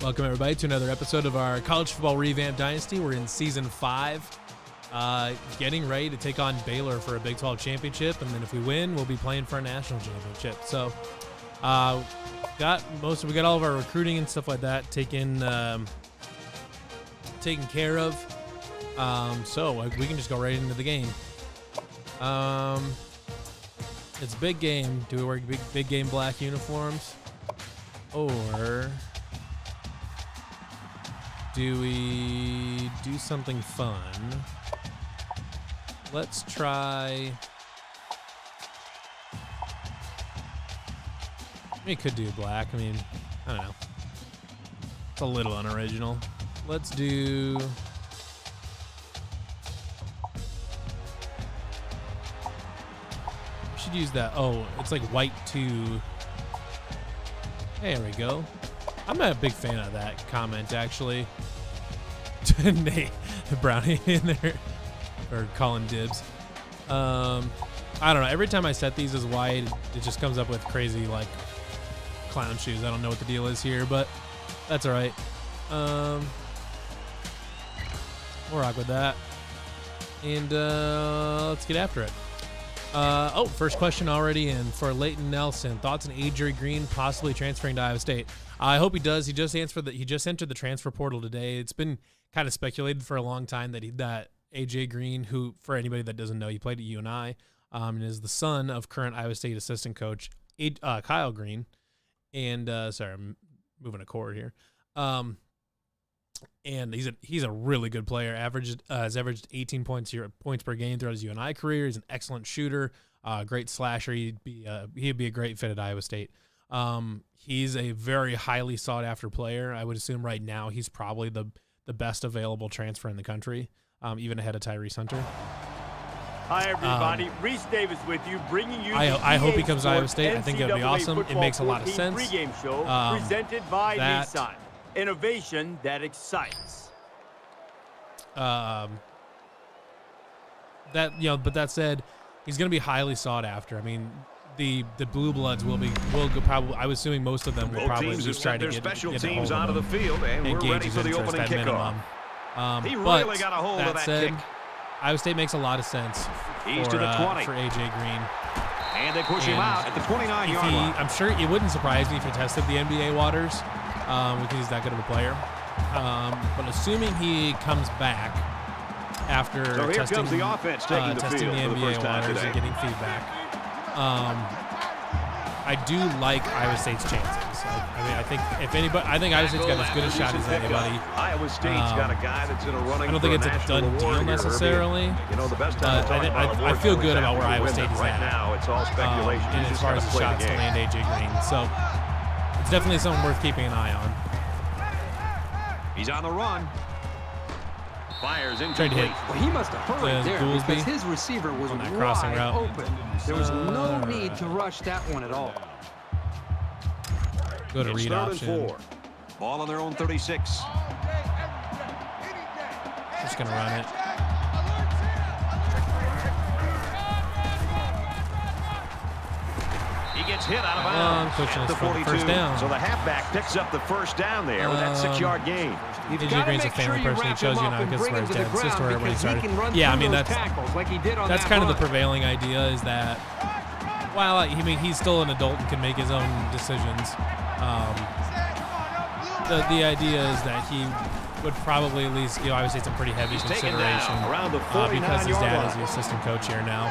Welcome, everybody, to another episode of our College Football Revamped Dynasty. We're in Season 5, getting ready to take on Baylor for a Big 12 championship, and then if we win, we'll be playing for a national championship. So, we got all of our recruiting and stuff like that taken care of. So we can just go right into the game. It's a big game. Do we wear big game black uniforms, or do we do something fun? Let's try. We could do black. I mean, I don't know. It's a little unoriginal. Let's do. We should use that. Oh, it's like white too. There we go. I'm not a big fan of that comment, actually. Nate Brownie in there, or calling dibs. I don't know. Every time I set these as white, it just comes up with crazy like clown shoes. I don't know what the deal is here, but that's all right. We'll rock with that, and let's get after it. First question already in for Leighton Nelson. Thoughts on AJ Green possibly transferring to Iowa State? I hope he does. He just entered the transfer portal today. It's been kind of speculated for a long time that AJ Green, who, for anybody that doesn't know, he played at UNI, and is the son of current Iowa State assistant coach Kyle Green. And sorry, I'm moving a cord here. And he's a really good player. Has averaged 18 points per game throughout his UNI career. He's an excellent shooter, great slasher. He'd be a great fit at Iowa State. He's a very highly sought after player. I would assume right now he's probably the best available transfer in the country, even ahead of Tyrese Hunter. Hi everybody, Reese Davis with you, bringing you. I hope he comes to Iowa State. I think it would be awesome. It makes a lot of sense. Pregame show presented by Nissan. Innovation that excites. But that said, he's going to be highly sought after. I mean, the blue bloods will go probably. I was assuming most of them will probably just try to get special teams out of the field, and we're ready for the opening kickoff. He really got a hold of that kick. Iowa State makes a lot of sense for AJ Green. And they push him out at the 29-yard line. I'm sure it wouldn't surprise me if he tested the NBA waters, because he's that good of a player. But assuming he comes back after testing the NBA waters and getting feedback, I do like Iowa State's chances. I think Iowa State's got as good a shot as anybody. Iowa State's got a guy that's in a running. I don't think it's a done deal necessarily. The best but I feel good about where Iowa State is right at. Now, it's all speculation. And as far as the shots to land AJ Green, so it's definitely something worth keeping an eye on. He's on the run. Fires in. Tried to hit. Well, he must have hurried there because his receiver was on that crossing route. Open. There was no need to rush that one at all. Go to read option. Ball on their own 36. Just gonna run it. He gets hit out of bounds at the 42. First down. So the halfback picks up the first down there with that 6-yard gain. AJ Green's a family person. He shows you now because where his dad and sister were when he started. Yeah, I mean that's kind of the prevailing idea is that while he's still an adult and can make his own decisions, the idea is that he would probably at least give Iowa State some pretty heavy consideration because his dad is the assistant coach here now.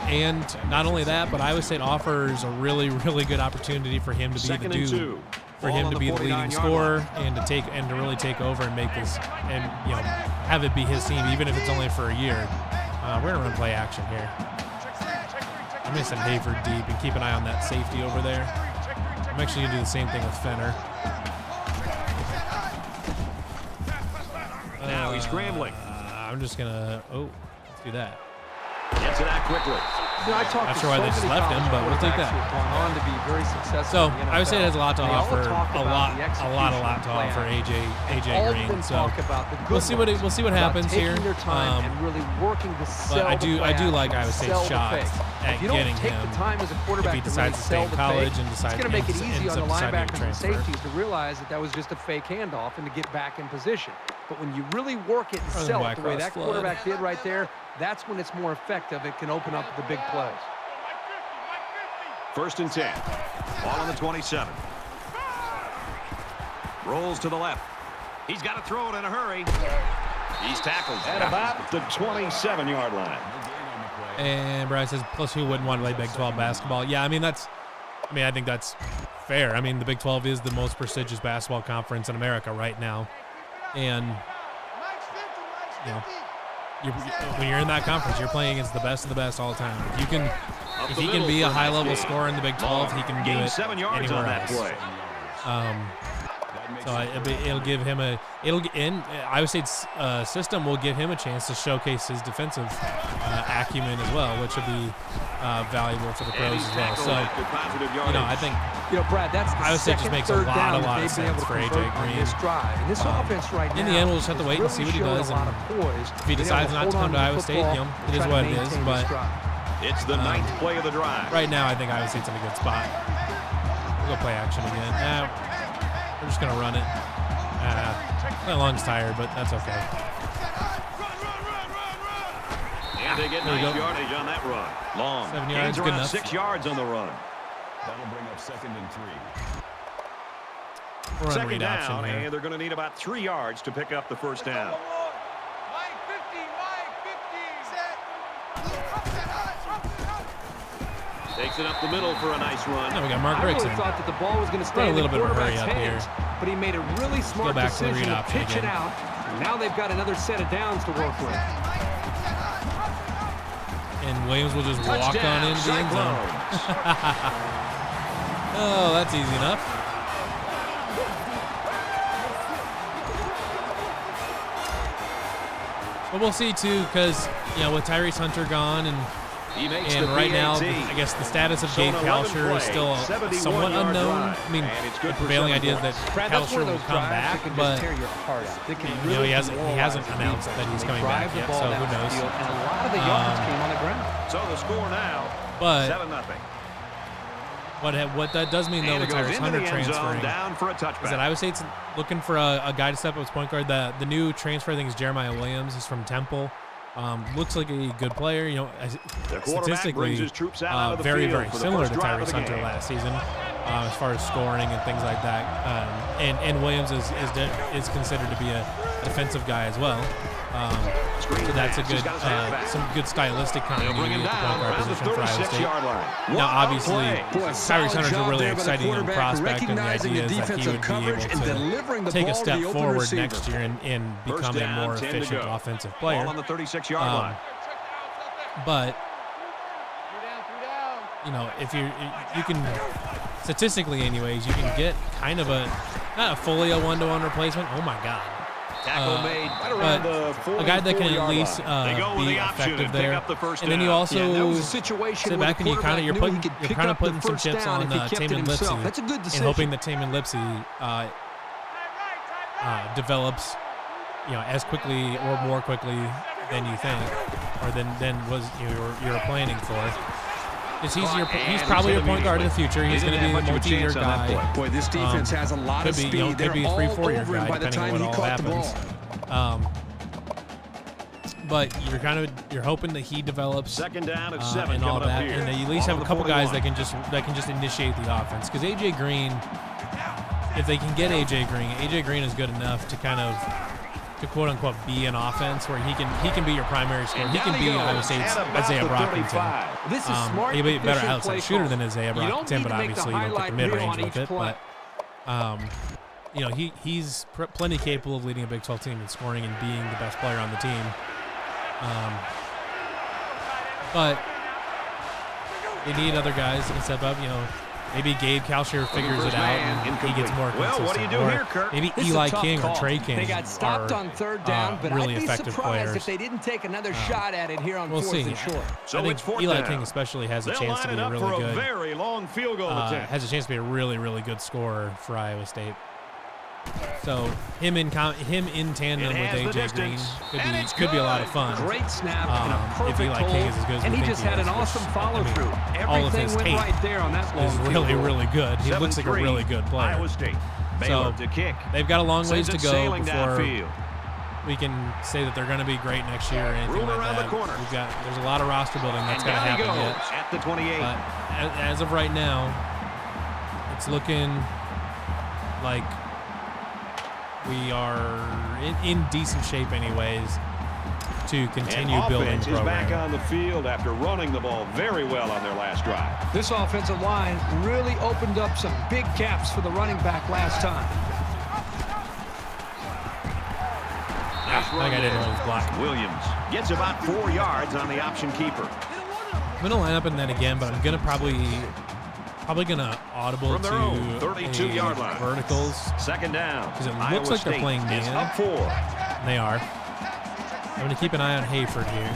And not only that, but Iowa State offers a really, really good opportunity for him to be the dude, for him to be the leading scorer and to really take over and make this and have it be his team, even if it's only for a year. We're gonna run play action here. I'm gonna send Hayford deep and keep an eye on that safety over there. I'm actually gonna do the same thing with Fenner. Now he's scrambling. I'm just gonna let's do that. Gets it out quickly. Not sure why they just left him, but we'll take that. So Iowa State has a lot to offer, a lot to offer AJ Green. So we'll see what happens here. But I do like Iowa State's shots. at If you don't getting take him the time as a if quarterback he to decides really to stay sell in the college fake, and it's decides going to make it easy ends on the up deciding to linebackers and transfer. safeties to realize that was just a fake handoff and to get back in position. But when you really work it and sell it the way that quarterback did right there, that's when it's more effective. It can open up the big plays. 1st and 10. Ball on the 27. Rolls to the left. He's got to throw it in a hurry. He's tackled at about the 27-yard line. And Brian says, plus who wouldn't want to play Big 12 basketball? Yeah, I think that's fair. I mean, the Big 12 is the most prestigious basketball conference in America right now. And, you know, when you're in that conference, you're playing against the best of the best all the time. If he can be a high-level scorer in the Big 12, he can do it 7 yards anywhere on that else. play. So it'll give him Iowa State's system will give him a chance to showcase his defensive acumen as well, which will be valuable for the pros as well. So, I think Brad, that's the Iowa State just makes a lot of sense for AJ Green. This drive. And this offense right now, in the end, we'll just have to wait and see what he does. And if he decides not to come to Iowa State, it is what it is. But it's the 9th play of the drive. Right now, I think Iowa State's in a good spot. We'll go play action again. We're just going to run it. My lung's tired, but that's okay. And they get nice yardage on that run. Long. 7 yards, good enough. 6 yards on the run. That'll bring up 2nd and 3. We're on 2nd read down, option here. and they're going to need about 3 yards to pick up the 1st down. Takes it up the middle for a nice run. No, we got Mark Briggs in. I thought that the ball was going to stay a little bit of a hurry up hands, here. But he made a really smart back to the decision read to option pitch it again. out. Now they've got another set of downs to work with. And Williams will just walk on into the end zone. Oh, that's easy enough. But we'll see, too, because, with Tyrese Hunter gone and right now, I guess the status of Gabe Kalsher is still somewhat unknown. I mean, the prevailing idea is that Kalsher will come back, but he hasn't announced that he's coming back yet, so who knows? And a lot of the yards came on the ground. So the score now, but 7-0. What that does mean, though, with Tyrese Hunter transferring, down for a touchback. is that Iowa State's looking for a guy to step up as point guard. The new transfer, I think, is Jeremiah Williams. He's from Temple. Looks like a good player, statistically very, very similar to Tyrese Hunter last season as far as scoring and things like that. And Williams is considered to be a defensive guy as well. So that's a good, some good stylistic continuity at the point guard position for Iowa State. Now, obviously, Tyrese Hunter's a really exciting young prospect, and the idea is that he would be able to take a step forward next year and become a more efficient offensive player. On the 36-yard line. But if you can statistically, anyways, you can get kind of not a fully a one-to-one replacement. Oh my God. Tackle made right but the a guy that can at least be effective there. And then you also sit back and you're kind of putting some chips on Tamin Lipsey and hoping that Tamin Lipsey develops as quickly or more quickly than you think, or than you were planning for. He's probably your point guard in the future. He's going to be the multi-year guy. Boy, this defense has a lot of speed. Could be a 3-4 year guy, depending on what all happens. But you're hoping that he develops 2nd down at 7 and all that, here. and that you at least have a couple guys that can just initiate the offense. Because AJ Green, if they can get AJ Green is good enough to to quote unquote be an offense where he can be your primary scorer. He can be Iowa State's Isaiah Brockington. This is smart. He'll be a better outside shooter than Isaiah Brockington, but obviously you don't get the mid-range with it. But he's plenty capable of leading a Big 12 team in scoring and being the best player on the team. But they need other guys that can step up. Maybe Gabe Kalsher figures it out and he gets more consistent. Well, what do you do here, Kirk? Maybe Eli King or Trey King. They got stopped on 3rd down, but really I'd be effective surprised players. if they didn't take another shot at it here on 4th and short. So I think it's 4th Eli down. King especially has a chance to be a really good. Very long field goal attempt. Has a chance to be a really, really good scorer for Iowa State. So him in tandem with AJ Green could be a lot of fun. Great snap and a perfect if he like King is as good as and we he think just he had is, an awesome follow through. all of Everything his went tape right there on that is really, really good. He looks like a really good player. Iowa State. So to kick. they've got a long ways to go before downfield. we can say that they're going to be great next year or anything Room like around that. the corner. There's a lot of roster building that's got to happen yet. At the 28. But as of right now, it's looking like we are in decent shape anyways to continue building the program. Is back on the field after running the ball very well on their last drive. This offensive line really opened up some big gaps for the running back last time. I didn't know it was blocked. Williams gets about 4 yards on the option keeper. I'm going to line up in that again, but I'm going to probably going to audible From their own 32-yard line. Verticals. Second down. Because it looks like they're playing man. Up 4. And they are. I'm going to keep an eye on Hayford here.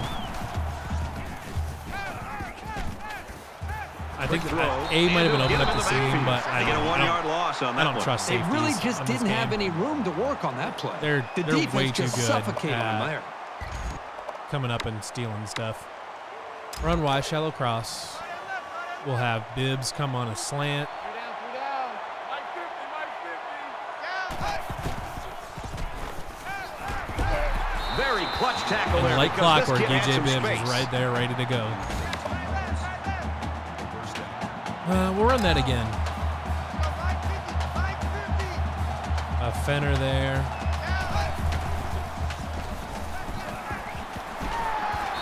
I think that A might have been open up the seam, but I don't trust safeties. They really just didn't have any room to work on that play. They're way too good suffocated them there. Coming up and stealing stuff. Run wide, shallow cross. We'll have Bibbs come on a slant. Very clutch tackle and there. Like clockwork, DJ Bibbs is right there, ready to go. We'll run that again. A Fenner there.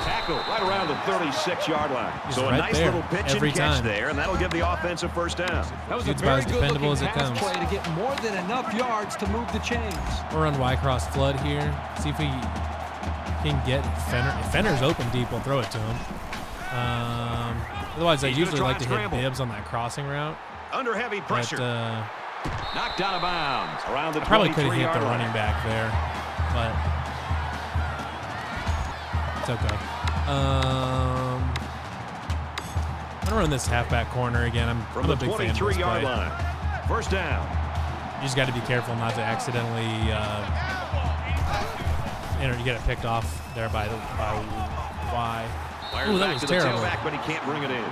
Tackle right around the 36-yard line. He's so right a nice there, little pitch every and catch time. there, and that'll give the offensive first down. That was Dude's a very about as dependable as it good-looking comes. pass play to get more than enough yards to move the chains. We'll run Y cross flood here. See if we can get Fenner. If Fenner's open deep, we'll throw it to him. Otherwise, I usually like to hit Bibbs on that crossing route. Under heavy pressure. But, knocked out of bounds around the 23-yard line. I probably could have hit the running back there, but it's okay. I'm gonna run this halfback corner again. I'm a big fan of this play. Line. First down. You just got to be careful not to accidentally, you get it picked off there by Y. Oh, that was terrible. Tailback, but he can't bring it in.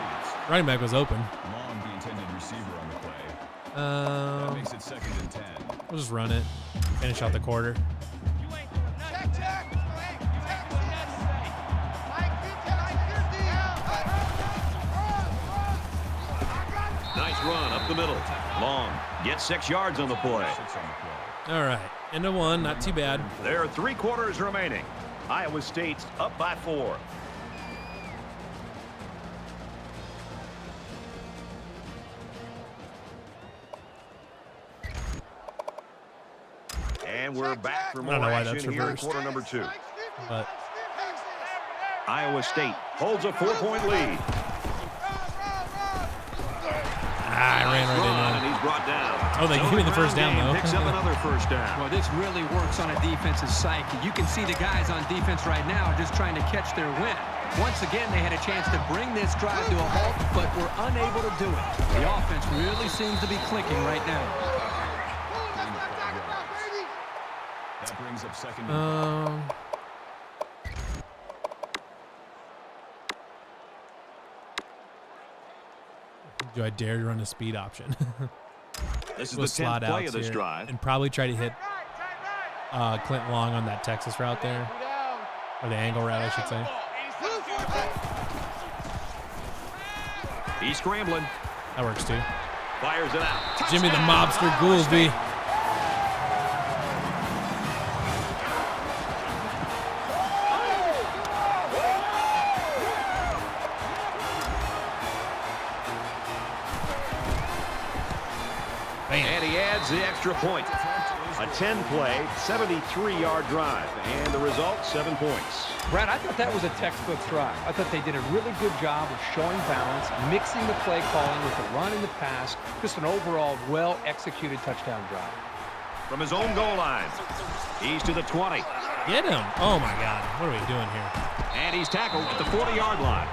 Running back was open. Long the intended receiver on the play. That makes it 2nd and 10. We'll just run it. Finish out the quarter. Nice run up the middle. Long gets 6 yards on the play. All right. End of 1. Not too bad. There are 3 quarters remaining. Iowa State's up by 4. And we're back for more action here in quarter number 2. But Iowa State holds a 4-point lead. I ran right into him. And he's brought down. Oh, they gave me the first down, though. Picks up another first down. Well, this really works on a defensive psyche. You can see the guys on defense right now just trying to catch their win. Once again, they had a chance to bring this drive to a halt, but were unable to do it. The offense really seems to be clicking right now. That brings up 2nd and 5. Do I dare to run a speed option? This is we'll the 10th play of this drive. And probably try to hit Clint Long on that Texas route there. Or the angle route, I should say. He's scrambling. That works too. Fires it out. Jimmy the Mobster Goolsby. And he adds the extra point. A 10-play, 73-yard drive. And the result, 7 points. Brad, I thought that was a textbook drive. I thought they did a really good job of showing balance, mixing the play calling with the run and the pass. Just an overall well-executed touchdown drive. From his own goal line, he's to the 20. Get him. Oh, my God. What are we doing here? And he's tackled at the 40-yard line.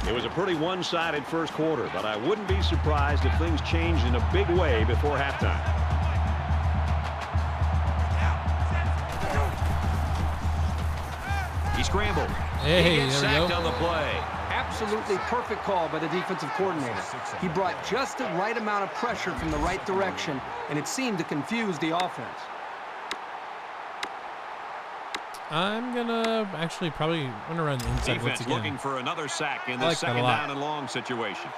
It was a pretty one-sided first quarter, but I wouldn't be surprised if things changed in a big way before halftime. He scrambled. Hey, he gets there we sacked go. on the play. Absolutely perfect call by the defensive coordinator. He brought just the right amount of pressure from the right direction, and it seemed to confuse the offense. I'm gonna actually probably run the inside blitz Defense again. looking for another sack in I the like that a second lot. down and long situation.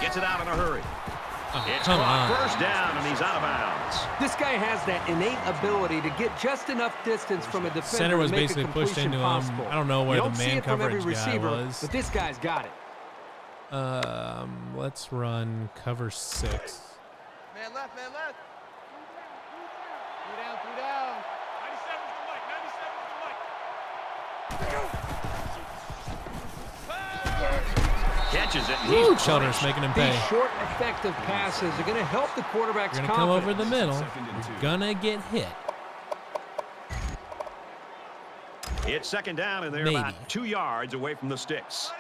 Gets it out in a hurry. Oh, It's come caught on. first down, and he's out of bounds. This guy has that innate ability to get just enough distance from a defender Center was to make basically a pushed completion into possible. him. I don't know where You the don't see man it from every coverage guy receiver, was. but this guy's got it. Let's run cover 6. Man left, man left. Two down, 97 for Mike, 97 for Mike. Catches it. And Woo, he's Childress punished. making him pay. These short, effective passes are going to help the quarterback's You're gonna come over the confidence. middle. You're gonna get hit. It's second down, and they're Maybe. about 2 yards away from the sticks.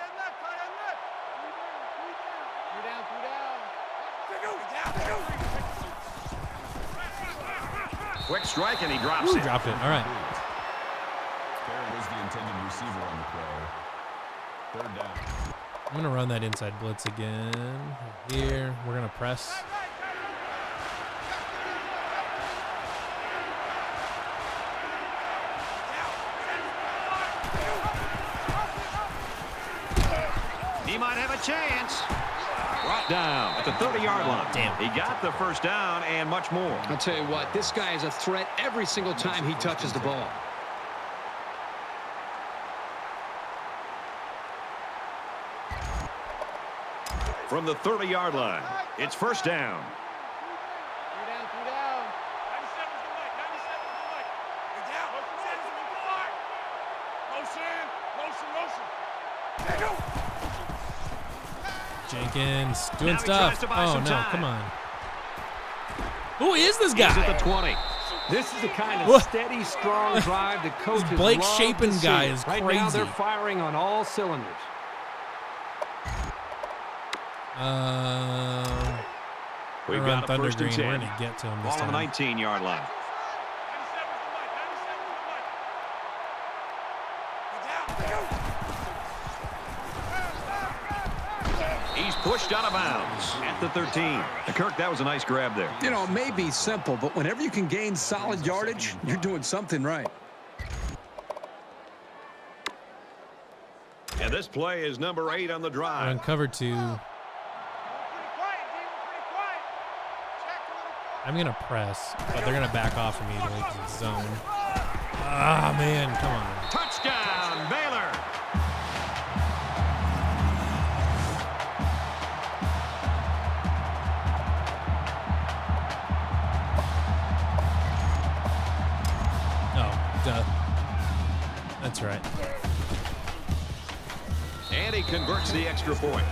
Quick strike, and he drops Ooh, it. dropped it. All right. Fair was the intended receiver on the play. Third down. I'm gonna run that inside blitz again. Here, we're gonna press. He might have a chance. Brought down at the 30-yard line. Damn. He got the first down and much more. I'll tell you what, this guy is a threat every single time he touches the ball. From the 30-yard line, it's first down. Two down. 97 for Mike, 97 for Mike. Get down. Motion. Jenkins doing Now he stuff. tries to buy Oh some no, time. come on. Who is this He's guy? at the 20. This is the kind of What? steady, strong drive the coaches Blake love Shapen to see. guy is Right now, they're crazy. firing on all cylinders. We've Around got a Thunder first and Green. We're 10. gonna get to him this Ball on the time. 19-yard line. 97 for Mike, 97 for Mike. Get down. He's pushed out of bounds at the 13. Kirk, that was a nice grab there. You know, it may be simple, but whenever you can gain solid yardage, you're doing something right. And this play is number 8 on the On drive. cover 2. I'm gonna press, but they're gonna back off immediately because it's zone. Ah man, come on. Touchdown, Baylor. Oh, duh. That's right. And he converts the extra point.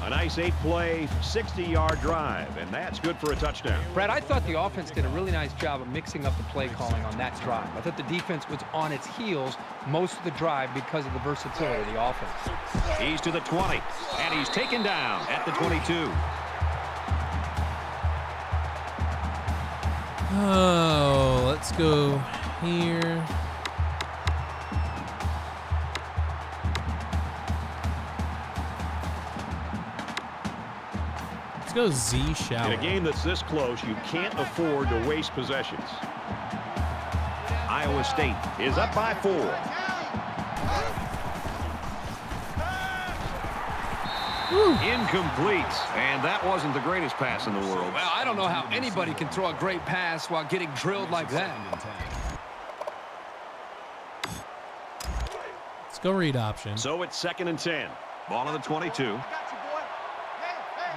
A nice 8-play, 60-yard drive, and that's good for a touchdown. Brad, I thought the offense did a really nice job of mixing up the play calling on that drive. I thought the defense was on its heels most of the drive because of the versatility of the offense. He's to the 20, and he's taken down at the 22. Oh, let's go here. Let's go Z Shower. In a game that's this close, you can't afford to waste possessions. Iowa State is up by 4. Incomplete, and that wasn't the greatest pass in the world. Well, I don't know how anybody can throw a great pass while getting drilled like that. Let's go read option. So it's 2nd and 10. Ball on the 22.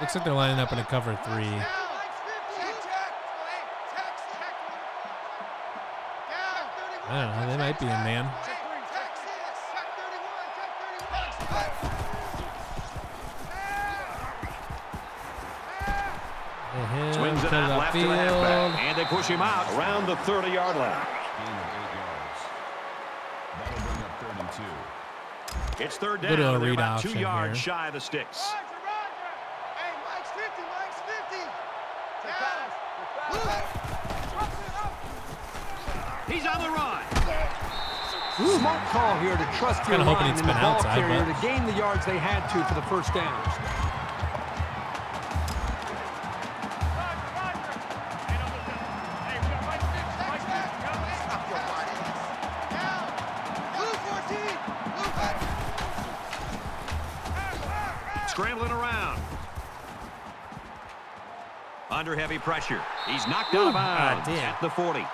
Looks like they're lining up in a cover 3. I don't know. They might be in man. Swings it Cut out it left to the upfield. halfback. And And they push him out around the 30-yard line. Gain of 8 yards. That'll bring up 3rd and 2. It's 3rd down. Little They're read about option 2 yards here. shy of the sticks. Hey, Mike's 50, Mike's 50. He's on the run. Smart call here to trust your Kinda hoping line he'd and the spin ball outside, carrier but- to gain the yards they had to for the first downs. Scrambling around. Under heavy pressure. He's knocked out of bounds damn. at the 40. I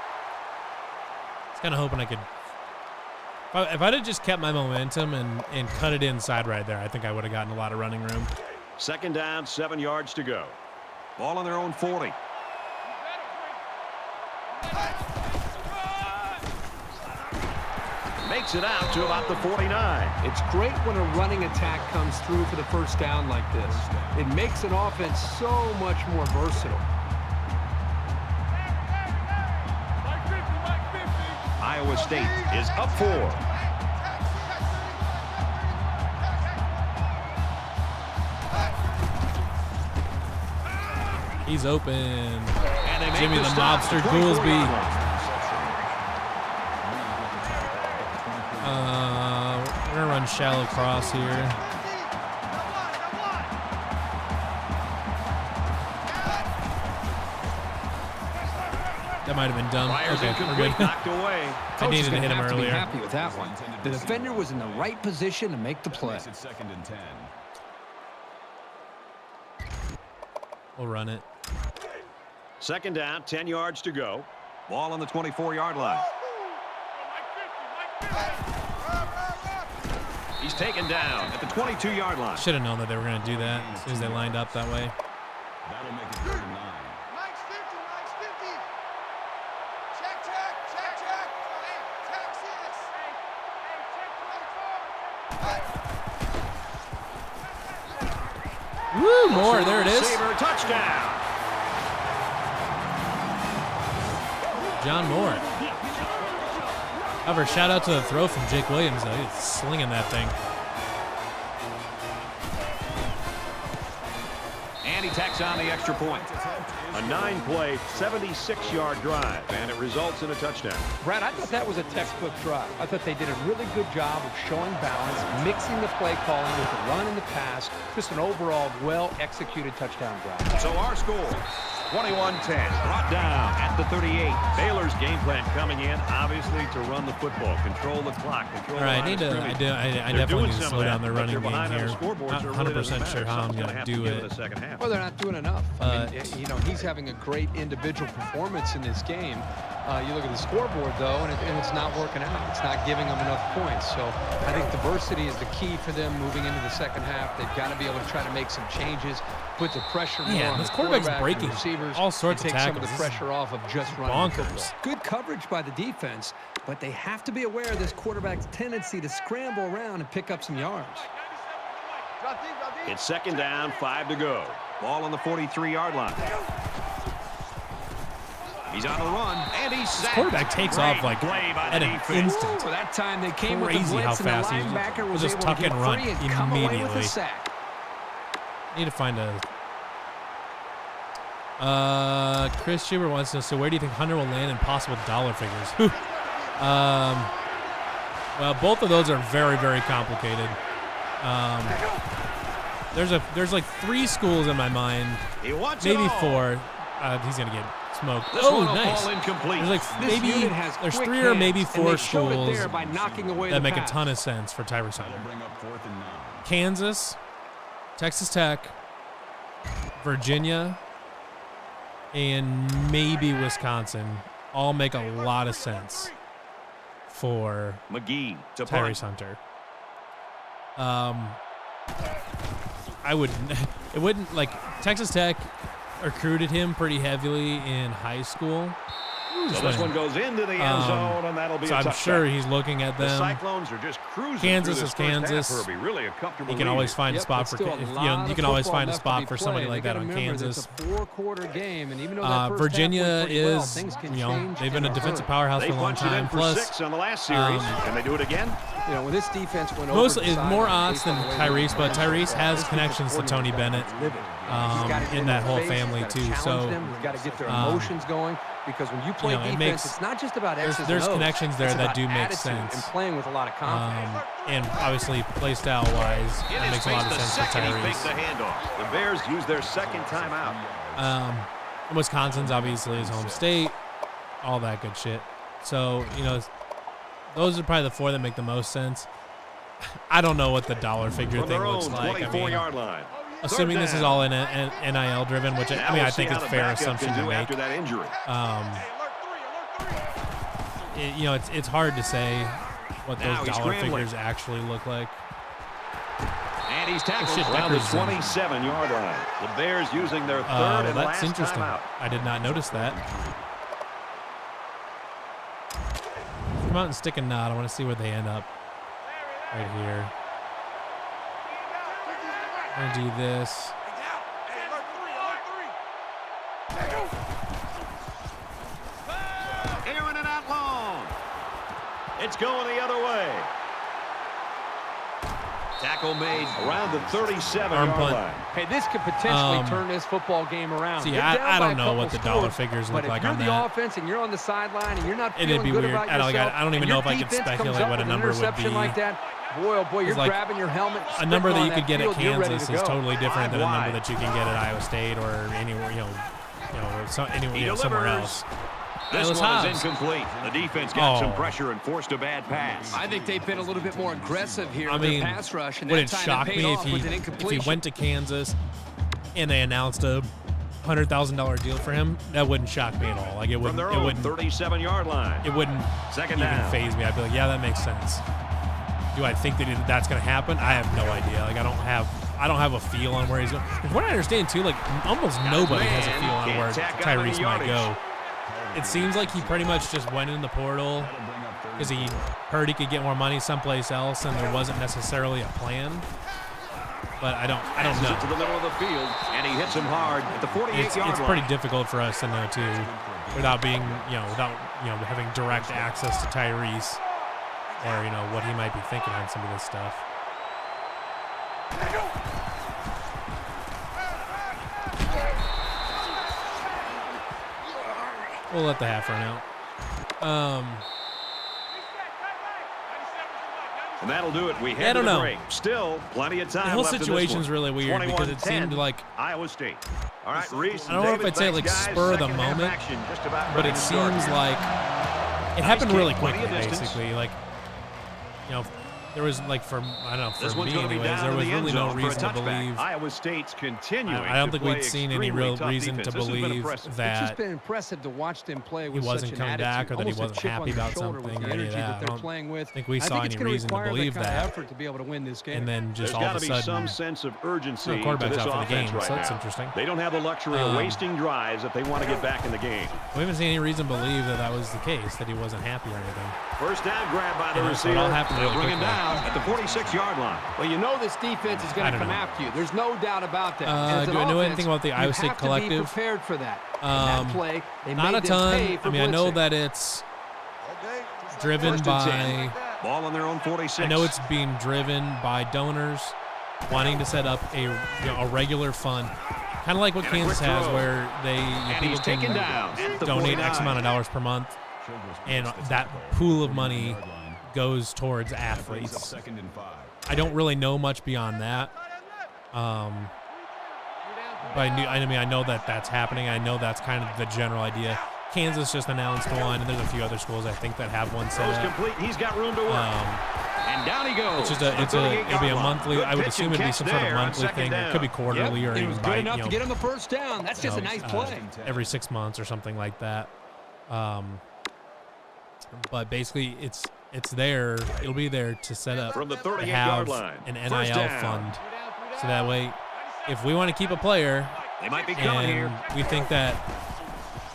was kind of hoping I could. If I'd have just kept my momentum and cut it inside right there, I think I would have gotten a lot of running room. 2nd down, 7 yards to go. Ball on their own 40. Makes it out to about the 49. It's great when a running attack comes through for the first down like this. It makes an offense so much more versatile. Iowa State is up 4. He's open. And they make Jimmy the stop. Mobster 24 Goolsby. yard line. We're going to run shallow cross here. That might have been dumb. Fires Okay, we're incomplete, good. knocked away. I Coach is needed to gonna hit him have to be earlier. happy with that one. The defender was in the right position to make the play. Makes it 2nd and 10. We'll run it. 2nd down, 10 yards to go. Ball on the 24-yard line. He's taken down at the 22-yard line. Should have known that they were going to do that as soon as they lined up that way. That'll make it 3rd and 9. Mike's 50, Mike's 50. Check, check, check, check. Hey, Texas. Hey, check 24. Woo, more. There it is. Receiver, touchdown. John Moore. However, shout out to the throw from Jake Williams, though. He's slinging that thing. And he tacks on the extra point. A 9-play, 76-yard drive, and it results in a touchdown. Brad, I thought that was a textbook drive. I thought they did a really good job of showing balance, mixing the play calling with the run and the pass. Just an overall well-executed touchdown drive. So our score, 21-10, brought down at the 38. Baylor's game plan coming in, obviously, to run the football, control the clock, control All right, the line of scrimmage. I They're definitely doing need to some slow of down that, their but running they're game behind on here. the scoreboard, Not so it really doesn't 100% sure matter. how I'm Someone's going gonna have to do give it. in the second half. Well, they're not doing enough. But- You know, he's having a great individual performance in this game. You look at the scoreboard, though, and it's not working out. It's not giving them enough points. So I think diversity is the key for them moving into the second half. They've got to be able to try to make some changes, put the pressure more Man, on this the quarterback's quarterback breaking and receivers, all sorts and of take some of tackles. the This is pressure off of just running the bonkers. football. Good coverage by the defense, but they have to be aware of this quarterback's tendency to scramble around and pick up some yards. Drop deep, drop deep. It's 2nd down, 5 to go. Ball on the 43-yard line. He's on the run, and he's sacked. Quarterback takes Great off like play by the at an defense. instant. Ooh, that time they came with Crazy the how blitz, and the fast he linebacker was just able tuck to get and run free and come away with immediately. a sack. Need to find a. Chris Schubert wants to know, so where do you think Hunter will land in possible dollar figures? Well, both of those are very, very complicated. There's like 3 schools in my mind, He wants it maybe all. 4. He's gonna get smoked. This Oh, one will nice. fall incomplete. There's like This maybe unit has there's quick 3 or maybe hands, and 4 they showed it schools there by knocking away that the make a pass. ton of sense for Tyrese Hunter. That'll bring up 4th and 9. Kansas, Texas Tech, Virginia, and maybe Wisconsin all make a lot of sense for McGee to Tyrese punt. Hunter. It wouldn't, like, Texas Tech recruited him pretty heavily in high school. So this one goes into the end zone, and that'll be so a I'm touchdown. sure he's looking at The them. Cyclones are just cruising Kansas through is this first half, Kansas. Herbie. Really a comfortable You can lead. always find a spot for you can always find a spot for somebody like that on Kansas. It's a 4-quarter game, and even though that first Virginia half went pretty well, is, things can you know, change they've been in a defensive hurry. powerhouse They for a long punched it in time. for Plus, 6 on the last series. Can they do it again? You know, when this defense went over mostly the it's more sideline, odds than Tyrese, but Tyrese has connections to Tony Bennett in that whole family too. So you've got to get their emotions going, because when you play defense, it's not just about X's and there's O's. connections there It's that about do make attitude sense. and playing with a lot of confidence. And obviously, play style wise, that makes a lot of sense for He fakes the Tyrese. handoff. The Bears use their second timeout. And Wisconsin's obviously his home state, all that good shit. So, you know, those are probably the 4 that make the most sense. I don't know what the dollar figure From thing their looks own like. I mean, 24-yard line. assuming this is all in NIL driven, which I mean, I think it's a fair assumption to make. After that injury. You know, it's hard to say what Now those he's dollar scrambling. figures actually look like. And he's tackled shit, around the Deckers in. 27-yard line. The Bears using their third and That's last interesting. timeout. I did not notice that. Come out and stick a knot. I want to see where they end up. Right here. I'm going to do this. Aaron and out long. It's going the other way. Tackle made around the 37-yard punt. line. Hey, this could potentially turn this football game around. See, You're down I by don't a know couple what the dollar scores, figures but look like if on you're the that. offense and you're on the sideline and you're not It'd feeling be good weird. about I don't yourself, even and know your if I could defense comes speculate up what a with an number would interception be. like that, boy, you're like grabbing your helmet. A number that sprinting you on could get at field, you're ready Kansas to is go. totally different than a Wide. number that you can get at Iowa State or anywhere, somewhere else. This Let's one is Hobbs. incomplete. The defense got some Oh. pressure and forced a bad pass. I think they've been a little bit more aggressive here I in mean, their pass rush, and would that it time shock paid me off with an if incompletion. he went to Kansas and they announced a $100,000 deal for him? That wouldn't shock me at all. Like it From wouldn't. their It own wouldn't. 37-yard line. It wouldn't Second even down. phase me. I'd be like, yeah, that makes sense. Do I think that's going to happen? I have no idea. Like I don't have a feel on where he's going. From what I understand too, like almost nobody has a feel on Can't where tack on any Tyrese might go. yardage. It seems like he pretty much just went in the portal because he heard he could get more money someplace else, and there wasn't necessarily a plan. But I don't Passes know. it to the middle of the field, and he hits him hard at the 48-yard It's line. pretty difficult for us to know too, without having direct access to Tyrese, or what he might be thinking on some of this stuff. We'll let the half run out. And that'll do it. We I head don't to the know. break. Still plenty of time The whole left in this situation's one. really weird because it 21-10, seemed like Iowa State. All right, Reese. I don't know if I'd say like spur of the moment, but it seems like it happened really quickly. Basically, like there was like for me anyways, there was really no reason to believe. Iowa State's continuing. I don't think to play we'd seen any real extremely tough reason defense. to This has been believe impressive. It's that just been impressive to watch them play he with wasn't such an coming attitude, back or that he almost a wasn't chip happy on their about shoulder something with or the any of energy that. I they're don't playing with. think we I saw think it's any gonna reason to require believe that kind of that. effort to be able to win this game. And then just There's all got of to a be sudden, some sense of urgency No, to quarterback's this out for the offense game, right so that's now. interesting. They don't have the luxury of wasting drives if they want to get back in the game. we haven't seen any reason to believe that was the case, that he wasn't happy or anything. First down grab by the And so it receiver. all happened They'll really bring him quickly. down at the 46-yard line. Well, you know this defense is I going to don't come know. after you. There's no doubt about that. And as Do an I know offense, anything about the Iowa State you have to be collective? prepared for that. And that play, they Not made a them ton. pay for I mean, I know blitzing. that it's driven First and 10. by. Ball on their own 46. I know it's being driven by donors wanting to set up a regular fund, kind of like what And a Kansas quick has, throw. where And people he's taken can down at the donate 49. X amount of dollars per month, and that pool of money goes towards athletes. Second and 5. I don't really know much beyond that. But I know that that's happening. I know that's kind of the general idea. Kansas just announced one, and there's a few other schools I think that have one set Throws up. complete. He's got room to work. And down he goes. It's just at the it'll be a 38-yard monthly. line. I would Good assume pitch it'd be and some catch sort of there on monthly second thing. It could be down. quarterly or It even was by good enough to get him the first down. That's just a nice play. every 6 months or something like that. But basically, it's there. It'll be there to set up From the to 38-yard have line. an First NIL down. fund, so that way, if we want to keep a player They might be coming here. and we think that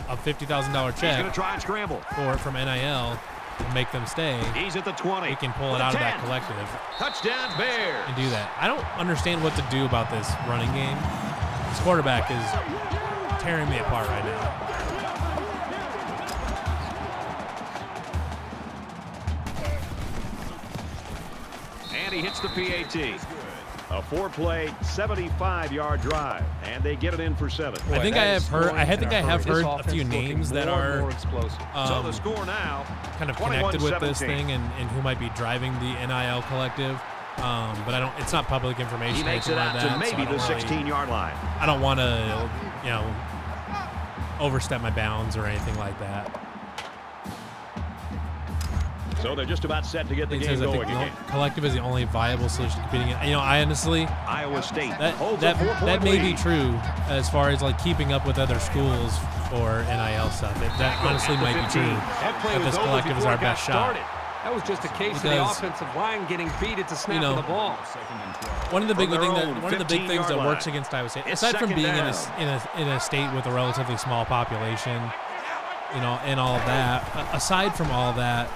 a $50,000 He's going to check try and scramble. from NIL and make them stay, He's at the 20. we can pull it out of that collective Touchdown, Bears. and do that. I don't understand what to do about this running game. This quarterback is tearing me apart right now. And he hits the PAT. A 4-play, 75-yard drive, and they get it in for 7. I think I have heard a few names that are So the score now, kind of connected with this thing and who might be driving the NIL collective. But I don't. It's not public information. He makes it out to maybe the 16-yard line. I don't want to, overstep my bounds or anything like that. So they're just about set to get the game going again. Collective is the only viable solution to competing. I honestly, Iowa State that may be true as far as like keeping up with other schools for NIL stuff. That honestly might be true. That this collective is our best shot. That was just a case of the offensive line getting beat at the snap of the ball. One of the big things that works against Iowa State, aside from being in a state with a relatively small population, and all of that. Aside from all that,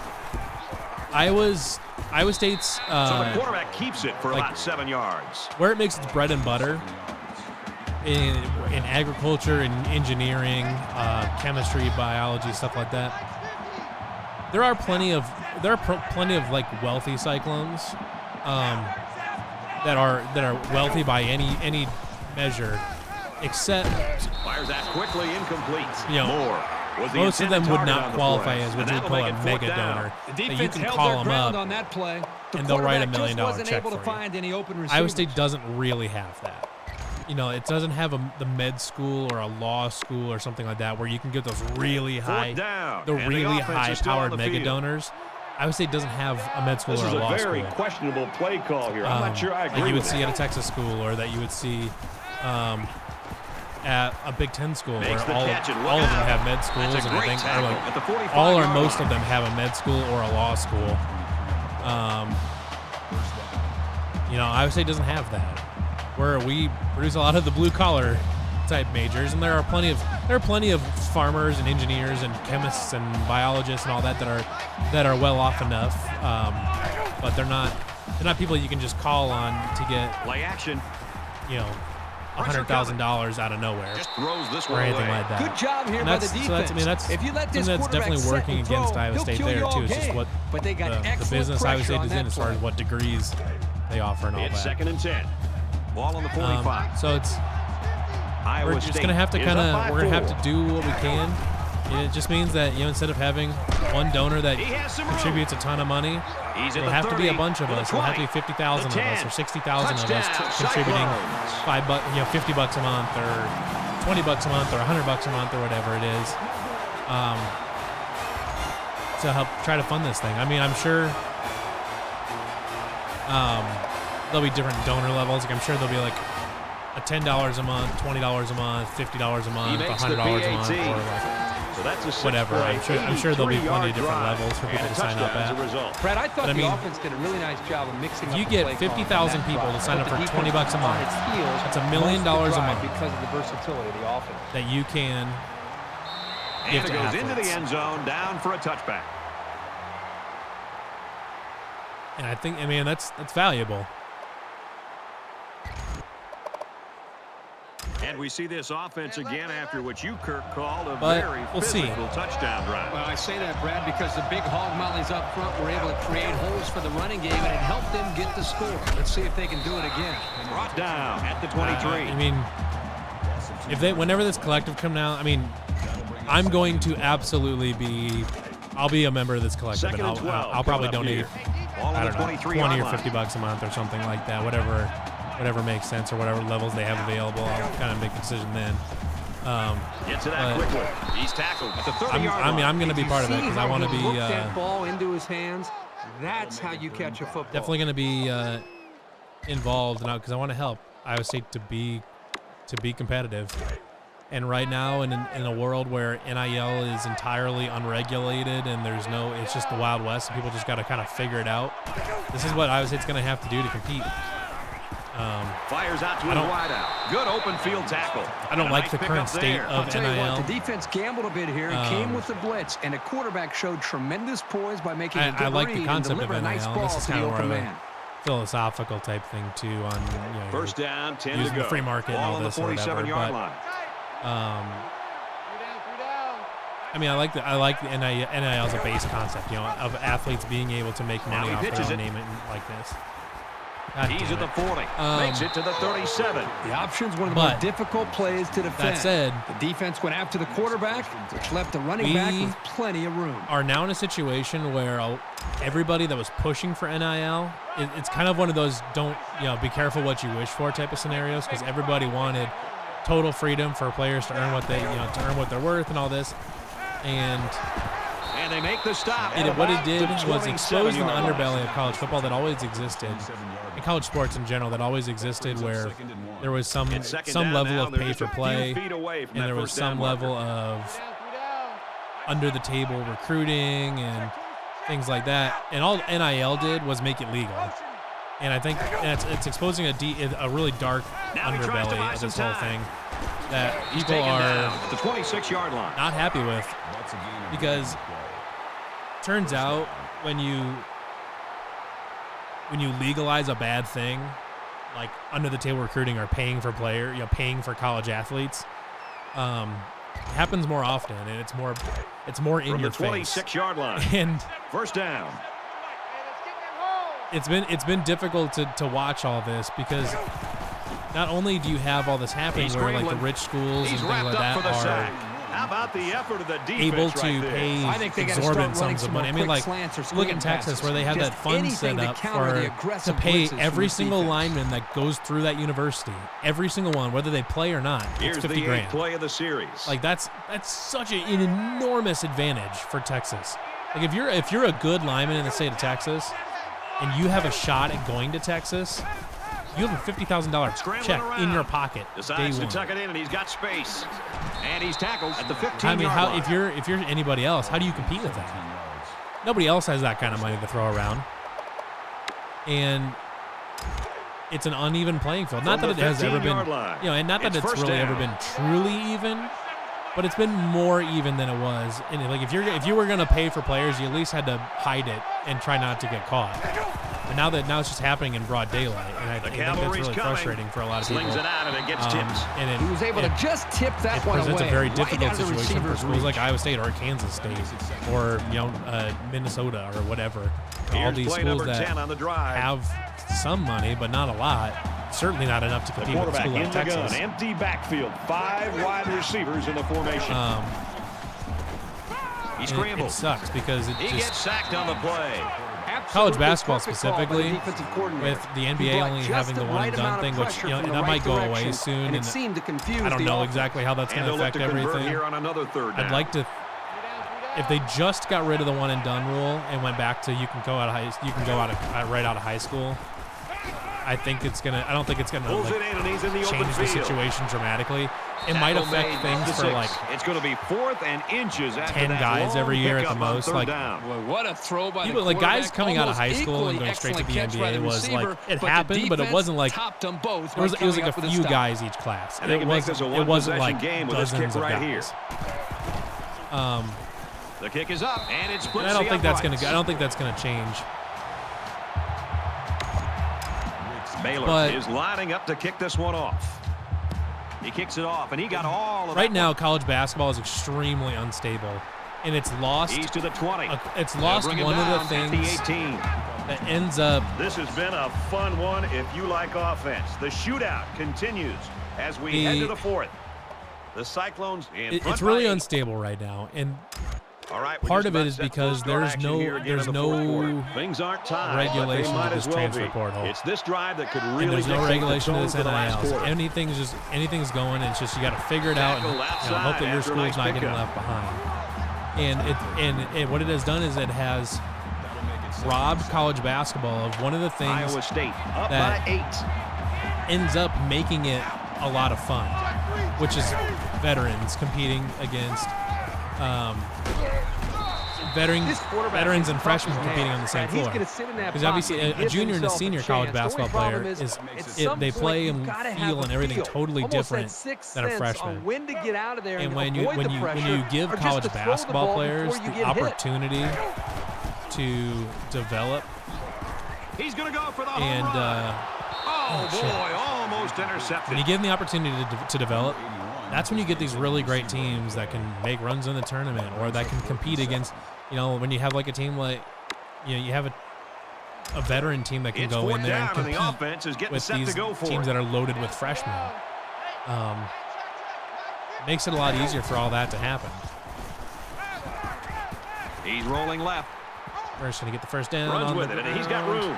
Iowa State's so the quarterback keeps it for about 7 yards. Where it makes its bread and butter in agriculture and engineering, chemistry, biology, stuff like that. There are plenty of like wealthy cyclones that are wealthy by any measure, except fires that quickly, incomplete. More. Most of them would not qualify as what you would call a mega donor. That you can call them up on that play. and they'll write $1 million check for you. Iowa State doesn't really have that. It doesn't have the med school or a law school or something like that where you can get those really high-powered mega donors. Iowa State doesn't have a med school or a law school. This is a very questionable play call here. I'm not sure I agree that you would with see at a Texas school or that you would see at a Big Ten school where all of them have med schools, and I think all or most of them have a med school or a law school. Iowa State doesn't have that. Where we produce a lot of the blue collar type majors, and there are plenty of farmers and engineers and chemists and biologists and all that are well off enough, but they're not people you can just call on to get play action. $100,000 out of nowhere or anything like that. Good job here by the defense. If you let this that's definitely working against Iowa State there too. It's just what the business Iowa State is in as far as what degrees they offer and all that. It's 2nd and 10. Ball on the 45. So we're just gonna have to we're gonna have to do what we can. It just means that instead of having one donor that contributes a ton of money, it'll have to be a bunch of us. It'll have to be 50,000 of us or 60,000 of us contributing $50 a month or $20 a month or $100 a month or whatever it is, to help try to fund this thing. I mean, I'm sure there'll be different donor levels. Like I'm sure there'll be like a $10 a month, $20 a month, $50 a month, $100 a month, or like whatever. I'm sure there'll be plenty of different levels for people to sign up at. Brad, I thought the offense did a really nice job of mixing up. If you get 50,000 people to sign up for $20 a month, that's $1 million a month because of the versatility of the offense that you can give to athletes. Into the end zone, down for a touchback. And I mean that's valuable. And we see this offense again after what you, Kirk, called a very physical touchdown drive. Well, I say that, Brad, because the big hog mollies up front were able to create holes for the running game, and it helped them get the score. Let's see if they can do it again. Brought down at the 23. I mean, whenever this collective comes out, I mean, I'm going to absolutely I'll be a member of this collective, and I'll probably donate, I don't know, $20 or $50 a month or something like that, whatever makes sense or whatever levels they have available. I'll kind of make a decision then. Gets it out quickly. He's tackled at the 30-yard line. I'm going to be part of it because I want to be. That ball into his hands. That's how you catch a football. Definitely going to be involved now because I want to help Iowa State to be competitive. And right now, in a world where NIL is entirely unregulated and it's just the Wild West, and people just got to kind of figure it out. This is what Iowa State's going to have to do to compete. Fires out to his wide out. Good open field tackle. I don't like the current state of Tell you NIL. what, the defense gambled a bit here. It came with the blitz, and the quarterback showed tremendous poise by making a good I like read the concept and of delivering a NIL. nice ball This is to kind the of more open of a man. philosophical type thing too on First down, 10 using to go. the free market and Ball all on the this or whatever. 47-yard But line. I mean, I like the NIL as a base concept, of athletes being able to make money off their own name and likeness. He's at the 40. Makes it to the 37. The option's one of the more difficult plays to defend. That said, the defense went after the quarterback, which left the running back with plenty of room. Are now in a situation where everybody that was pushing for NIL, it's kind of one of those be careful what you wish for type of scenarios, because everybody wanted total freedom for players to earn what they're worth and all this. And they make the stop. What it did was expose an underbelly of college football that always existed, and college sports in general that always existed, where there was some level of pay for play, and there was some level of under the table recruiting and things like that. And all NIL did was make it legal. And I think it's exposing a really dark underbelly of this whole thing that people are the 26-yard line. not happy with, because turns out when you legalize a bad thing, like under the table recruiting or paying for college athletes, it happens more often, and it's more in your face. 26-yard line. And first down. It's been difficult to watch all this, because not only do you have all this happening where like the rich schools and things like that are How about the effort of the defense able to pay exorbitant sums of money. I mean, like, look at Texas, where they have that fund set up to pay every single lineman that goes through that university, every single one, whether they play or not. It's $50,000. Here's the 8th play of the series. Like, that's such an enormous advantage for Texas. Like, if you're a good lineman in the state of Texas and you have a shot at going to Texas, you have a $50,000 check in your pocket. Decides to tuck it in, and he's got space. And he's tackled at the 15-yard line. I mean, if you're anybody else, how do you compete with that? Nobody else has that kind of money to throw around. And it's an uneven playing field. Not that it has ever been, and not that it's really ever been truly even, but it's been more even than it was. And like, if you were going to pay for players, you at least had to hide it and try not to get caught. But now it's just happening in broad daylight, and I think that's really frustrating for a lot of people. Slings it out, and it gets tipped. And he was able to just tip that one away. It presents a very difficult right situation for schools like Iowa State or Kansas State or Minnesota or whatever. All these schools that have some money, but not a lot. Certainly not enough to compete with a school like Texas. Empty backfield. 5 wide receivers in the formation. He scrambles. It sucks because he gets sacked on the play. College basketball specifically, with the NBA only having the one and done thing, which that might go away soon, and I don't know exactly how that's going to affect everything. I'd like to, if they just got rid of the one and done rule and went back to right out of high school. I don't think it's gonna change the situation dramatically. It might affect things for like it's going to be 4th and inches after 10 guys every year at the most. Like, what a throw by the like guys coming out of high school and going straight to the NBA was like it happened, but it wasn't like it was like a few guys each class. It wasn't like dozens of guys. The kick is up, and it's split. I don't think that's gonna change. Baylor is lining up to kick this one off. He kicks it off, and he got all of right now. College basketball is extremely unstable, and it's lost. He's to the 20. It's lost one of the things that ends up. This has been a fun one if you like offense. The shootout continues as we head to the 4th. The Cyclones in front. It's really unstable right now, and part of it is because there's no things aren't tied, regulation to this transfer portal. It's this drive that could really. And there's no regulation to this NIL. Anything's going. It's just you got to figure it out and hope that your school's not getting left behind. And what it has done is it has robbed college basketball of one of the things Iowa State up that by 8 ends up making it a lot of fun, which is veterans competing against veterans and freshmen competing on the same floor. Because obviously a junior and a senior college basketball player they play and feel and everything totally different than a freshman. And when you give college basketball players the opportunity to develop, he's going to go for the and almost intercepted. When you give them the opportunity to develop, that's when you get these really great teams that can make runs in the tournament or that can compete against, when you have like a team like, you have a veteran team that can go in there and compete with these teams that are loaded with freshmen. Makes it a lot easier for all that to happen. He's rolling left. First, going to get the first down. Runs with it, and he's got room.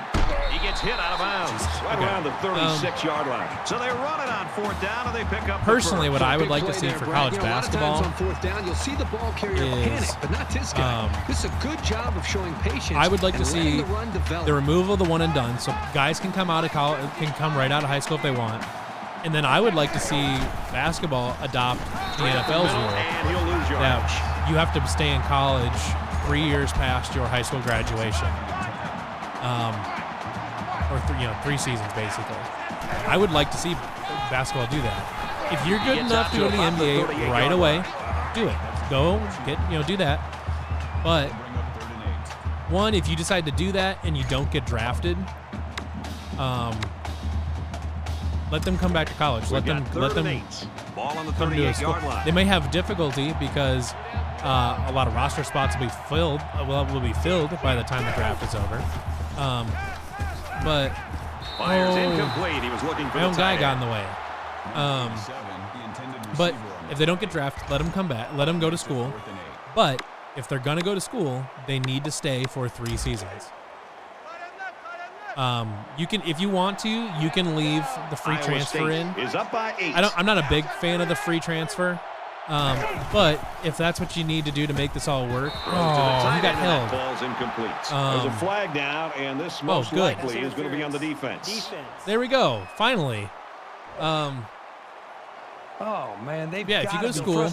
He gets hit out of bounds around the 36-yard line. So they run it on 4th down, and they pick up. Personally, what I would like to see for college basketball on 4th down, you'll see the ball carrier panic, but not this guy. This is a good job of showing patience. I would like to see the removal of the one and done, so guys can come out of college, can come right out of high school if they want. And then I would like to see basketball adopt the NFL's rule that you have to stay in college 3 years past your high school graduation, or 3 seasons basically. I would like to see basketball do that. If you're good enough to go to the NBA right away, do it. Go do that. But one, if you decide to do that and you don't get drafted, let them come back to college. Let them come to a school. They may have difficulty because a lot of roster spots will be filled. Will be filled by the time the draft is over. But incomplete. He was looking for my own guy got in the way. But if they don't get drafted, let them come back. Let them go to school. But if they're gonna go to school, they need to stay for 3 seasons. You can, if you want to, you can leave the free transfer in. Is up by 8. I'm not a big fan of the free transfer. But if that's what you need to do to make this all work, he got held. Ball's incomplete. There's a flag down, and this most likely is going to be on the defense. There we go. Finally. If you go to school,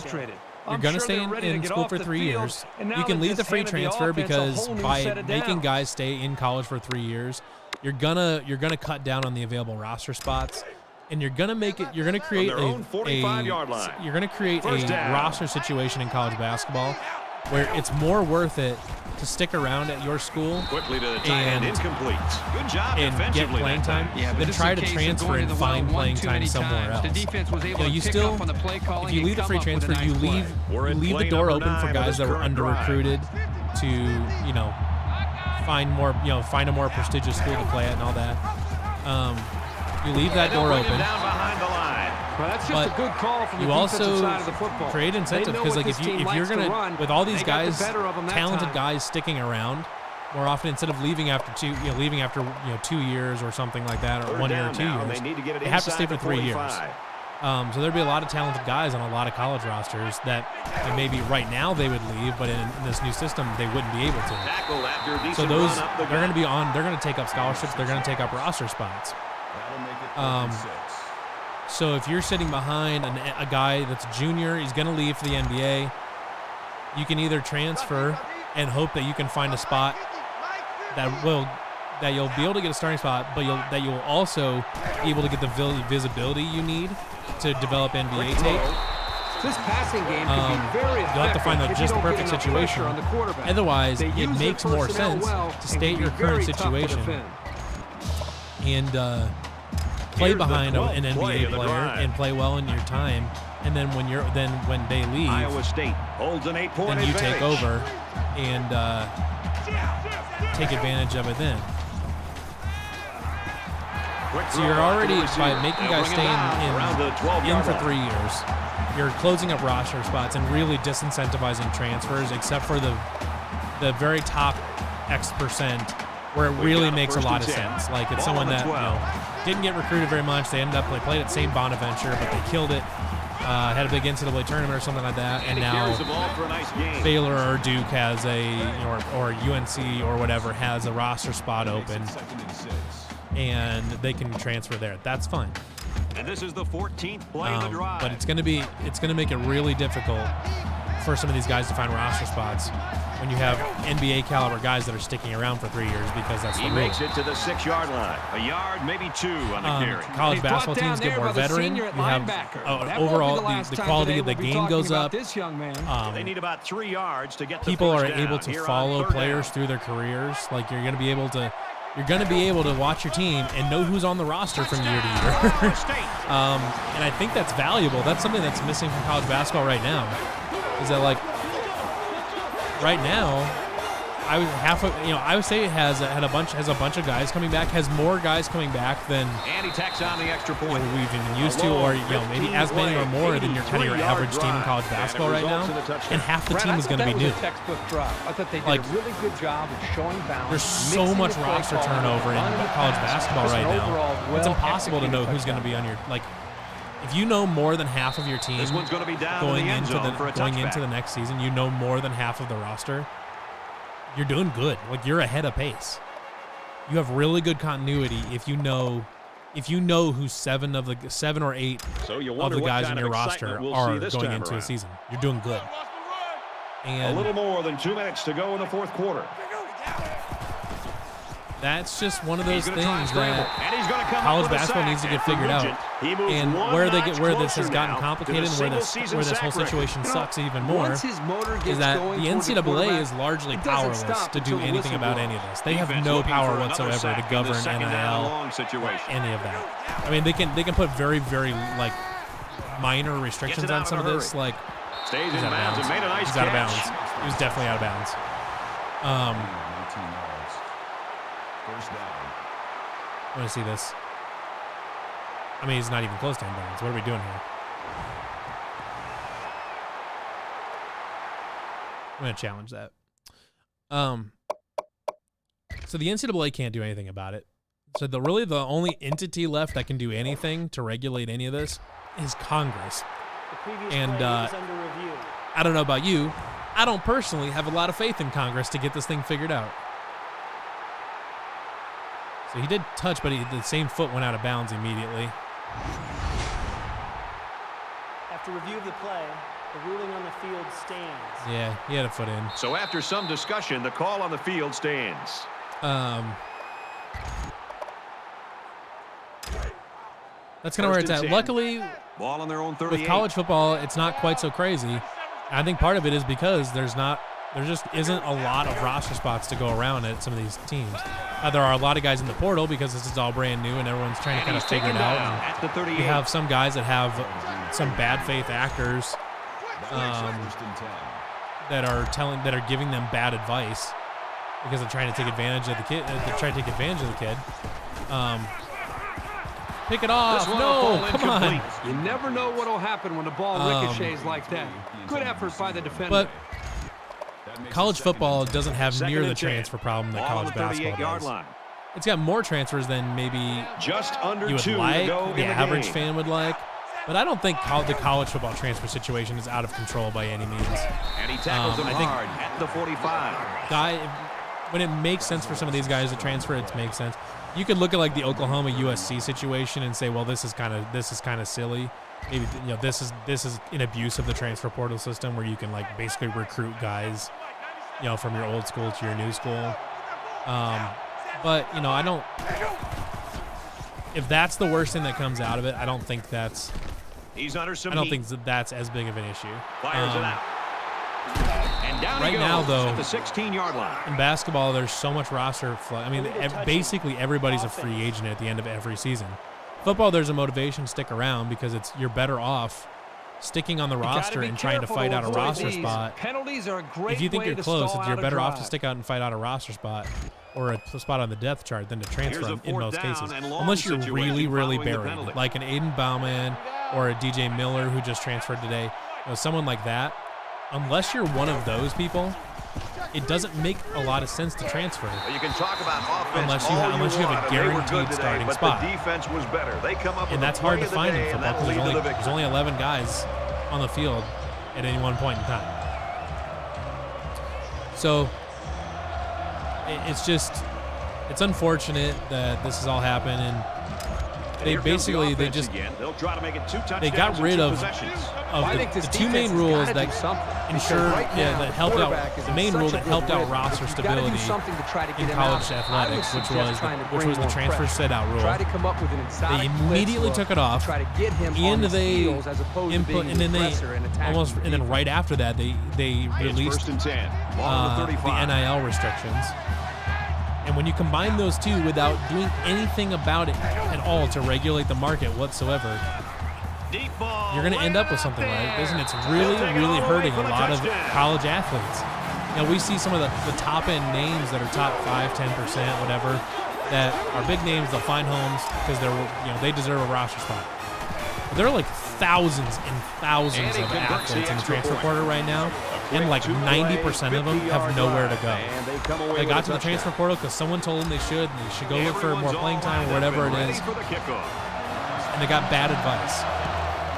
you're going to stay in school for 3 years. You can leave the free transfer because by making guys stay in college for 3 years, you're gonna cut down on the available roster spots. And you're gonna create a roster situation in college basketball where it's more worth it to stick around at your school and incomplete. Good job and get playing time than try to transfer and find playing time somewhere else. If you leave the free transfer, you leave the door open for guys that were under recruited to find a more prestigious school to play at and all that. You leave that door open. Well, that's just a good call from the defensive side of the football. Create incentive because, like, if you're gonna with all these guys, talented guys sticking around more often instead of leaving after 2 years or something like that, or 1 year or 2 years, they have to stay for 3 years. So there'd be a lot of talented guys on a lot of college rosters that maybe right now they would leave, but in this new system they wouldn't be able to. So those they're going to take up scholarships. They're going to take up roster spots. So if you're sitting behind a guy that's a junior, he's going to leave for the NBA, you can either transfer and hope that you can find a spot that you'll be able to get a starting spot, but that you'll also be able to get the visibility you need to develop NBA tape. This passing game could be very you'll have to find just the perfect situation. Otherwise, it makes more sense to stay at your current situation and play behind an NBA player and play well in your time, and then when they leave, Iowa State holds an 8-point then you advantage. take over and take advantage of it then. So you're already, by making guys stay in for 3 years, you're closing up roster spots and really disincentivizing transfers, except for the very top X%, where it really makes a lot of sense. Like, it's someone that didn't get recruited very much. They ended up played at St. Bonaventure, but they killed it. Had a big NCAA tournament or something like that, and now Baylor or Duke has or UNC or whatever has a roster spot open, and they can transfer there. That's fine. And this is the 14th play of the drive. But it's going to make it really difficult for some of these guys to find roster spots when you have NBA caliber guys that are sticking around for 3 years because that's the rule. He makes it to the 6-yard line. A yard, maybe 2 on the carry. College basketball teams get more veteran. You have overall the quality of the game goes up. They need about 3 yards to get the people are first down able to here follow on 3rd players down. through their careers. Like you're going to be able to watch your team and know who's on the roster from year to year. And I think that's valuable. That's something that's missing from college basketball right now. Is that like right now, I would say it has a bunch of guys coming back. Has more guys coming back than And he tacks on the extra point. we've been used to, or maybe as many or more than your kind of your average team in college basketball right now. And half the team is going to be new. Textbook drop. I thought they did a really good job of showing balance. There's so much roster turnover in college basketball right now. It's impossible to know who's going to be on your If you know more than half of your team This one's going to be down going in the end zone for a into the next season, you know more than half of the roster, you're doing good. Like you're ahead of pace. You have really good continuity if you know who 7 or 8 of the guys in your roster are going into a season. You're doing good. And a little more than 2 minutes to go in the 4th quarter. that's just one of those things that college college basketball needs to get figured out. And where this has gotten complicated and where this whole situation sucks even more is that the NCAA is largely powerless to do anything about any of this. They have no power whatsoever to govern NIL, any of that. I mean, they can put very, very minor restrictions on some of this. Like Stays he's in out of bounds and bounds. made a nice He's out of catch. bounds. He was definitely out of bounds. 19 yards. First down. I want to see this. I mean, he's not even close to bounds. What are we doing here? I'm going to challenge that. So the NCAA can't do anything about it. So the only entity left that can do anything to regulate any of this is Congress. And I don't know about you. I don't personally have a lot of faith in Congress to get this thing figured out. So he did touch, but the same foot went out of bounds immediately. After review of the play, the ruling on the field stands. Yeah, he had a foot in. So after some discussion, the call on the field stands. That's kind of where it's at. Luckily, ball on their own 38. with college football, it's not quite so crazy. I think part of it is because there just isn't a lot of roster spots to go around at some of these teams. There are a lot of guys in the portal because this is all brand new and everyone's trying to kind of figure it out. At the 38. You have some guys that have some bad faith actors that are giving them bad advice because they're trying to take advantage of the kid. Pick it off. No, come on. You never know what will happen when the ball ricochets like that. Good effort by the defender. But college football doesn't have near the transfer problem that college basketball does. It's got more transfers than maybe just under you would like, the average fan would like. But I don't think the college football transfer situation is out of control by any means. And he tackles him hard at the 45. When it makes sense for some of these guys to transfer, it makes sense. You could look at the Oklahoma USC situation and say, well, this is kind of silly. Maybe this is an abuse of the transfer portal system where you can basically recruit guys, from your old school to your new school. But I don't. If that's the worst thing that comes out of it, I don't think that's. He's under some I don't heat. think that's as big of an issue. Fires it out. And down right he goes now, though, at the 16-yard line. In basketball, there's so much roster flood. I mean, basically everybody's a free agent at the end of every season. Football, there's a motivation to stick around because you're better off sticking on the roster and trying to fight out a roster spot. Penalties are a great if you think way you're to close, stall you're out a better off to drive. stick out and fight out a roster spot or a spot on the depth chart than to transfer in most cases. Unless you're really, really buried, like an Aiden Bauman or a DJ Miller who just transferred today. Someone like that. Unless you're one of those people, it doesn't make a lot of sense to transfer. You can talk about offense unless you have a guaranteed starting spot. The defense was better. They come up and that's hard to find in football because there's only 11 guys on the field at any one point in time. So it's unfortunate that this has all happened, and they basically they got rid of the two main rules that ensure that helped out the main rule that helped out roster stability in college athletics, which was the transfer sit-out rule. They immediately took it off, and they input, and then right after that they released the NIL restrictions. And when you combine those two without doing anything about it at all to regulate the market whatsoever, you're going to end up with something like this, and it's really, really hurting a lot of college athletes. You know, we see some of the top-end names that are top 5, 10%, whatever, that are big names. They'll find homes because they deserve a roster spot. But there are like thousands and thousands of athletes in the transfer portal right now, and like 90% of them have nowhere to go. They got to the transfer portal because someone told them they should go look for more playing time or whatever it is, and they got bad advice.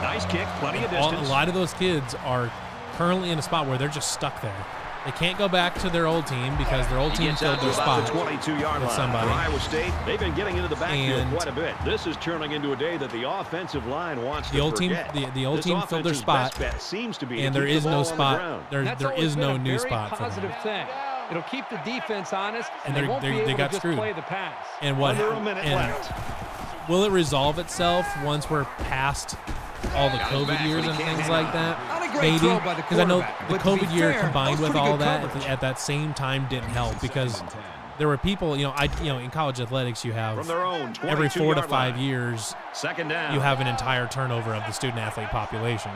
Nice kick, plenty of distance. A lot of those kids are currently in a spot where they're just stuck there. They can't go back to their old team because their old team filled their spot with somebody. Iowa State, they've been getting into the backfield quite a bit. This is turning into a day that the offensive line wants to forget. The old team filled their spot, and there is no spot. There is no new spot for them. It'll keep the defense honest, and they won't be able they got to just screwed. play the pass. And will it resolve itself once we're past all the COVID years and things like that? Maybe, because I know the COVID year combined with all that at that same time didn't help, because there were people, in college athletics you have every 4 to 5 years you have an entire turnover of the student athlete population.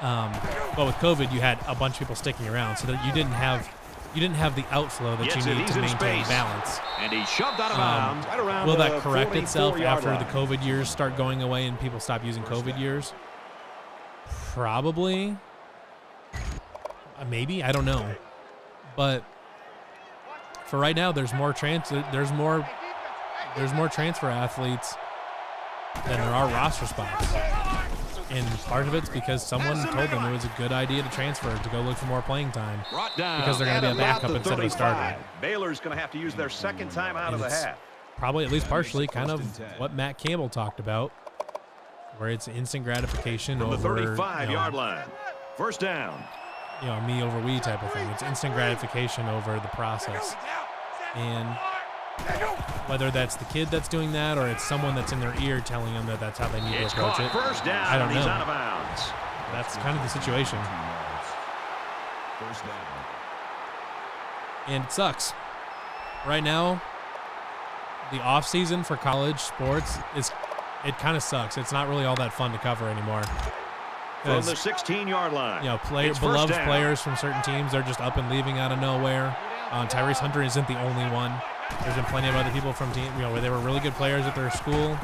But with COVID you had a bunch of people sticking around, so that you didn't have the outflow that you need to maintain balance. And he shoved out of bounds. Will that correct itself after the COVID years start going away and people stop using COVID years? Probably. Maybe, I don't know. But for right now, there's more transfer athletes than there are roster spots. And part of it's because someone told them it was a good idea to transfer, to go look for more playing time, because they're going to be a backup instead of a starter. Baylor's going to have to use their second time out of the half. Probably, at least partially, kind of what Matt Campbell talked about, where it's instant gratification from over the 35-yard line. First down. Me over we type of thing. It's instant gratification over the process. And whether that's the kid that's doing that or it's someone that's in their ear telling them that that's how they need to approach it, first down. I don't know. He's out of bounds. That's kind of the situation. First down. And it sucks. Right now, the off season for college sports it kind of sucks. It's not really all that fun to cover anymore. From the 16-yard line. Beloved players from certain teams are just up and leaving out of nowhere. Tyrese Hunter isn't the only one. There's been plenty of other people from teams, where they were really good players at their school,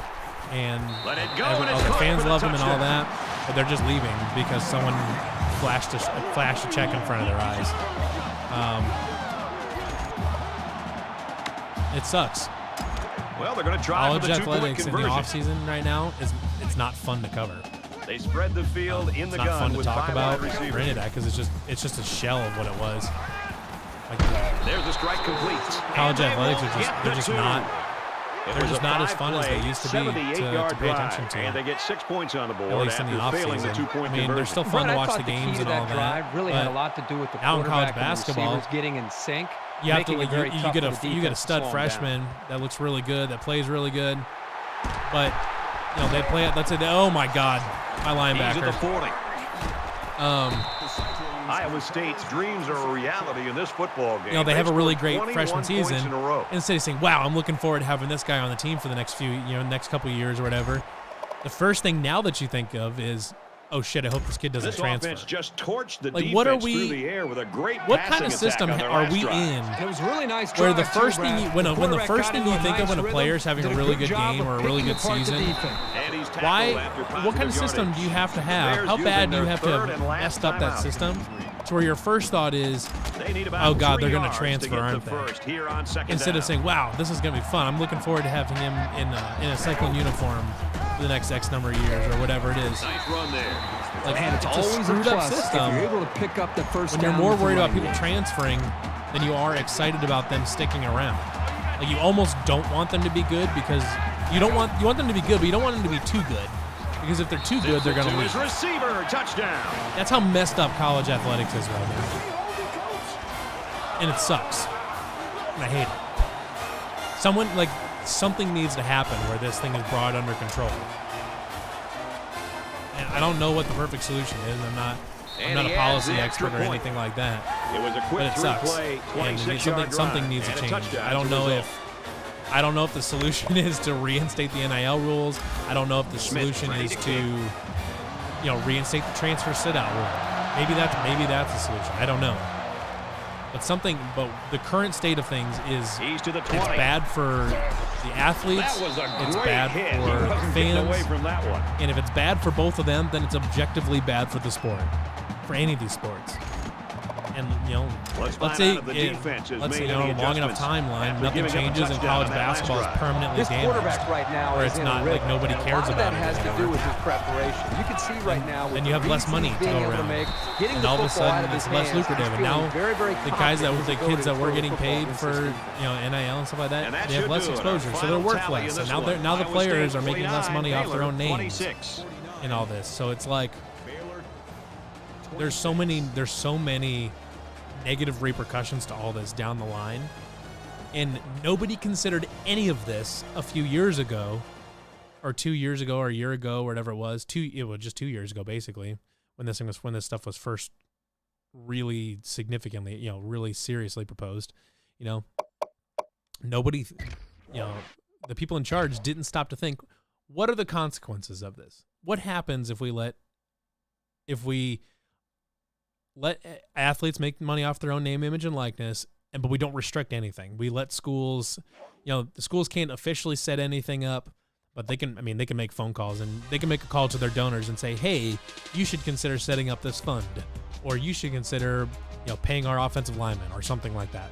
and the fans love them and all that, but they're just leaving because someone flashed a check in front of their eyes. It sucks. Well, they're going to try college athletics in the offseason right now it's not fun to cover. They spread the field in the gun. It's not fun to with talk about or receivers. any of that, because it's just a shell of what it was. There's the strike complete. College athletics they're just not as fun as they used to be to pay attention to. And they get 6 points on the board, at least in the offseason. They're still fun to watch the games and all that. Really had a lot to do with the now in college quarterback basketball, getting in sync. You have to you get a stud freshman that looks really good, that plays really good, but they play it. Let's say, oh my God, my linebacker. He's at the 40. Iowa State's dreams are a reality in this football game. They have a really great freshman season. Instead of saying, "Wow, I'm looking forward to having this guy on the team for the next couple of years or whatever," the first thing now that you think of is, "Oh shit, I hope this kid doesn't transfer." This offense just torched the defense what are we, through the air with a great what kind of system are we in? It was really nice. Where the first thing when the first thing you think of when a player's having a really good game or a really good season, what kind of system do you have to have? How bad do you have to have messed up that system to where your first thought is, "Oh God, they're going to transfer, aren't they?" Instead of saying, "Wow, this is going to be fun. I'm looking forward to having him in a Cyclone uniform for the next X number of years," or whatever it is. Nice run there. It's a screwed up system. You're able to pick up the first when you're more worried about people transferring than you are excited about them sticking around. You almost don't want them to be good because You want them to be good, but you don't want them to be too good. Because if they're too good, they're going to lose. Receiver, touchdown. That's how messed up college athletics is right now. And it sucks. And I hate it. Something needs to happen where this thing is brought under control. And I don't know what the perfect solution is. I'm not a policy expert or anything like that. It was a quick but it sucks. Play, and something needs to change. I don't know if the solution is to reinstate the NIL rules. I don't know if the solution is to reinstate the transfer sit-out rule. Maybe that's the solution. I don't know. But the current state of things is it's bad for the athletes, it's bad for fans, and if it's bad for both of them, then it's objectively bad for the sport, for any of these sports. And let's say long enough timeline, nothing changes and college basketball is permanently damaged, where it's not like nobody cares about it. Has to do with his preparation. You can see right now. And you have less money to go around, and all of a sudden it's less lucrative. And now the kids that were getting paid for NIL and stuff like that, they have less exposure, so they're worth less. And now the players are making less money off their own names in all this. So it's like there's so many negative repercussions to all this down the line, and nobody considered any of this a few years ago, or 2 years ago, or a year ago, or whatever it was. Just 2 years ago, basically, when this stuff was first really significantly, really seriously proposed. Nobody, the people in charge didn't stop to think, what are the consequences of this? What happens if we let athletes make money off their own name, image, and likeness, but we don't restrict anything. We let schools, the schools can't officially set anything up, but they can make phone calls, and they can make a call to their donors and say, hey, you should consider setting up this fund, or you should consider, paying our offensive linemen, or something like that.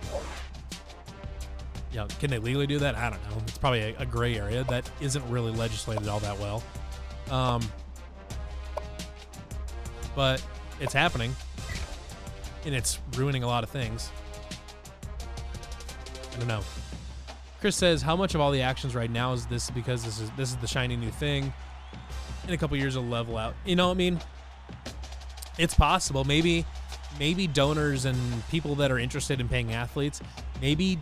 Can they legally do that? I don't know. It's probably a gray area that isn't really legislated all that well. But it's happening. And it's ruining a lot of things. I don't know. Chris says, how much of all the actions right now is this because this is the shiny new thing? In a couple years it'll level out. It's possible. Maybe donors and people that are interested in paying athletes, maybe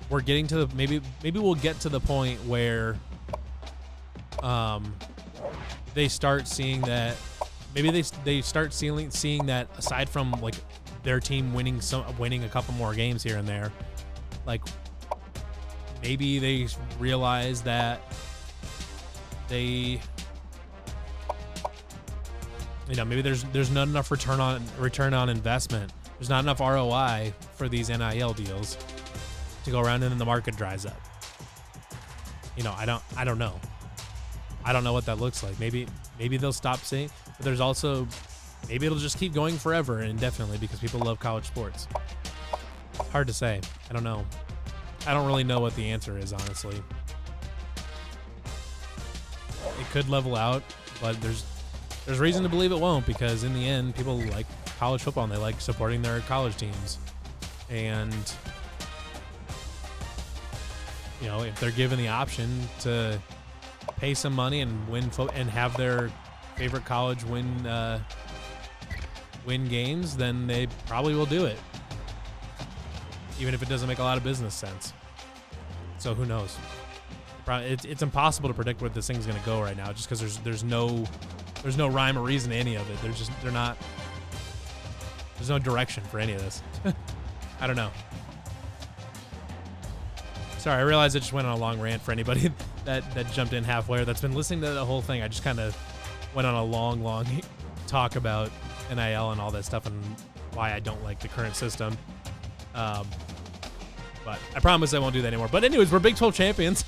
we're getting to maybe we'll get to the point where they start seeing that they start seeing that aside from like their team winning a couple more games here and there, like maybe they realize that maybe there's not enough return on investment. There's not enough ROI for these NIL deals to go around, and then the market dries up. I don't know. I don't know what that looks like. Maybe they'll stop seeing, but there's also maybe it'll just keep going forever and indefinitely because people love college sports. It's hard to say. I don't know. I don't really know what the answer is, honestly. It could level out, but there's reason to believe it won't, because in the end, people like college football and they like supporting their college teams. And if they're given the option to pay some money and win and have their favorite college win games, then they probably will do it, even if it doesn't make a lot of business sense. So who knows? It's impossible to predict where this thing's going to go right now, just because there's no rhyme or reason to any of it. There's no direction for any of this. I don't know. Sorry, I realized I just went on a long rant for anybody that jumped in halfway or that's been listening to the whole thing. I just kind of went on a long talk about NIL and all that stuff and why I don't like the current system. But I promise I won't do that anymore. But anyways, we're Big 12 champions.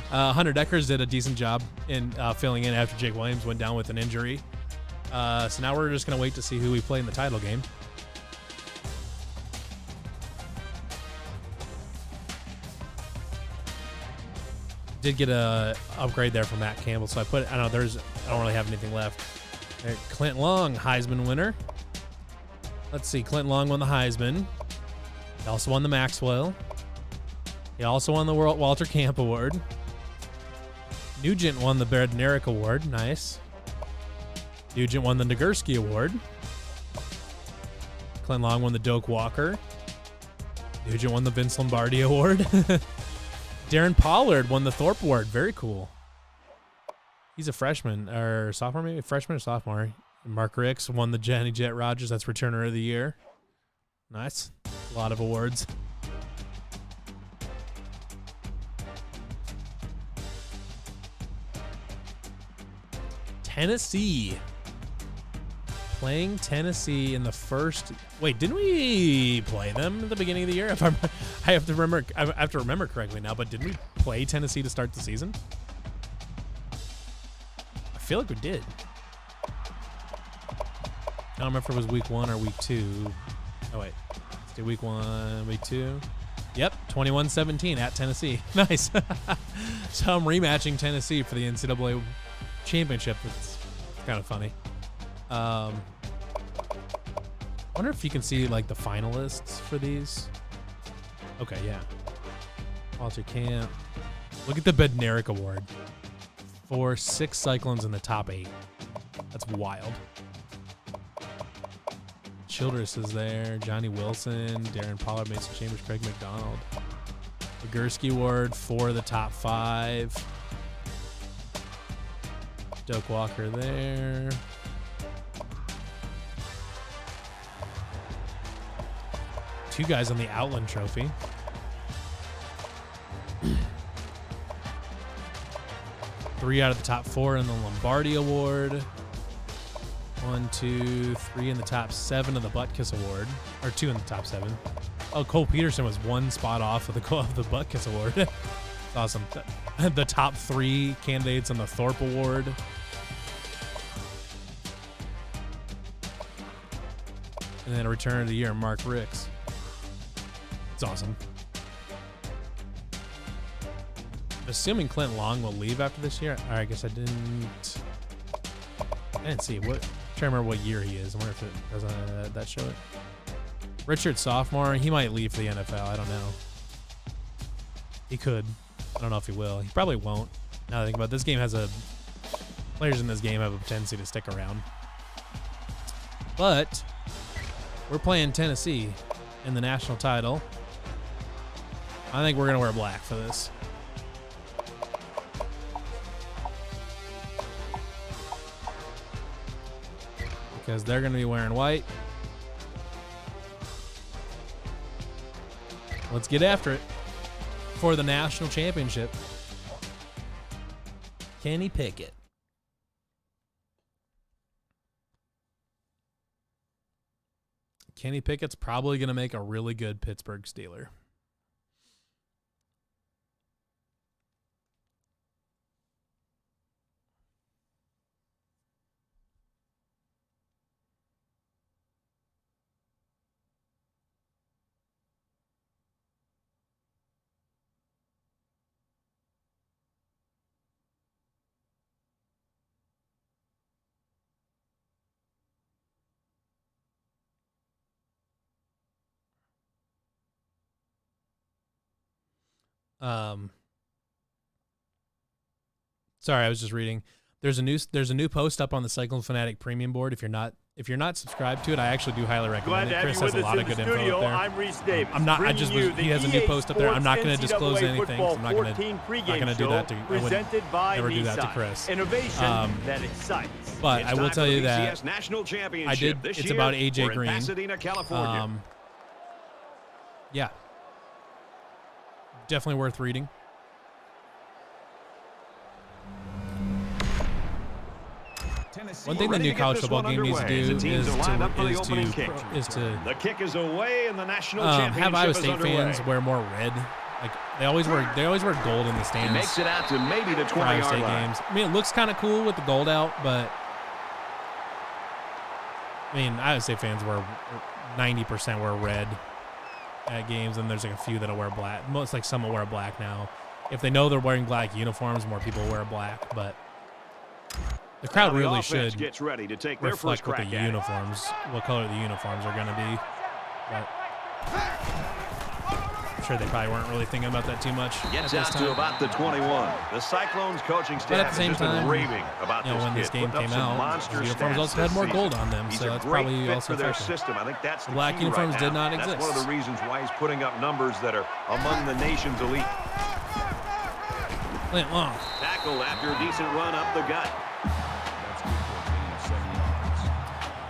Hunter Deckers did a decent job in filling in after Jake Williams went down with an injury. So now we're just going to wait to see who we play in the title game. Did get a upgrade there from Matt Campbell, so I don't really have anything left. Clint Long, Heisman winner. Let's see, Clint Long won the Heisman. He also won the Maxwell. He also won the Walter Camp Award. Nugent won the Bednarik Award. Nice. Nugent won the Nagurski Award. Clint Long won the Doak Walker. Nugent won the Vince Lombardi Award. Darren Pollard won the Thorpe Award. Very cool. He's a freshman or sophomore, maybe? Freshman or sophomore. Mark Ricks won the Johnny Jet Rogers. That's Returner of the Year. Nice. A lot of awards. Tennessee. Playing Tennessee in the first. Wait, didn't we play them at the beginning of the year? I have to remember correctly now. But didn't we play Tennessee to start the season? I feel like we did. I don't remember if it was week 1 or week 2. Oh wait, let's do week 1, week 2. Yep, 21-17 at Tennessee. Nice. So I'm rematching Tennessee for the NCAA championship. It's kind of funny. Wonder if you can see like the finalists for these. Okay, yeah. Walter Camp. Look at the Bednarik Award for 6 Cyclones in the top 8. That's wild. Childress is there. Johnny Wilson, Darren Pollard, Mason Chambers, Craig McDonald. The Gursky Award for the top 5. Doak Walker there. Two guys on the Outland Trophy. Three out of the top 4 in the Lombardi Award. 1, 2, 3 in the top 7 of the Butkus Award. Or 2 in the top 7. Oh, Cole Peterson was 1 spot off of the Butkus Award. That's awesome. The top 3 candidates on the Thorpe Award. And then a Return of the Year, Mark Ricks. It's awesome. Assuming Clint Long will leave after this year. I guess I didn't see what. I'm trying to remember what year he is. I wonder if it doesn't that show it. Richard sophomore. He might leave for the NFL. I don't know. He could. I don't know if he will. He probably won't. Now that I think about it, this game has players in this game have a tendency to stick around. But we're playing Tennessee in the national title. I think we're gonna wear black for this. Because they're going to be wearing white. Let's get after it for the national championship. Kenny Pickett. Kenny Pickett's probably going to make a really good Pittsburgh Steeler. Sorry, I was just reading. There's a new post up on the Cyclone Fanatic Premium board. If you're not subscribed to it, I actually do highly recommend it. Chris has a lot of good info up there. I'm Reese Davis. He has a new post up there. I'm not going to disclose anything. So I'm not going to do that to. I would never do that to Chris. Innovation that excites. But I will tell you that National I did. It's about AJ Green. Pasadena, California. Yeah. Definitely worth reading. One thing the new college football game needs to do is to the kick is away and the national have Iowa State fans wear more red. Like they always wear gold in the stands. He makes it out to maybe the 20-yard Iowa State line. games. I mean, it looks kind of cool with the gold out, but I mean, Iowa State fans wear 90% wear red at games, and there's like a few that'll wear black. Most like some will wear black now. If they know they're wearing black uniforms, more people will wear black, but the crowd really should gets ready to take reflect what the uniforms, what color the uniforms are going to be. But sure they probably weren't really thinking about that too much. Gets out to about the 21. The Cyclones coaching staff at the same has just been time, raving about you know, when this game came out, the uniforms also had more gold on them, so that's probably also for their affected. system. I think that's the black key uniforms right did now. not exist. That's one of the reasons why he's putting up numbers that are among the nation's elite. Play it long. Tackled after a decent run up the gut. That's good for a gain of 7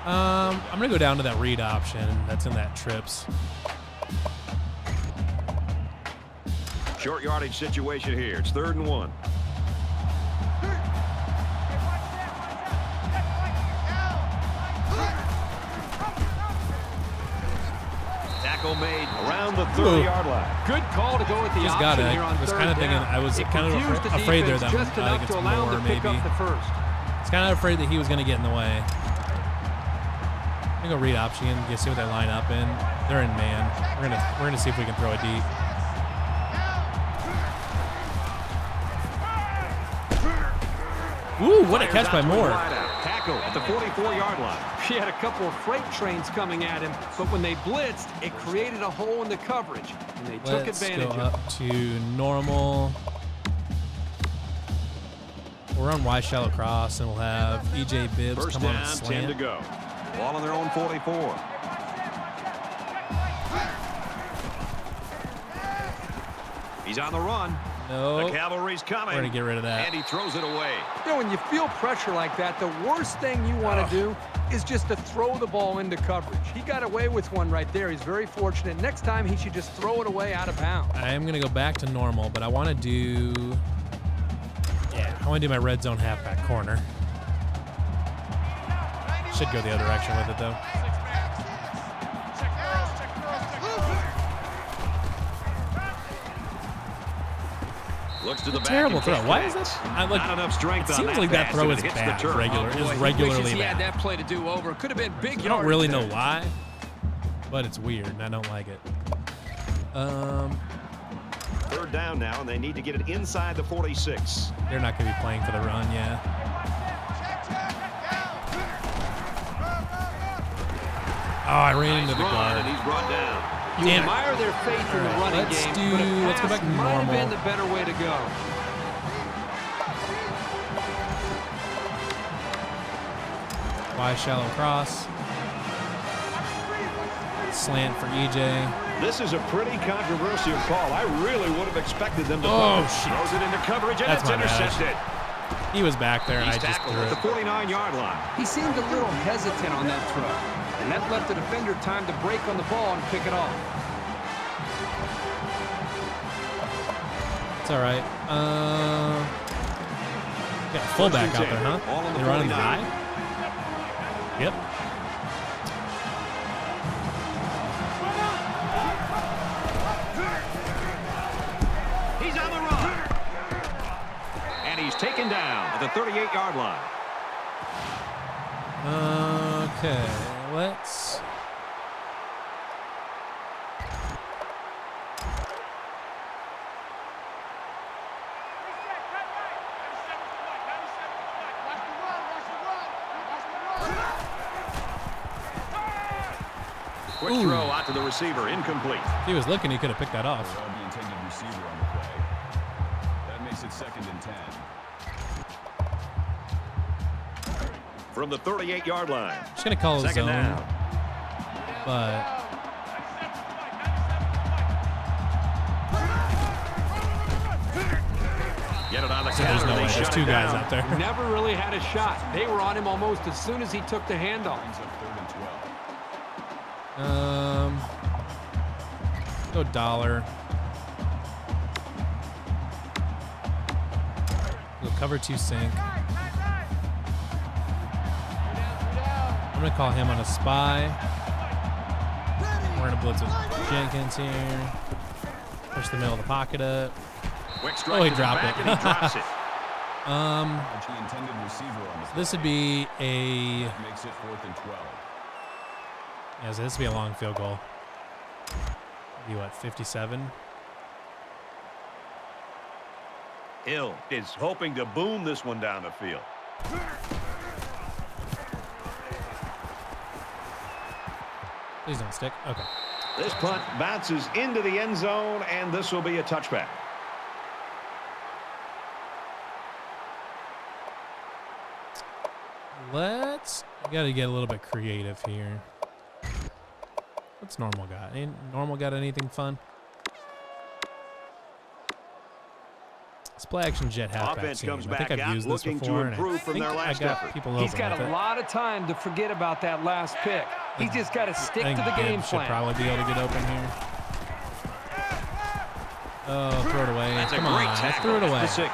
yards. I'm going to go down to that read option that's in that trips. Short yardage situation here. It's 3rd and 1. Tackle made around the 30-yard line. Good call to go with the Just option got it. here on I was 3rd kind of thinking, down. I was It kind of confused the afraid there defense that just I think enough it's to allow more him to pick maybe. up the first. It's kind of afraid that he was going to get in the way. I'm going to go read option, get see what they line up in. They're in man. We're gonna see if we can throw it deep. Ooh, what a catch by Moore. Tackle at the 44-yard line. He had a couple of freight trains coming at him, but when they blitzed, it created a hole in the coverage, and they took Let's advantage go of it. up to normal. We're on wide shallow cross, and we'll have EJ Bibbs First come on a down, 10 slant. to go. Ball on their own 44. He's on the run. No, The cavalry's coming. we're gonna get rid of that. And he throws it away. You know, when you feel pressure like that, the worst thing you want to do is just to throw the ball into coverage. He got away with one right there. He's very fortunate. Next time, he should just throw it away out of bounds. I am gonna go back to normal, but I want to do. Yeah, I want to do my red zone halfback corner. Should go the other direction with it though. Looks to the back Terrible and throw. kicks Why back. is this? Not enough strength It on seems that like that pass, throw and is it hits the bad. turf. Regular Oh, boy, is he regularly wishes he had bad. that play to do over. Could have been big I yards. don't really know there. why, but it's weird and I don't like it. 3rd down now, and they need to get it inside the 46. They're not going to be playing for the run, yeah. Oh, I ran into the Run, guard. and he's brought down. You Damn it. admire their faith in the All right, running let's game, do- but a let's go pass back to might have normal. been the better way to go. Wide shallow cross. Slant for EJ. This is a pretty controversial call. I really would have expected them to Oh, punt. shit. Throws it into coverage, and That's it's my bad. intercepted. He was back there and He's I just tackled threw at the it. 49-yard line. He seemed a little hesitant on that throw, and that left the defender time to break on the ball and pick it off. It's all right. Got a fullback out there, huh? All on the They running the 49. high? Yep. He's on the run. And he's taken down at the 38-yard line. Okay, let's. Quick throw out to the receiver, incomplete. If he was looking, he could have picked that off. They'll be intended receiver on the play. That makes it 2nd and 10. From the 38-yard line. Just gonna call a 2nd zone, down. but Get it on the there's counter. no They way. There's shut 2 it guys down. out there. Never really had a shot. They were on him almost as soon as he took the handoff. Brings up 3rd and 12. Go dollar. We'll cover 2 sink. I'm gonna call him on a spy. We're gonna blitz with Jenkins here. Push the middle of the pocket up. Quick strike Oh, he to the dropped back, it. and he drops it. Archie intended receiver on the play. This would be a. Makes it 4th and 12. Yeah, so this would be a long field goal. Be what, 57? Hill is hoping to boom this one down the field. Please don't stick. Okay. This punt bounces into the end zone, and this will be a touchback. I got to get a little bit creative here. What's Normal got? Ain't Normal got anything fun? Let's play action jet halfback Offense team. comes I think back I've out used this looking before, to and improve I from think their I last got effort. people He's open got with a it. lot of time to forget about that last pick. He's just got to stick I think to the game Gibbs should plan. probably be able to get open here. Oh, throw it away. That's a Come great on, tackle. threw it away. The 6.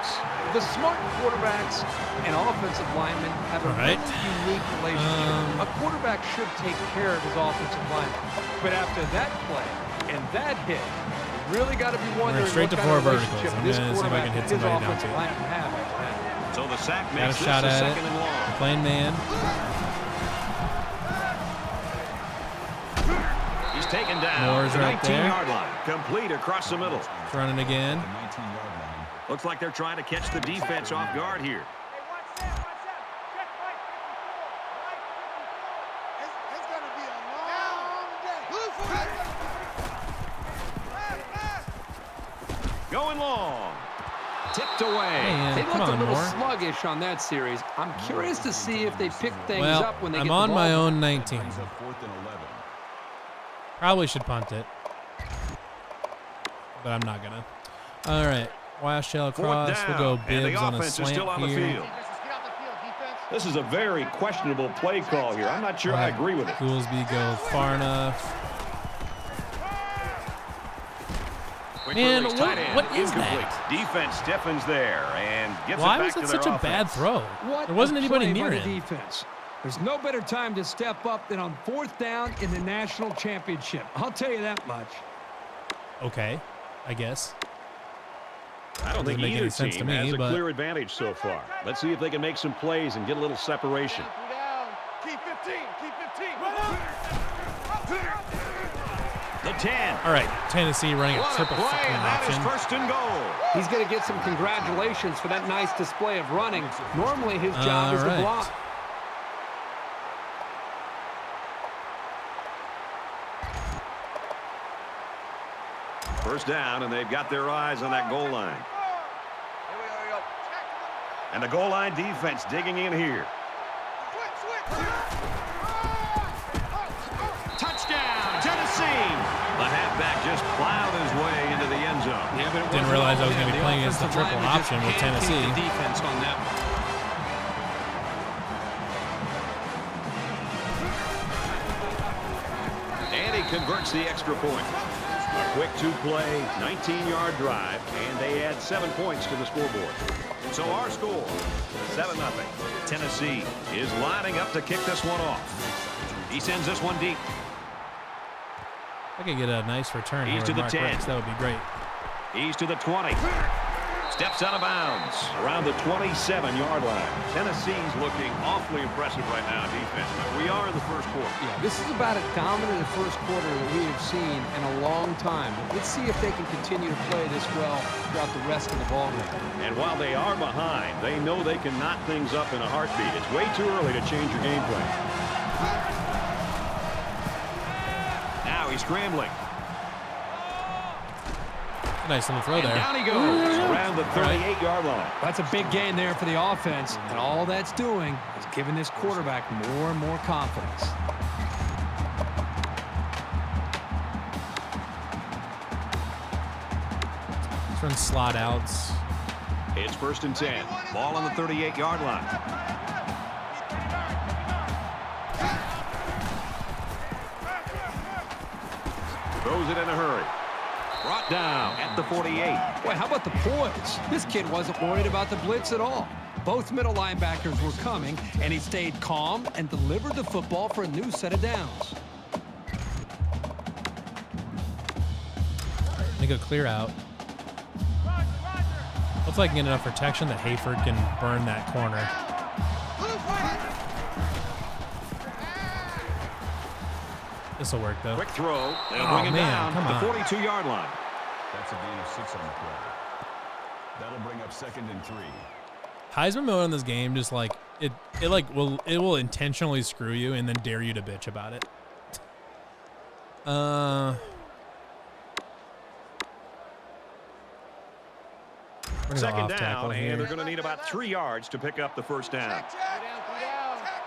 The smart quarterbacks and offensive linemen have a All right. really unique relationship. A quarterback should take care of his offensive lineman. But after that play and that hit, you really got to be wondering straight what to kind four of verticals. relationship I'm this gonna see if I quarterback can hit and his somebody offensive downfield. lineman have after that. So the sack Got a makes this shot a at second it. and long. Plain man. He's taken down. Moore's The right there. 19-yard line. Complete across the middle. It's running again. The 19-yard line. Looks like they're trying to catch the defense off guard here. It's going to be a long day. Blue flag. Going long. Tipped away. Man, They come looked a on, little Moore. sluggish on that series. I'm curious to see if they pick things Well, up when they I'm get on the my ball. own 19. Brings up 4th and 11. Probably should punt it, but I'm not gonna. All right, Wild shell across. We'll go and the Bibbs on a offense is slant still on the here. field. This is a very questionable play call here. I'm not sure I agree with it. Goolsby goes far enough. Quick Man, release, tight end, what is incomplete. that? Defense stiffens there and gives Why it back was to that their such a offense. bad throw? What There wasn't a anybody play near by the him. defense. There's no better time to step up than on 4th down in the national championship. I'll tell you that much. Okay, I guess. I don't think Doesn't make either any sense to team me, has a but- clear advantage so far. Let's see if they can make some plays and get a little separation. Keep 15. Keep 15. The 10. All right, Tennessee running a What a triple play, fucking and that is option. 1st and goal. He's going to get some congratulations for that nice display of running. Normally his job is All to right. block. First down, and they've got their eyes on that goal line. And the goal line defense digging in here. Touchdown, Tennessee! The halfback just plowed his way into the end zone. Yeah, but it Didn't wasn't realize I all was gonna him. be The playing against the offensive triple lineman just option with handpicked Tennessee. the defense on that one. And he converts the extra point. A quick 2-play, 19-yard drive, and they add 7 points to the scoreboard. So our score, 7-0. Tennessee is lining up to kick this one off. He sends this one deep. I could get a nice return He's here to with the Mark 10. Ricks. That would be great. He's to the 20. Steps out of bounds around the 27-yard line. Tennessee's looking awfully impressive right now defensively. We are in the first quarter. Yeah, this is about as dominant a first quarter that we have seen in a long time. But let's see if they can continue to play this well throughout the rest of the ballgame. And while they are behind, they know they can knot things up in a heartbeat. It's way too early to change your game plan. Now he's scrambling. Nice little throw And there. down he goes around the 38-yard line. That's a big gain there for the offense. And all that's doing is giving this quarterback more and more confidence. Let's run slot outs. It's 1st and 10. Ball on the 38-yard line. Throws it in a hurry. Brought down at the 48. Boy, how about the poise? This kid wasn't worried about the blitz at all. Both middle linebackers were coming, and he stayed calm and delivered the football for a new set of downs. They go clear out. Looks like getting enough protection that Hayford can burn that corner. This will work though. Quick throw. They'll Oh, bring him man, down come to the on. 42-yard line. That's a gain of 6 on the play. That'll bring up 2nd and 3. Heisman mode in this game just like it will intentionally screw you and then dare you to bitch about it. Second down, and they're going to need about 3 yards to pick up the first down. Check, check.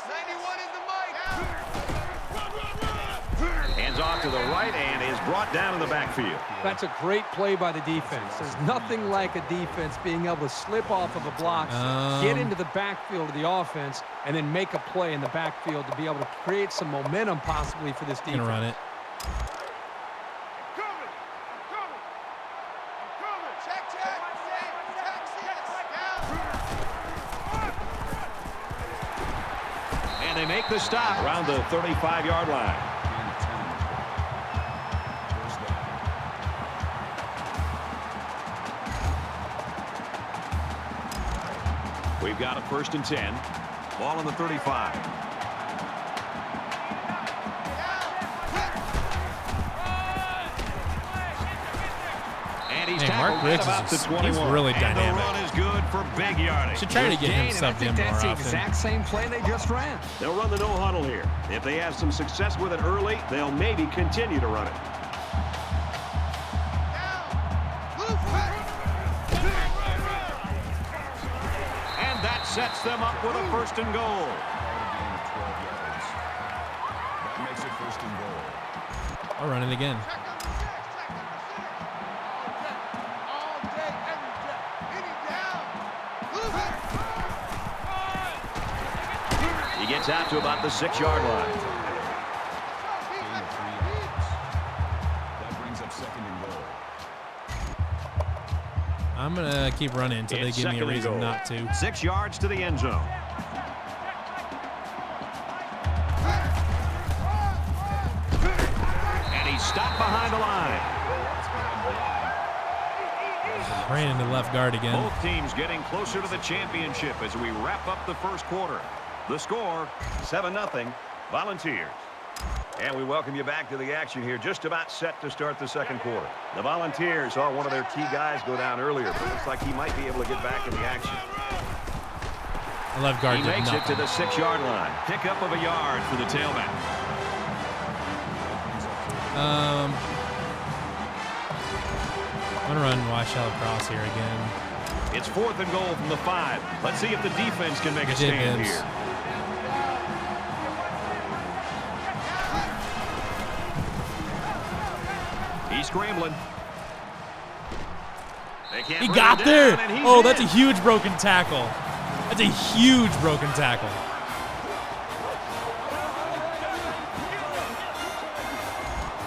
91 is the mic. Hands off to the right and is brought down in the backfield. That's a great play by the defense. There's nothing like a defense being able to slip off of a block, get into the backfield of the offense, and then make a play in the backfield to be able to create some momentum possibly for this defense. Gonna run it. And they make the stop around the 35-yard line. We've got a 1st and 10. Ball on the 35. And he's Mark Riggs is he's really dynamic. The run is good for big yardage. Should try to get him subbed in more That's the often. exact same play they just ran. They'll run the no huddle here. If they have some success with it early, they'll maybe continue to run it. And that sets them up with a 1st and goal. That makes it 1st and goal. I'll run it again. He gets out to about the 6-yard line. Gain of 3 yards. That brings up 2nd and goal. I'm gonna keep running until they It's give me a 2nd and reason goal. not to. 6 yards to the end zone. And he's stopped behind the line. Ran into left guard again. Both teams getting closer to the championship as we wrap up the 1st quarter. The score, 7-0, Volunteers. And we welcome you back to the action here, just about set to start the 2nd quarter. The Volunteers saw one of their key guys go down earlier, but it looks like he might be able to get back in the action. The left guard He did makes nothing. it to the 6-yard line. Pickup of a yard for the tailback. I'm gonna run Washout across here again. It's 4th and goal from the 5. Let's see if the defense can make a stand here. He's scrambling. He got there. Oh, that's a huge broken tackle. That's a huge broken tackle.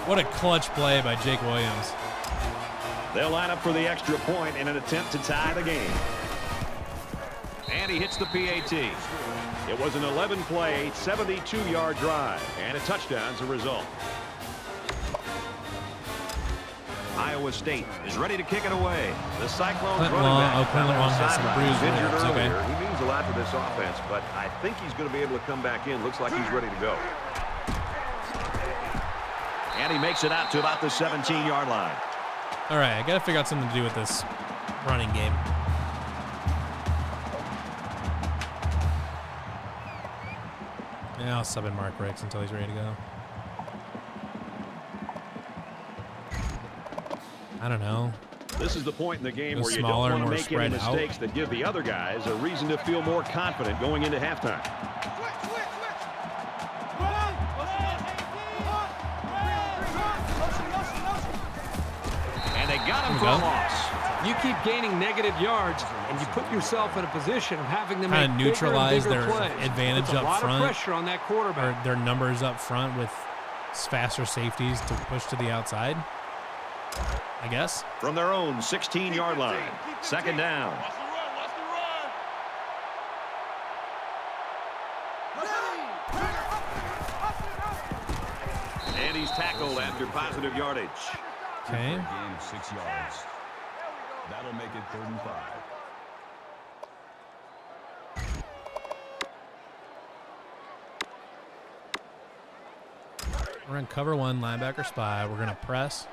What a clutch play by Jake Williams. They'll line up for the extra point in an attempt to tie the game. And he hits the PAT. It was an 11-play, 72-yard drive, and a touchdown as a result. Iowa State is ready to kick it away. The Cyclones running back. Clint Long has some bruised ribs. Okay. He means a lot to this offense, but I think he's going to be able to come back in. Looks like he's ready to go. And he makes it out to about the 17-yard line. All right, I got to figure out something to do with this running game. Yeah, I'll sub in Mark Riggs until he's ready to go. I don't know. This is the point in the game Go where you don't smaller, want to more make any spread out. mistakes that give the other guys a reason to feel more confident going into halftime. And they got him for a loss. You keep gaining negative yards, and you put yourself in a position of having to make Kind of neutralize bigger their plays. advantage Puts a up lot front. of pressure on that quarterback. Or their numbers up front with faster safeties to push to the outside, I guess. From their own 16-yard line. 2nd down. And he's tackled after positive yardage. Okay. Gain of 6 yards. That'll make it 3rd and 5. We're in cover 1, linebacker spy. We're going to press.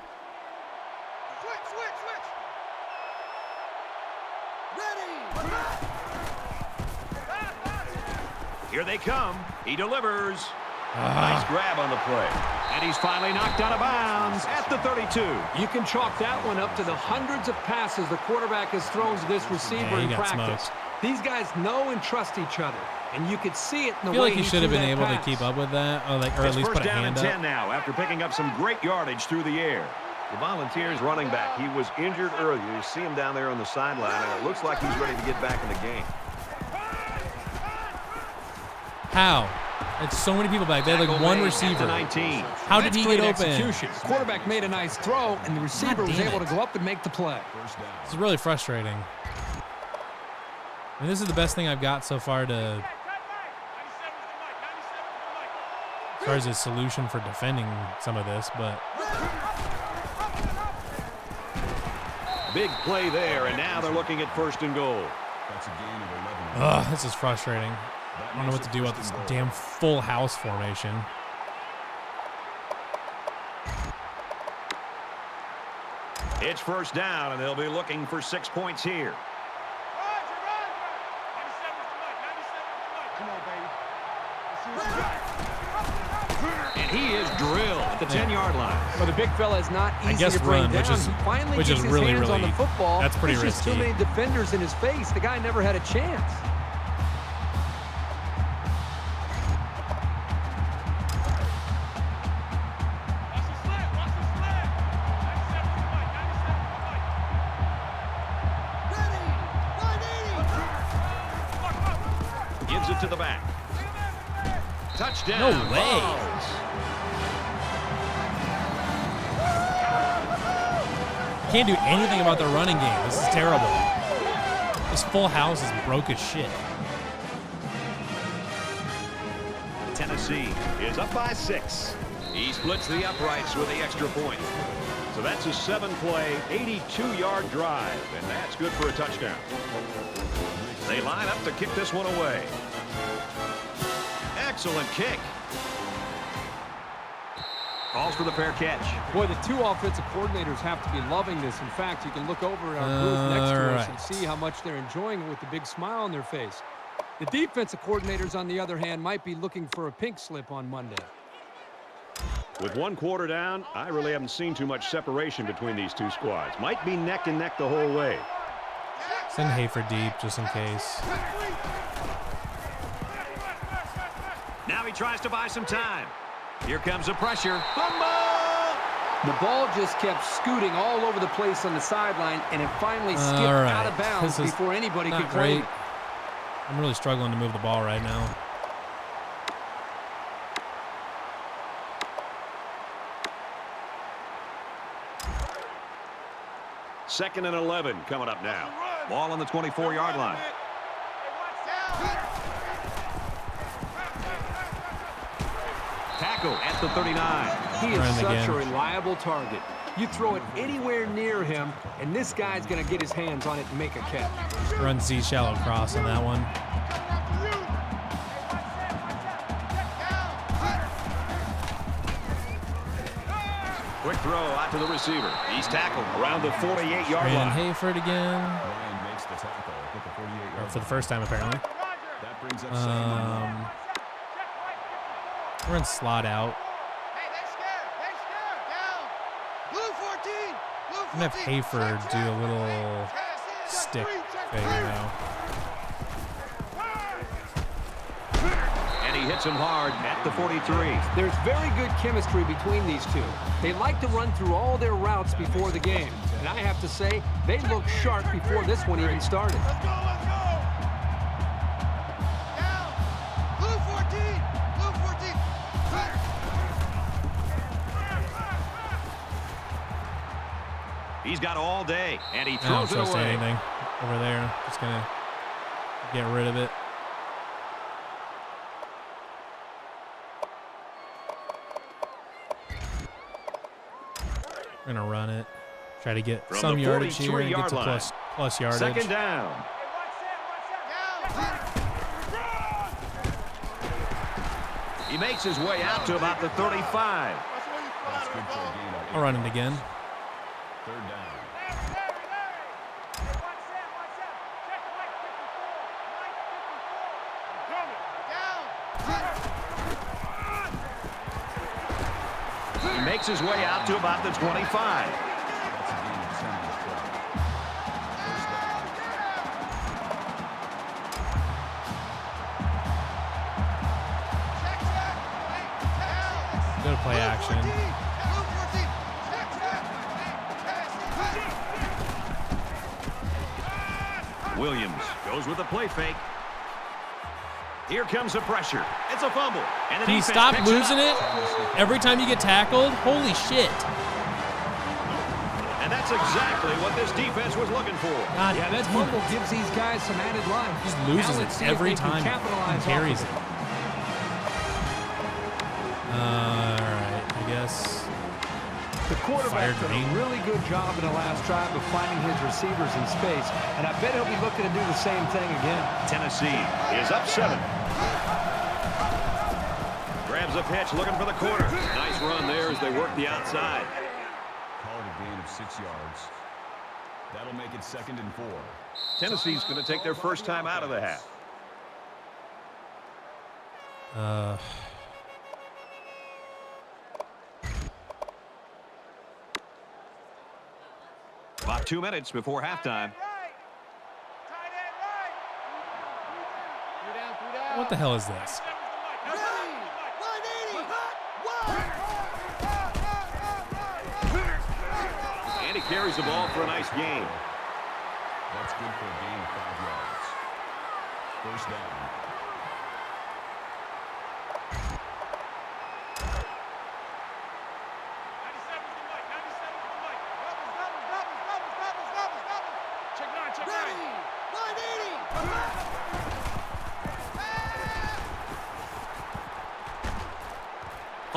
Here they come. He delivers. Nice grab on the play. And he's finally knocked out of bounds at the 32. You can chalk that one up to the hundreds of passes the quarterback has thrown to this receiver in practice. Smoked. These guys know and trust each other, and you could see it in the way I feel like he should have been able pass. to keep up with that, or at least put a hand up. First down and 10 now after picking up some great yardage through the air. The Volunteers running back. He was injured earlier. You see him down there on the sideline, and it looks like he's ready to get back in the game. How? It's so many people back. They had like one receiver. 19. How did he get open? Execution. Quarterback made a nice throw, and the receiver was able to go up and make the play. It's really frustrating. I mean, this is the best thing I've got so far to, as far as a solution for defending some of this, but. Big play there, and now they're looking at 1st and goal. That's a gain of 11. Ugh, this is frustrating. I don't know what to do about this damn full house formation. It's 1st down, and they'll be looking for 6 points here. And he is drilled at the 10-yard line. Well, the big fella is not easy to bring down. He finally gets his hands on the football. That's pretty There's risky. just too many defenders in his face. The guy never had a chance. Gives it to the back. Touchdown. No way. Can't do anything about their running game. This is terrible. This full house is broke as shit. Tennessee is up by 6. He splits the uprights with the extra point. So that's a 7-play, 82-yard drive, and that's good for a touchdown. They line up to kick this one away. Excellent kick. Calls for the fair catch. Boy, the two offensive coordinators have to be loving this. In fact, you can look over at our booth next to us and see how much they're enjoying it with the big smile on their face. The defensive coordinators, on the other hand, might be looking for a pink slip on Monday. With 1 quarter down, I really haven't seen too much separation between these two squads. Might be neck and neck the whole way. Send Hayford deep just in case. Now he tries to buy some time. Here comes the pressure. Fumble! The ball just kept scooting all over the place on the sideline, and it finally skipped out of bounds before anybody could claim it. I'm really struggling to move the ball right now. Second and 11 coming up now. Ball on the 24-yard line. Tackle at the 39. He is such a reliable target. You throw it anywhere near him, and this guy's going to get his hands on it and make a catch. Run Z shallow cross on that one. Quick throw out to the receiver. He's tackled around the 48-yard line. Hayford again. Ryan makes the tackle at the 48-yard For the first time, apparently. That brings up second and 1. We're in slot out. Hey, they scared. They scared. Down. Blue 14. Blue 14. I'm going to have Hayford do a little stick thing now. And he hits him hard at the 43. There's very good chemistry between these two. They like to run through all their routes before the game. And I have to say, they looked sharp before this one even started. Let's go. Let's go. Down. Blue 14. Blue 14. He's got all day, and he I don't throws it trust away. anything over there. Just going to get rid of it. We're going to run it. Try to get From some the yardage here and get to 43-yard plus yardage. Second down. He makes his way out to about the 35. That's good for a gain of 8. I'll run it again. Third down. Makes his way out to about the 25. That's a gain of 10 on the play. First down. Go to play action. Williams goes with a play fake. Here comes the pressure. It's a fumble. And the Can you defense stop picks losing it it every time you get tackled? Holy shit. And that's exactly what this defense was looking for. God, Yeah, that fumble gives these guys some added life. Just loses Now it let's see if every they can time he capitalize carries off it. of All right, I guess. The quarterback Fired did Green. a really good job in the last drive of finding his receivers in space, and I bet he'll be looking to do the same thing again. Tennessee is up 7. Grabs a pitch, looking for the corner. Nice run there as they work the outside. Called a gain of 6 yards. That'll make it 2nd and 4. Tennessee's going to take their first time out of the half. About 2 minutes before halftime. What the hell is this? And he carries the ball for a nice gain. That's good for a gain of 5 yards. First down.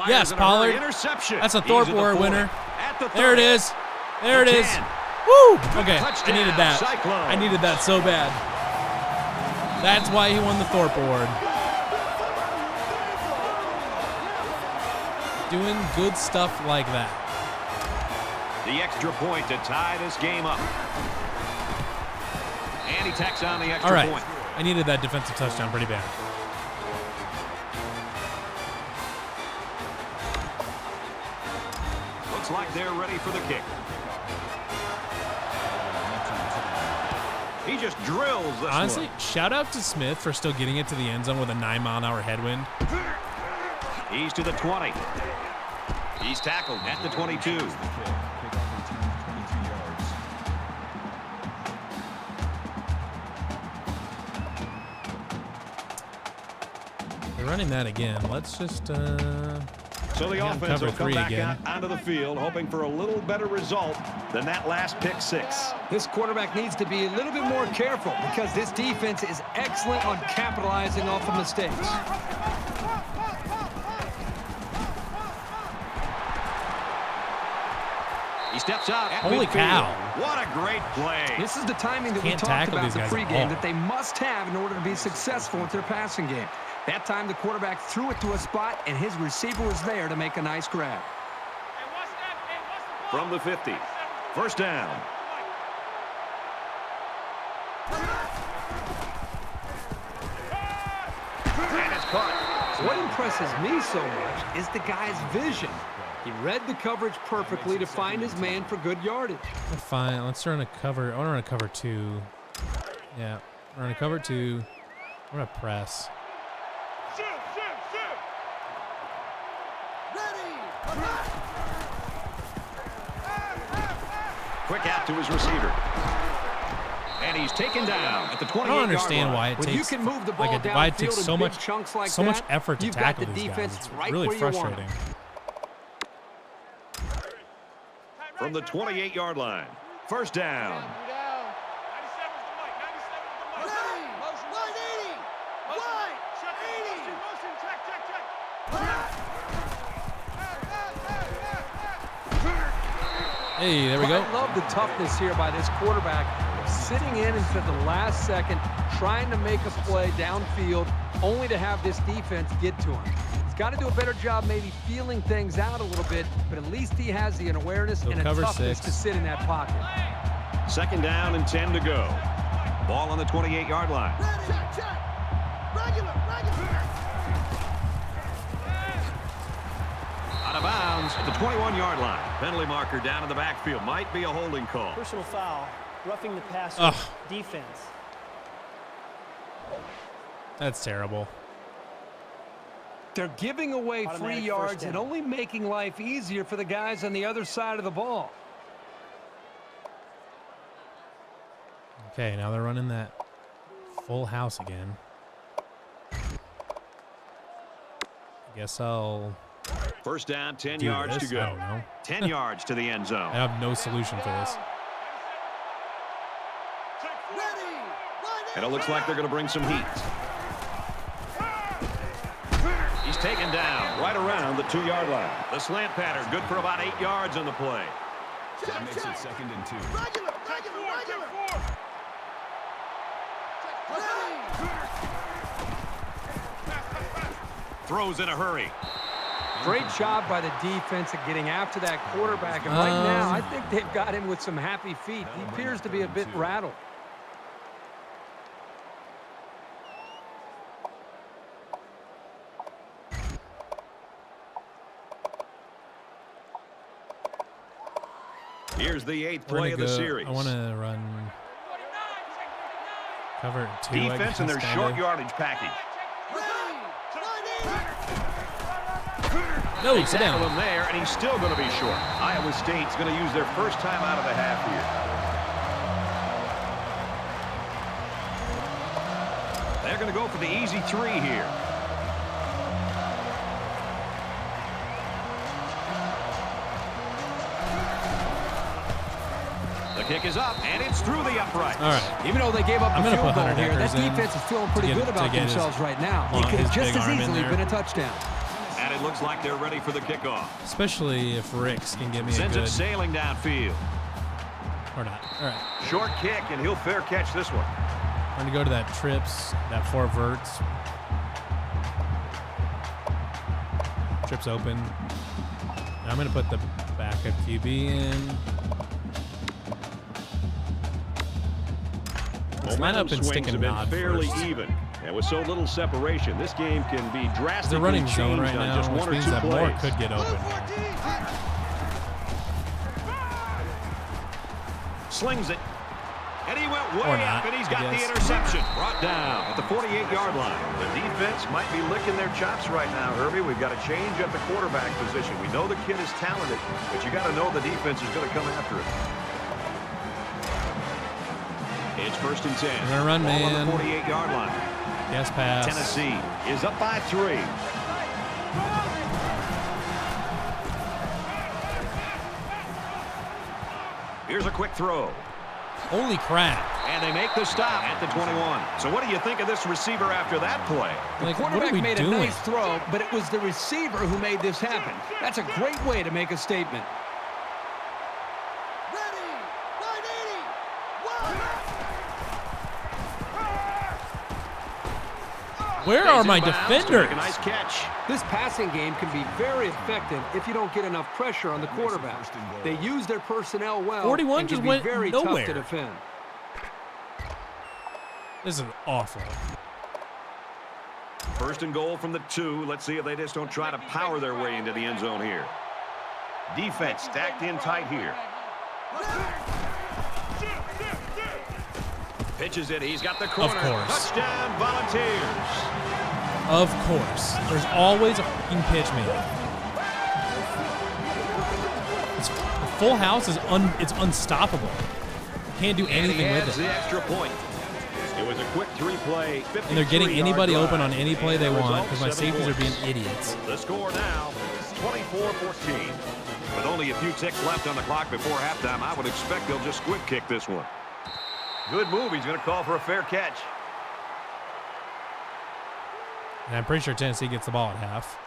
Yes, Pollard. Interception. That's a He's Thorpe at the Award 4. winner. At the There it 30. is. There it The is. 10. Woo! Okay, I Touchdown, needed that. Cyclones. I needed that so bad. That's why he won the Thorpe Award. Doing good stuff like that. The extra point to tie this game up. And he tacks on the extra All right. point. I needed that defensive touchdown pretty bad. Looks like they're ready for the kick. He just drills this Honestly, one. shout out to Smith for still getting it to the end zone with a 9-mile-an-hour headwind. He's to the 20. He's tackled at the 22. The kick. Kickoff return 22 yards. They're running that again. Let's just So the Yeah, offense cover will come 3 back again. out onto the field, hoping for a little better result than that last pick 6. This quarterback needs to be a little bit more careful because this defense is excellent on capitalizing off of mistakes. He steps out at Holy midfield. cow. What a great play. This is the timing that we Can't talked tackle about these in the guys at pregame all. that they must have in order to be successful with their passing game. That time the quarterback threw it to a spot and his receiver was there to make a nice grab. From the 50. First down. And it's caught. What impresses me so much is the guy's vision. He read the coverage perfectly to find his man for good yardage. fine. Let's run a cover. I want to run a cover 2. Yeah, run a cover 2. I'm gonna press. Quick out to his receiver. And he's taken down at the 28-yard line. I don't understand why it When you takes can move the ball why it downfield takes in so big much chunks like so much that, effort to you've got tackle the these defense guys. It's right really where you want 'em. frustrating. From the 28-yard line. First down. Hey, there we go. I love the toughness here by this quarterback, sitting in until the last second, trying to make a play downfield, only to have this defense get to him. He's got to do a better job maybe feeling things out a little bit, but at least he has the awareness and a cover toughness 6. to sit in that pocket. Second down and 10 to go. Ball on the 28-yard line. Out of bounds At the 21-yard line, penalty marker down in the backfield. Might be a holding call. Personal foul, roughing the passer. Defense. That's terrible. They're giving away Automatic 3 yards first and down. only making life easier for the guys on the other side of the ball. Okay, now they're running that full house again. I guess I'll First down, 10 do yards this. to go. I don't know. 10 yards to the end zone. I have no solution for this. And it looks like they're going to bring some heat. He's taken down right around the 2-yard line. The slant pattern good for about 8 yards on the play. That makes it 2nd and 2. Regular. Throws in a hurry. Great job by the defense at getting after that quarterback. And right now, I think they've got him with some happy feet. He appears to be a bit rattled. Here's the 8th play of the series. I want to run cover 2. Defense in their short yardage package. No, They sit tackle down. him there, and he's still going to be short. Iowa State's going to use their first time out of the half here. They're going to go for the easy 3 here. The kick is up, and it's through the upright. All right. Even though they gave up I'm the gonna field put goal Hunter here, that Deckers in defense is feeling pretty to good get about his themselves right now. It long- could have his just big as arm in easily there. been a touchdown. And it looks like they're ready for the kickoff. Especially if Ricks can give me Sends a it good sailing downfield. or not. All right. Short kick, and he'll fair catch this one. I'm gonna go to that trips, that 4 verts. Trips open. Now I'm gonna put the backup QB in. Line up and Momentum stick swings and have been nod fairly first. even. And with so little separation, this game can be drastically They're running changed zone right on now, just which 1 or means 2 that plays. more could get open. Slings it. And he went Or way not, up, and he's I got the guess. interception. Brought down at the 48-yard line. The defense might be licking their chops right now, Herbie. We've got a change at the quarterback position. We know the kid is talented, but you got to know the defense is going to come after him. It's 1st and 10. We're gonna run, Ball man. on the 48-yard line. Yes, pass. Tennessee is up by 3. Here's a quick throw. Holy crap. And they make the stop at the 21. So what do you think of this receiver after that play? The Like, what are quarterback we made doing? a nice throw, but it was the receiver who made this happen. That's a great way to make a statement. Ready. 180. Where are Stays my inbounds to defenders? make a nice catch. This passing game can be very effective if you don't get enough pressure on the quarterback. They use their personnel well 41 and just can be went very nowhere. tough to defend. This is awful. 1st and goal from the 2. Let's see if they just don't try to power their way into the end zone here. Defense stacked in tight here. Pitches it. He's got the corner. course. Touchdown, Volunteers. Of course. There's always a fucking pitch made. The full house is it's unstoppable. Can't do And he anything with adds it. the extra point. It was a quick 3-play, And they're getting 53-yard anybody drive. open on any play And they the want result, because my 7 safeties are being points. idiots. The score now is 24-14. With only a few ticks left on the clock before halftime, I would expect they'll just squib kick this one. Good move. He's going to call for a fair catch. And I'm pretty sure Tennessee gets the ball at half.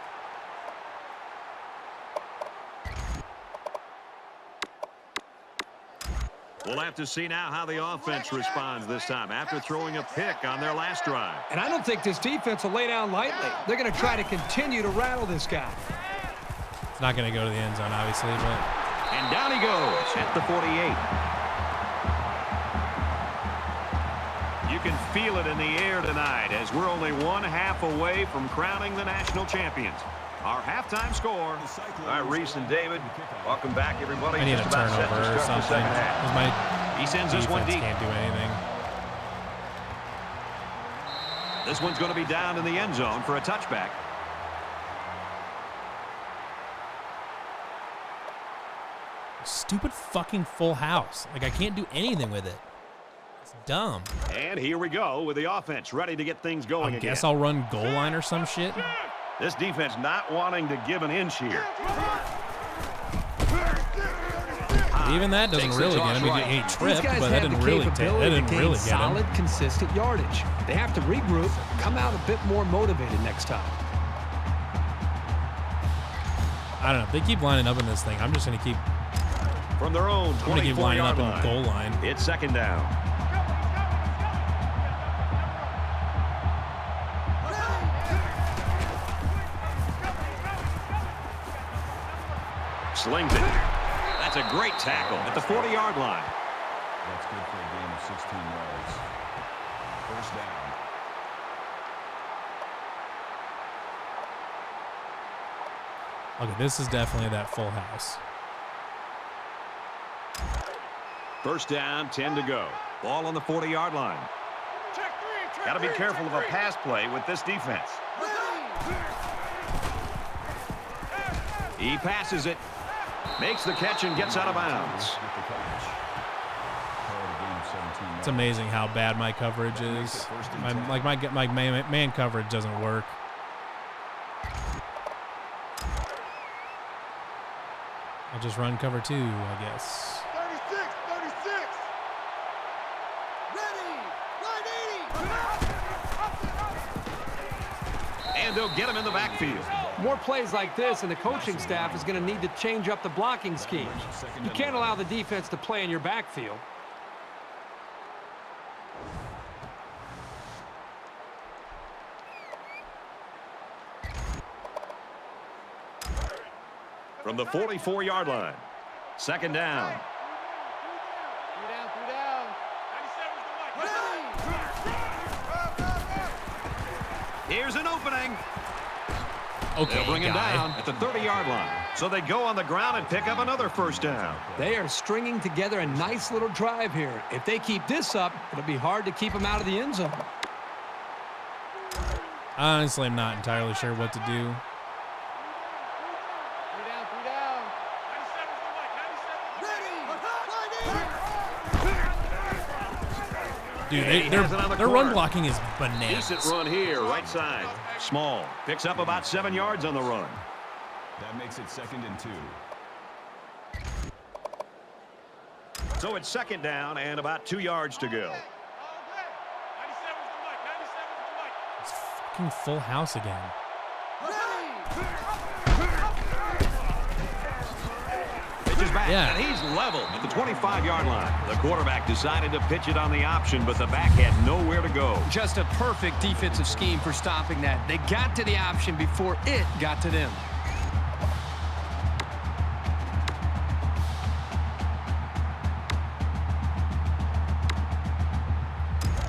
We'll have to see now how the offense responds this time after throwing a pick on their last drive. And I don't think this defense will lay down lightly. They're going to try to continue to rattle this guy. It's not going to go to the end zone, obviously, but And down he goes at the 48. You can feel it in the air tonight as we're only 1 half away from crowning the national champions. Our halftime score. All right, Reese and David, welcome back, everybody. I need a turnover or something. My he sends this one deep. Can't do anything. This one's going to be down in the end zone for a touchback. Stupid fucking full house. Like, I can't do anything with it. It's dumb. And here we go with the offense ready to get things going again. I guess I'll run goal line or some shit. This defense not wanting to give an inch here. Even that doesn't really get him. He tripped, but that didn't really get him. Solid, consistent yardage. They have to regroup, come out a bit more motivated next time. I don't know. If they keep lining up in this thing, I'm just going to keep... From their own 24-yard line. Goal line. It's second down. Slings it. That's a great tackle at the 40-yard line. That's good for a gain of 16 yards. First down. Okay, this is definitely that full house. First down, 10 to go. Ball on the 40-yard line. Got to be careful of a pass play with this defense. He passes it, makes the catch, and gets out of bounds. It's amazing how bad my coverage is. My man coverage doesn't work. I'll just run cover 2, I guess. And they'll get him in the backfield. More plays like this, and the coaching staff is going to need to change up the blocking scheme. You can't allow the defense to play in your backfield. From the 44-yard line. Second down. Here's an opening. Okay, they'll bring him down at the 30-yard line. So they go on the ground and pick up another first down. They are stringing together a nice little drive here. If they keep this up, it'll be hard to keep them out of the end zone. Honestly, I'm not entirely sure what to do. Dude, their run blocking is bananas. Decent run here, right side. Small. Picks up about 7 yards on the run. That makes it 2nd and 2. So it's second down and about 2 yards to go. It's fucking full house again. Back, and he's level at the 25-yard line. The quarterback decided to pitch it on the option, but the back had nowhere to go. Just a perfect defensive scheme for stopping that. They got to the option before it got to them.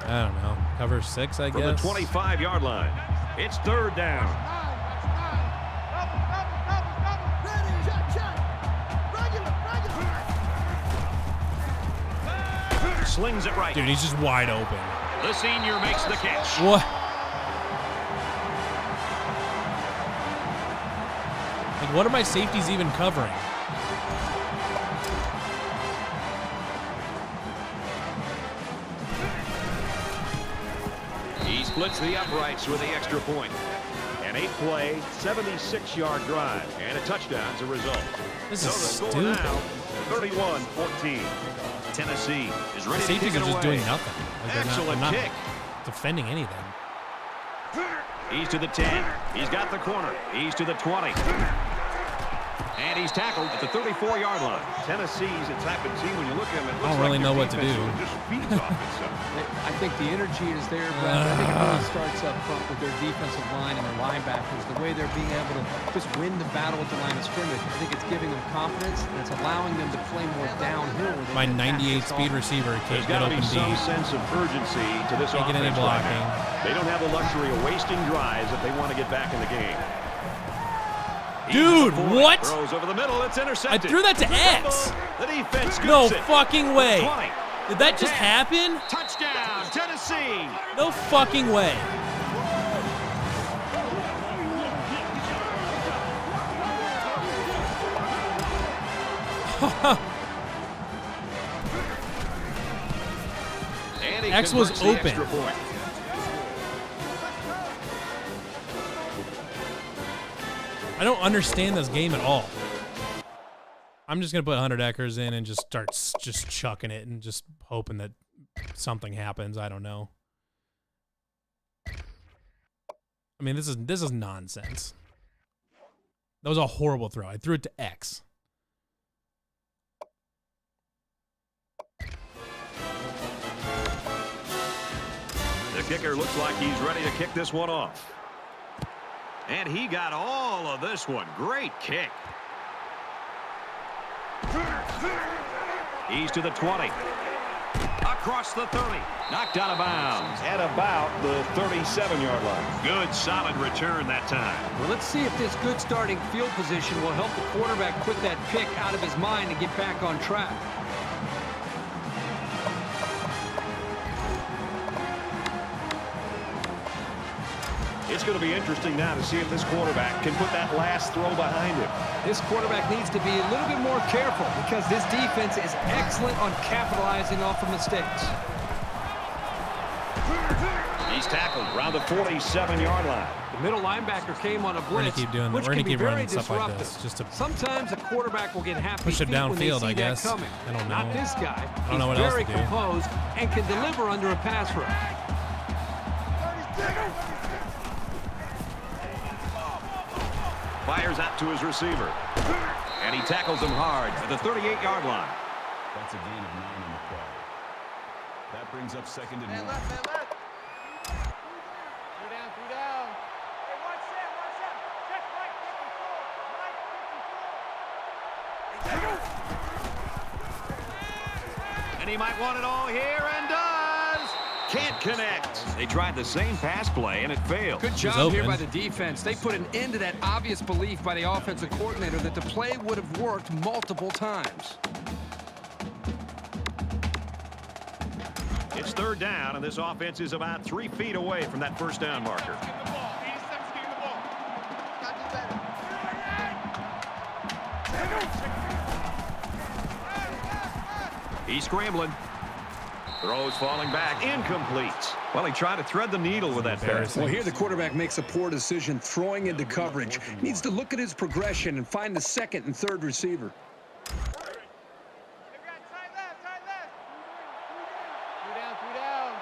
I don't know. Cover 6, I guess. From the 25-yard line. It's third down. Slings it right. Dude, he's just wide open. The senior makes the catch. What? Like, what are my safeties even covering? He splits the uprights with the extra point. An 8-play, 76-yard drive, and a touchdown as a result. This is stupid. 31-14. Tennessee is ready to kick it away. Safeties are just doing nothing. Like Excellent kick. Defending anything. He's to the 10. He's got the corner. He's to the 20. And he's tackled at the 34-yard line. Tennessee's a type of team when you look at them, it looks I don't really know what to do. Just feeds off itself. I think the energy is there, Brad. I think it really starts up front with their defensive line and their linebackers. The way they're being able to just win the battle at the line of scrimmage. I think it's giving them confidence, and it's allowing them to play more downhill. My 98 speed receiver can't get open deep. There's got to be some sense of urgency to this offense. Can't get any blocking. Right now. They don't have the luxury of wasting drives if they want to get back in the game. Dude, what? Throws over the middle. It's I intercepted. threw that to X. The defense scoops No it. fucking way. 20. Did that just happen? Touchdown, Tennessee. No fucking way. And he X was converts the open. extra point. I don't understand this game at all. I'm just gonna put 100 Eckers in and just start just chucking it and just hoping that something happens. I don't know. I mean, this is nonsense. That was a horrible throw. I threw it to X. The kicker looks like he's ready to kick this one off. And he got all of this one. Great kick. He's to the 20. Across the 30. Knocked out of bounds. At about the 37-yard line. Good, solid return that time. Well, let's see if this good starting field position will help the quarterback put that pick out of his mind and get back on track. It's going to be interesting now to see if this quarterback can put that last throw behind him. This quarterback needs to be a little bit more careful because this defense is excellent on capitalizing off of mistakes. He's tackled around the 47-yard line. The middle linebacker came on a blitz, We're gonna keep doing that. which We're can gonna be keep very running stuff like disruptive. this, just to Sometimes a quarterback will get happy push it feet when they downfield, see I that guess. coming. I don't Not know. this guy. I don't know what He's else very to do. composed and can deliver under a pass rush. Fires out to his receiver. And he tackles him hard at the 38-yard line. That's a gain of 9 on the play. That brings up 2nd and 1. Man left. 3 down, 3 down. Hey, watch that. Check right 54. And he might want it all here and does. Can't connect. They tried the same pass play and it failed. Good was job here open. by the defense. They put an end to that obvious belief by the offensive coordinator that the play would have worked multiple times. It's 3rd down, and this offense is about 3 feet away from that first down marker. He's scrambling. Throws falling back. Incomplete. Well, he tried to thread the needle with that pass. Well, here the quarterback makes a poor decision throwing into coverage. Needs to look at his progression and find the 2nd and 3rd receiver.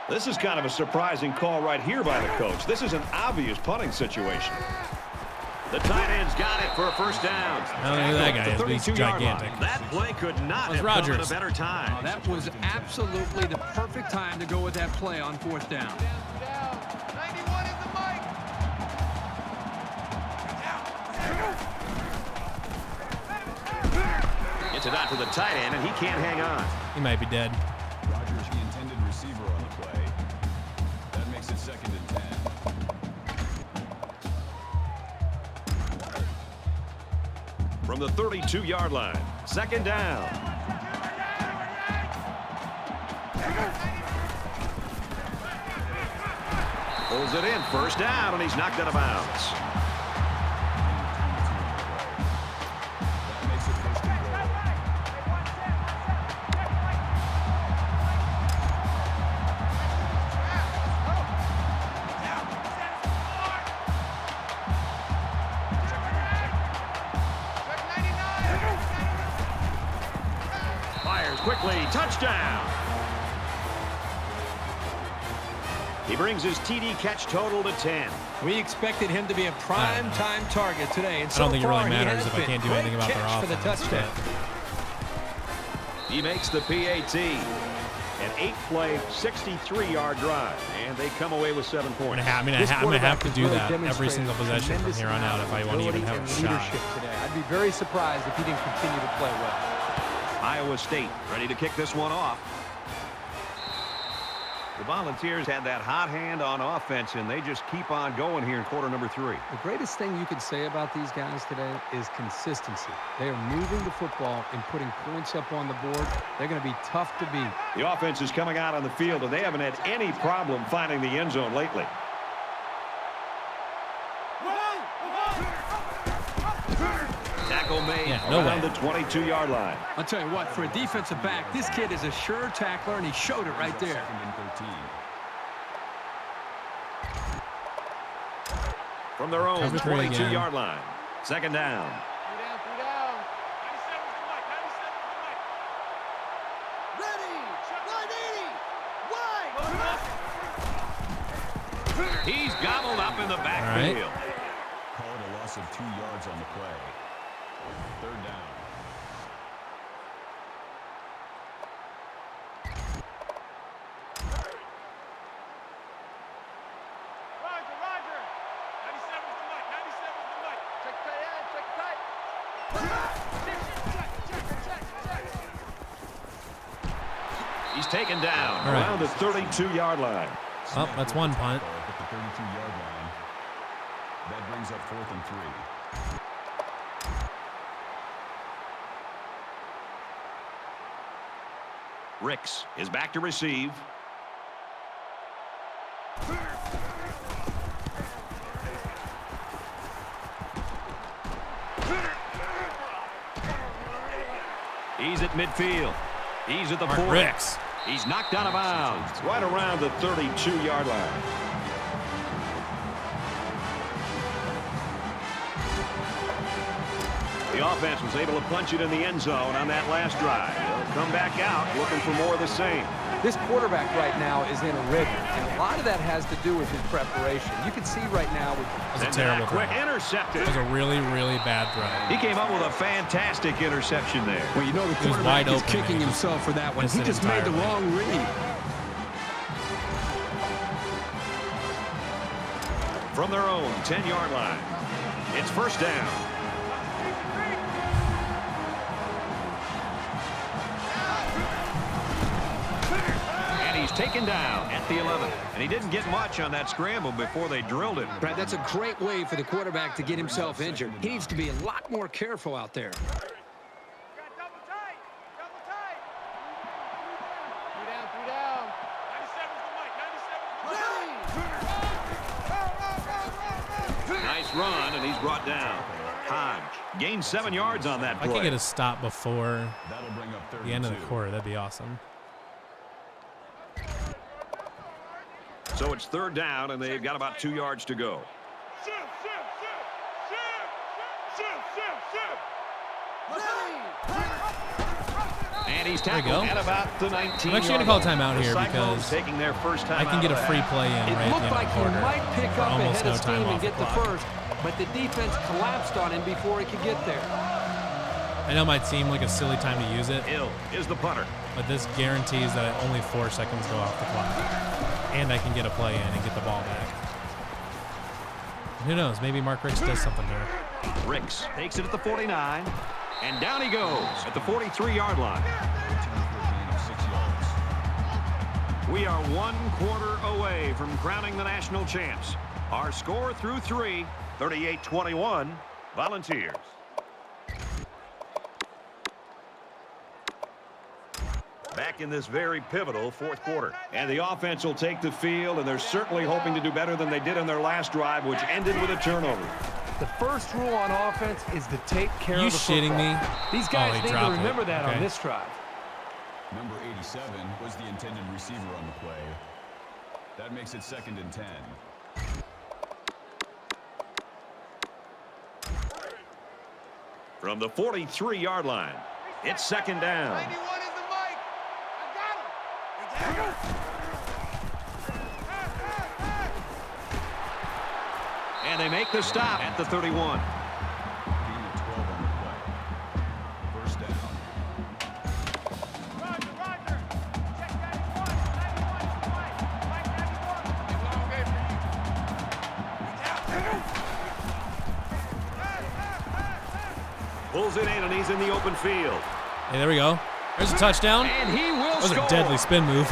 This is kind of a surprising call right here by the coach. This is an obvious punting situation. The tight end's got it for a first down. I don't know who that guy is, but he's gigantic. That play could not That's have come at Rodgers. a better time. That was absolutely the perfect time to go with that play on 4th down. 91 is the mic. Gets it out to the tight end, and he can't hang on. He might be dead. Rodgers, the intended receiver on the play. That makes it 2nd and 10. From the 32-yard line, 2nd down. Pulls it in, 1st down, and he's knocked out of bounds. That makes it 1st and goal. Fires quickly, touchdown. He brings his TD catch total to 10. We expected him to be a prime time target today, and I so don't think it far really he matters has if I been. can't do anything Great about their catch for the offense, touchdown. He makes the PAT. An 8-play, 63-yard drive, and they come away with 7 points. I'm gonna have to do that every single possession from here on out if I want to even have a shot. Leadership today. I'd be very surprised if he didn't continue to play well. Iowa State ready to kick this one off. The Volunteers had that hot hand on offense, and they just keep on going here in quarter number 3. The greatest thing you can say about these guys today is consistency. They are moving the football and putting points up on the board. They're going to be tough to beat. The offense is coming out on the field, and they haven't had any problem finding the end zone lately. Tackle made around the 22-yard line. I'll tell you what, for a defensive back, this kid is a sure tackler, and he showed it right there. From their own 22-yard line. Second down. He's gobbled up in the backfield. Called a loss of 2 yards on the play. Third down. Roger. 97's the mic. 97's the mic. Check tight end. He's taken down around the 32-yard line. Oh, that's one punt. At the 32-yard line. That brings up 4th and 3. Ricks is back to receive. He's at midfield. He's at the 4. Ricks. He's knocked out of bounds right around the 32-yard line. The offense was able to punch it in the end zone on that last drive. They'll come back out looking for more of the same. This quarterback right now is in a rhythm, and a lot of that has to do with his preparation. You can see right now. That was a terrible throw. Quick intercepted. It was a really, really bad throw. He came up with a fantastic interception there. Well, you know the quarterback is kicking himself for that one. He just made the wrong read. From their own 10-yard line, it's first down. He's taken down at the 11. And he didn't get much on that scramble before they drilled it. Brad, that's a great way for the quarterback to get himself injured. He needs to be a lot more careful out there. Double tight. 3 down. 97's the mic. Nice run, and he's brought down. Hodge gained 7 yards on that play. I could get a stop before the end of the quarter. That'd be awesome. So it's third down, and they've got about 2 yards to go. And he's tackled at about the 19. I'm actually going to call timeout here because taking their first time I can get a free play in right It at looked the end like of the he quarter. might pick up Almost ahead no of steam time and off get the first, but the defense collapsed on him before he could get there. I know it might seem like a silly time to use it. Hill is the punter. But this guarantees that only 4 seconds go off the clock. And I can get a play in and get the ball back. Who knows? Maybe Mark Ricks does something here. Ricks takes it at the 49. And down he goes at the 43-yard line. We are 1 quarter away from crowning the national champs. Our score through 3, 38-21, Volunteers. Back in this very pivotal 4th quarter. And the offense will take the field, and they're certainly hoping to do better than they did on their last drive, which ended with a turnover. The first rule on offense is to take care Are you of the shitting football. me? These guys need to dropped it. remember that Okay. on this drive. Number 87 was the intended receiver on the play. That makes it 2nd and 10. From the 43-yard line, it's 2nd down. 91 is the mic. I got him. And they make the stop at the 31. Gain of 12 on the play. First down. Roger. Check 91. 91 is the mic. Mike 91. Long way for you. Pulls it in, and he's in the open field. Hey, there we go. There's a touchdown. And he will That was score. a deadly spin move.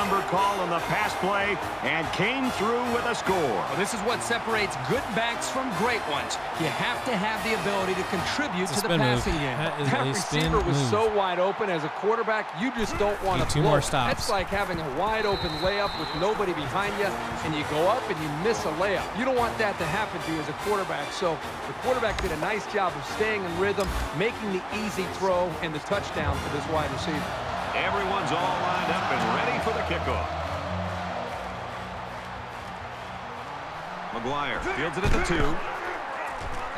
number call on the pass play and came through with a score. Well, this is what separates good backs from great ones. You have to have the ability to contribute to the passing game. That receiver was so wide open. As a quarterback, you just don't want to blow. 2 more stops. That's like having a wide open layup with nobody behind you, and you go up and you miss a layup. You don't want that to happen to you as a quarterback. So the quarterback did a nice job of staying in rhythm, making the easy throw and the touchdown for this wide receiver. Everyone's all lined up and ready for the kickoff. McGuire fields it at the 2.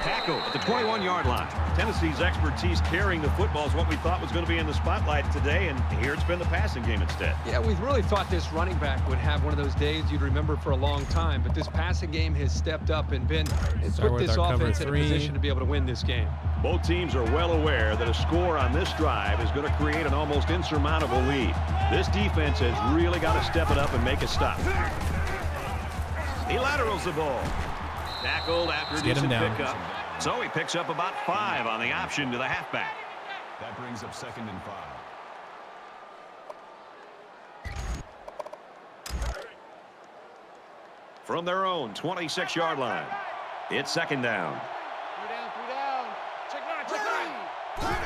Tackle at the 21-yard line. Tennessee's expertise carrying the football is what we thought was going to be in the spotlight today, and here it's been the passing game instead. Yeah, we really thought this running back would have one of those days you'd remember for a long time, but this passing game has stepped up and put this offense in a position to be able to win this game. Both teams are well aware that a score on this drive is going to create an almost insurmountable lead. This defense has really got to step it up and make a stop. He laterals the ball. Tackled after a decent pickup. So he picks up about 5 on the option to the halfback. That brings up 2nd and 5. From their own 26-yard line, it's 2nd down. 3 down, 3 down. Check 9, check 9.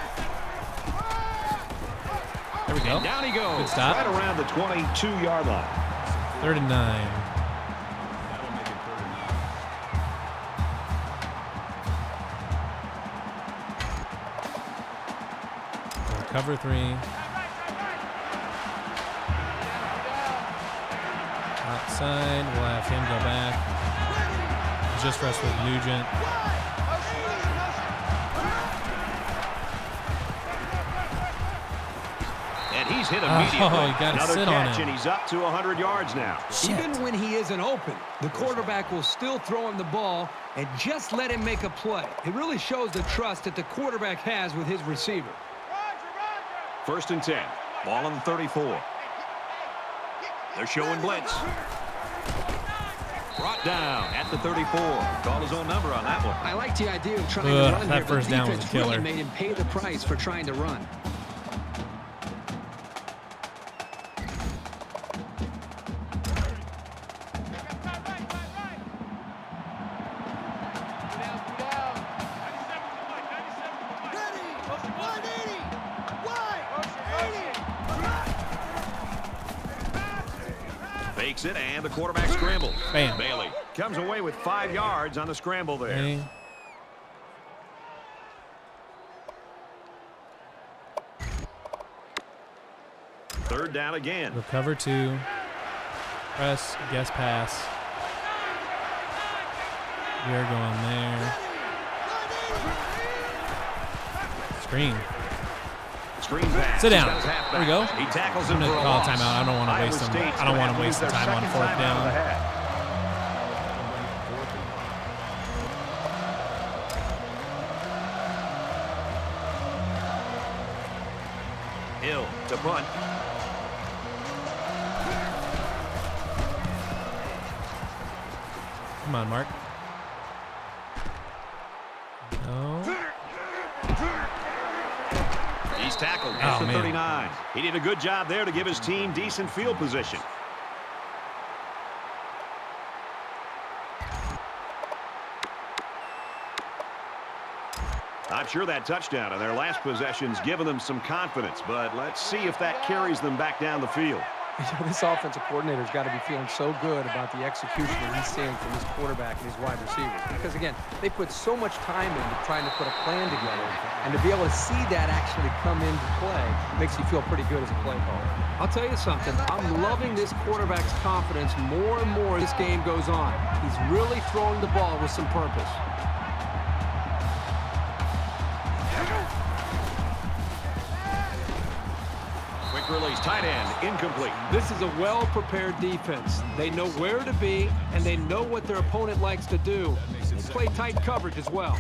There we go. And down he goes. Good stop. Right around the 22-yard line. 3rd and 9. Cover 3. Outside. We'll have him go back. Just rest with Nugent. And he's hit immediately. Oh, you got to Another sit on catch, him. and he's up to 100 yards now. Even when he isn't open, the quarterback will still throw him the ball and just let him make a play. It really shows the trust that the quarterback has with his receiver. 1st and 10. Ball on the 34. They're showing blitz. Brought down at the 34. Called his own number on that one. I like the idea of trying to run that here, first but down was a defense really killer. made him pay the price for trying to run. Fakes it, and the quarterback scrambles. Bam. Bailey comes away with 5 yards on the scramble there. Okay. Third down again. Recover 2. Press. Guess pass. We're going there. Screen. Screen pass. Sit down. Does halfback. There we go. He tackles I'm him gonna for a call a loss. timeout. I don't want to Iowa waste them. State's I don't want gonna to waste the lose their time on second 4th time out of the down. half. Hill to punt. Come on, Mark. No. He's tackled at the man. 39. He did a good job there to give his team decent field position. I'm sure that touchdown on their last possession's given them some confidence, but let's see if that carries them back down the field. This offensive coordinator's got to be feeling so good about the execution that he's seeing from his quarterback and his wide receivers. Because, again, they put so much time into trying to put a plan together, and to be able to see that actually come into play makes you feel pretty good as a play caller. I'll tell you something. I'm loving this quarterback's confidence more and more as this game goes on. He's really throwing the ball with some purpose. Release, tight end, incomplete. This is a well-prepared defense. They know where to be, and they know what their opponent likes to do. They play tight coverage as well.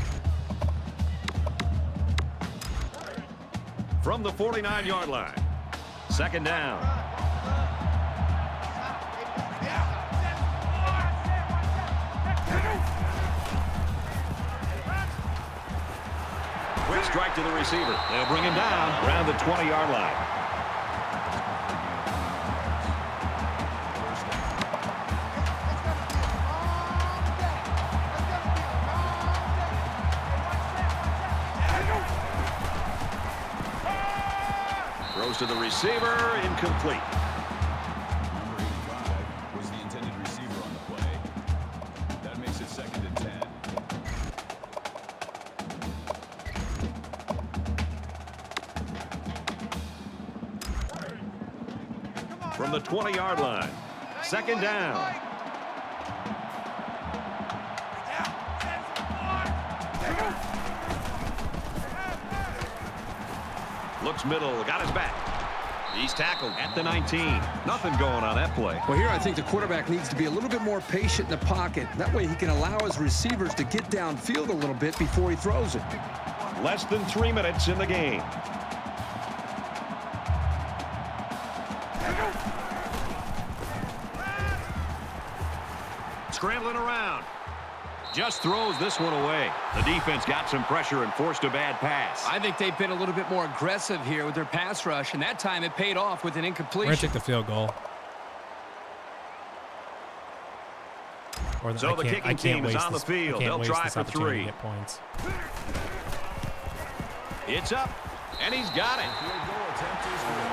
From the 49-yard line, 2nd down. Quick strike to the receiver. They'll bring him down around the 20-yard line. to the receiver, incomplete. Number 85 was the intended receiver on the play. That makes it 2nd and 10. From the 20-yard line. 2nd down. Looks middle, got his back. He's tackled at the 19. Nothing going on that play. Well, here I think the quarterback needs to be a little bit more patient in the pocket. That way he can allow his receivers to get downfield a little bit before he throws it. Less than 3 minutes in the game. Scrambling around. Just throws this one away. The defense got some pressure and forced a bad pass. I think they've been a little bit more aggressive here with their pass rush, and that time it paid off with an incompletion. We're going to take the field goal. Or So the kicking team is on the field. They'll try for 3. Hit points. It's up, and he's got it. Field goal attempt is good.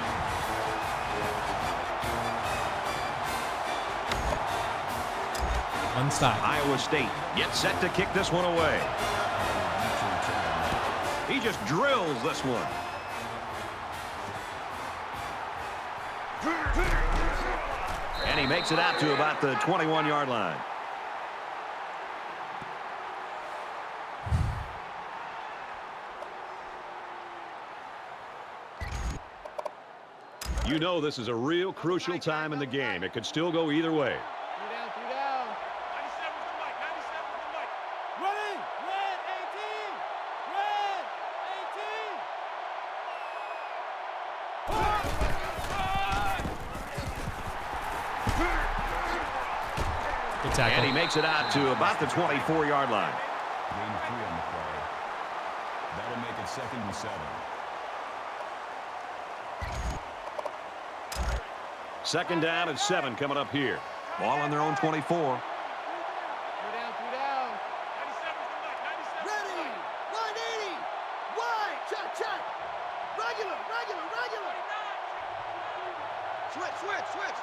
One stop. Iowa State gets set to kick this one away. He just drills this one. And he makes it out to about the 21-yard line. You know this is a real crucial time in the game. It could still go either way. And he makes it out to about the 24-yard line. Gain of 3 on the play. That'll make it 2nd and 7. 2nd down and 7 coming up here. Ball on their own 24. Ready. 180. Wide. Check. Regular. Switch. Switch.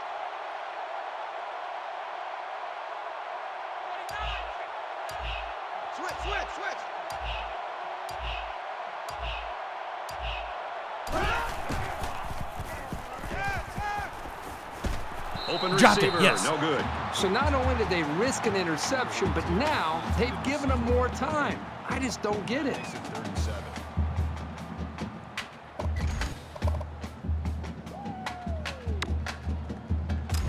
Open Dropped receiver, it, yes. no good. So not only did they risk an interception, but now they've given them more time. I just don't get it. Makes it 3rd and 7.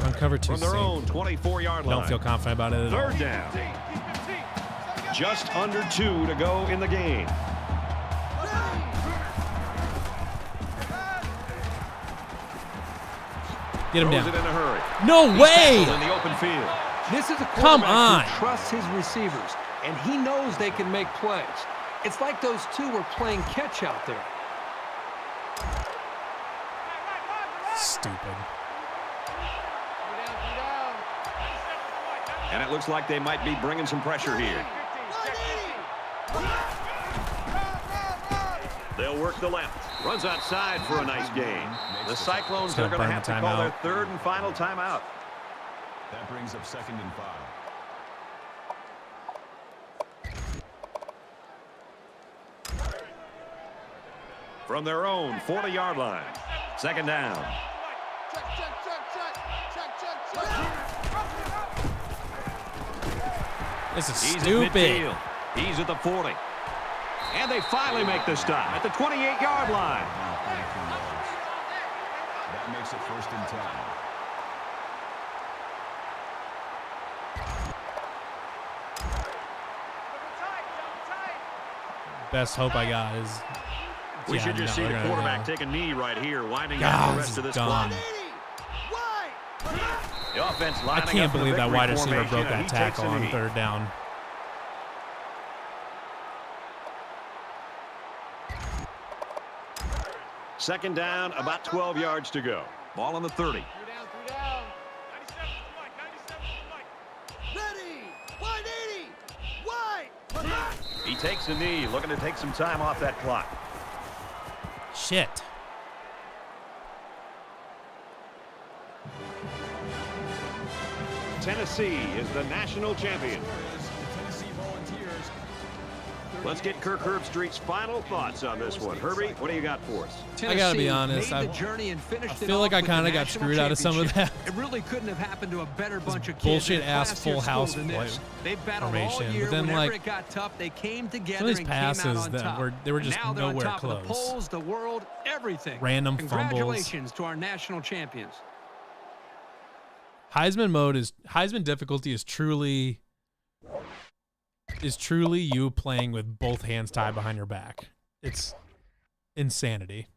Run cover 2 From their safe. own 24-yard line. Don't feel confident about it at all. 3rd down. Just under 2 to go in the game. Get him Throws down. it in a hurry. No He's way! tackled in the open field. This is a Come quarterback on. who trusts his receivers, and he knows they can make plays. It's like those two were playing catch out there. Stupid. And it looks like they might be bringing some pressure here. They'll work the left. Runs outside for a nice gain. The Cyclones are going to have to call their 3rd and final timeout. That brings up 2nd and 5. From their own 40-yard line. 2nd down. This is He's stupid. at midfield. He's at the 40. And they finally make the stop at the 28-yard line. That makes it 1st and 10. Best hope I got is. We should just see the quarterback take a knee right here, winding down the rest of this clock. The offense I lining can't up in a believe that victory wide receiver formation, broke and that he tackle takes a on knee. 3rd down. Second down, about 12 yards to go. Ball on the 30. He takes a knee, looking to take some time off that clock. Shit. Tennessee is the national champion. Let's get Kirk Herbstreit's final thoughts on this one. Herbie, what do you got for us? I gotta be honest. I feel like I kind of got screwed out of some of that. It really couldn't have happened to a better bunch of kids. Bullshit ass full house They battled all year. But then, Whenever like, it got tough, they came together some of these and passes came out on that top. they were just now they're nowhere on top close. Of the polls, the world, everything. Random fumbles. Congratulations to our national champions. Heisman difficulty is truly you playing with both hands tied behind your back. It's insanity.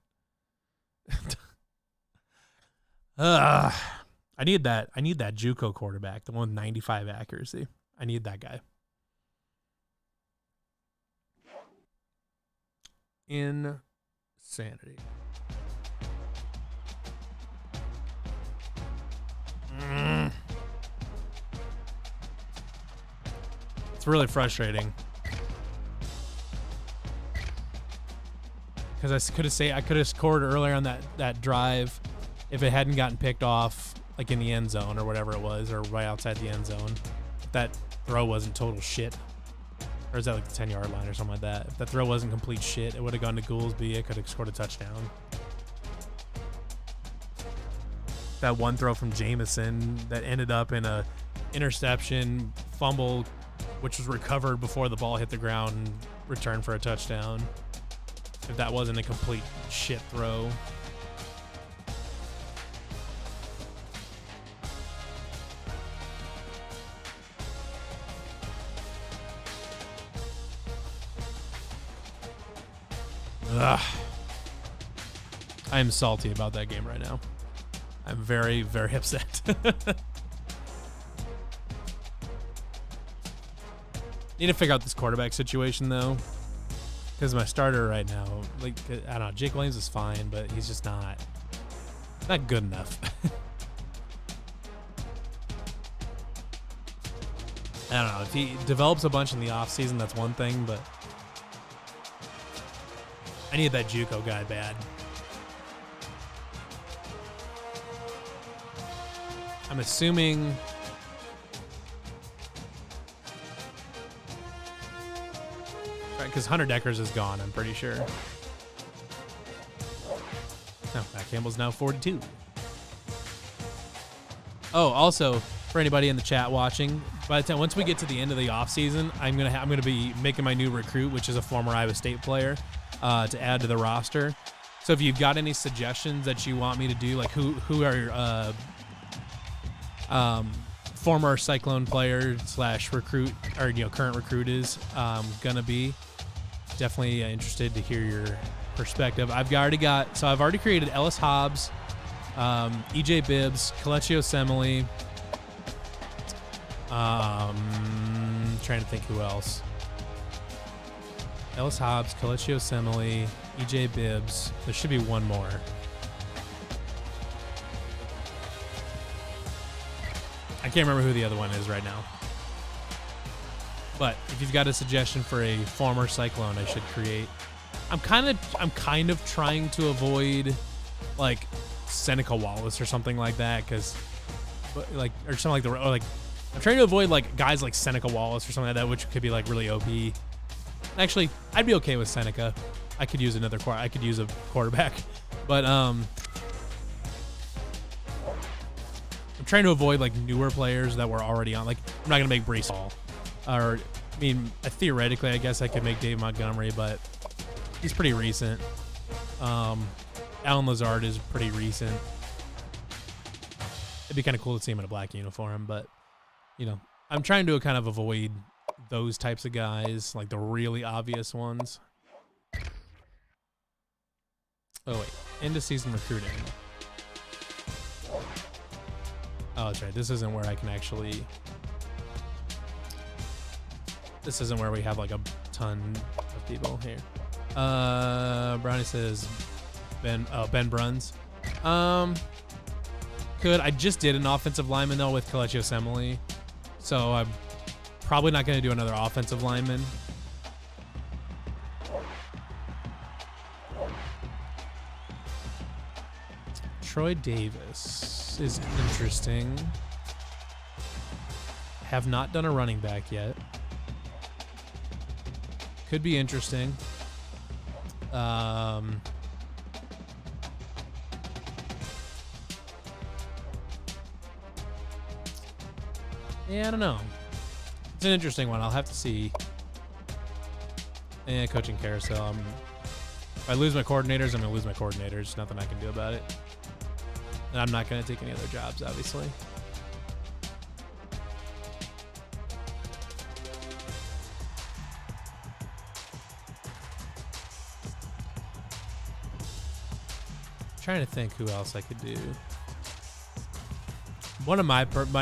I need that JUCO quarterback, the one with 95 accuracy. I need that guy. Insanity. It's really frustrating because I could have scored earlier on that drive if it hadn't gotten picked off, like in the end zone or whatever it was, or right outside the end zone. If that throw wasn't total shit, or is that like the 10-yard line or something like that? If that throw wasn't complete shit, it would have gone to Goolsby. It could have scored a touchdown. That one throw from Jameson that ended up in a interception, fumble, which was recovered before the ball hit the ground and returned for a touchdown. If that wasn't a complete shit throw. Ugh. I am salty about that game right now. I'm very, very upset. Need to figure out this quarterback situation though, because my starter right now, like, I don't know, Jake Williams is fine, but he's just not good enough. I don't know if he develops a bunch in the offseason, that's one thing, but I need that JUCO guy bad. I'm assuming because Hunter Deckers is gone, I'm pretty sure. No, Matt Campbell's now 42. Oh, also for anybody in the chat watching, by the time once we get to the end of the offseason, I'm gonna be making my new recruit, which is a former Iowa State player, to add to the roster. So if you've got any suggestions that you want me to do, like who are former Cyclone player / recruit, or current recruit is gonna be, definitely interested to hear your perspective. I've already created Ellis Hobbs, EJ Bibbs, Kelechi Osemele. Trying to think who else. Ellis Hobbs, Kelechi Osemele, EJ Bibbs. There should be one more. I can't remember who the other one is right now. But if you've got a suggestion for a former Cyclone I should create, I'm kind of trying to avoid like Seneca Wallace or something like that, or something like I'm trying to avoid like guys like Seneca Wallace or something like that, which could be like really OP. Actually, I'd be okay with Seneca. I could use a quarterback, but I'm trying to avoid like newer players that were already on. Like, I'm not gonna make Breece Hall, or I mean, theoretically, I guess I could make Dave Montgomery, but he's pretty recent. Alan Lazard is pretty recent. It'd be kind of cool to see him in a black uniform, but I'm trying to kind of avoid those types of guys, like the really obvious ones. Oh wait, end of season recruiting. Oh, that's right. This isn't where I can actually. This isn't where we have like a ton of people here. Brownie says Ben Bruns. I just did an offensive lineman though with Kelechi Osemele, so I'm probably not going to do another offensive lineman. Troy Davis is interesting. Have not done a running back yet. Could be interesting. Yeah, I don't know. It's an interesting one. I'll have to see. Coaching carousel. If I lose my coordinators, I'm going to lose my coordinators. Nothing I can do about it. And I'm not going to take any other jobs, obviously. Trying to think who else I could do. One of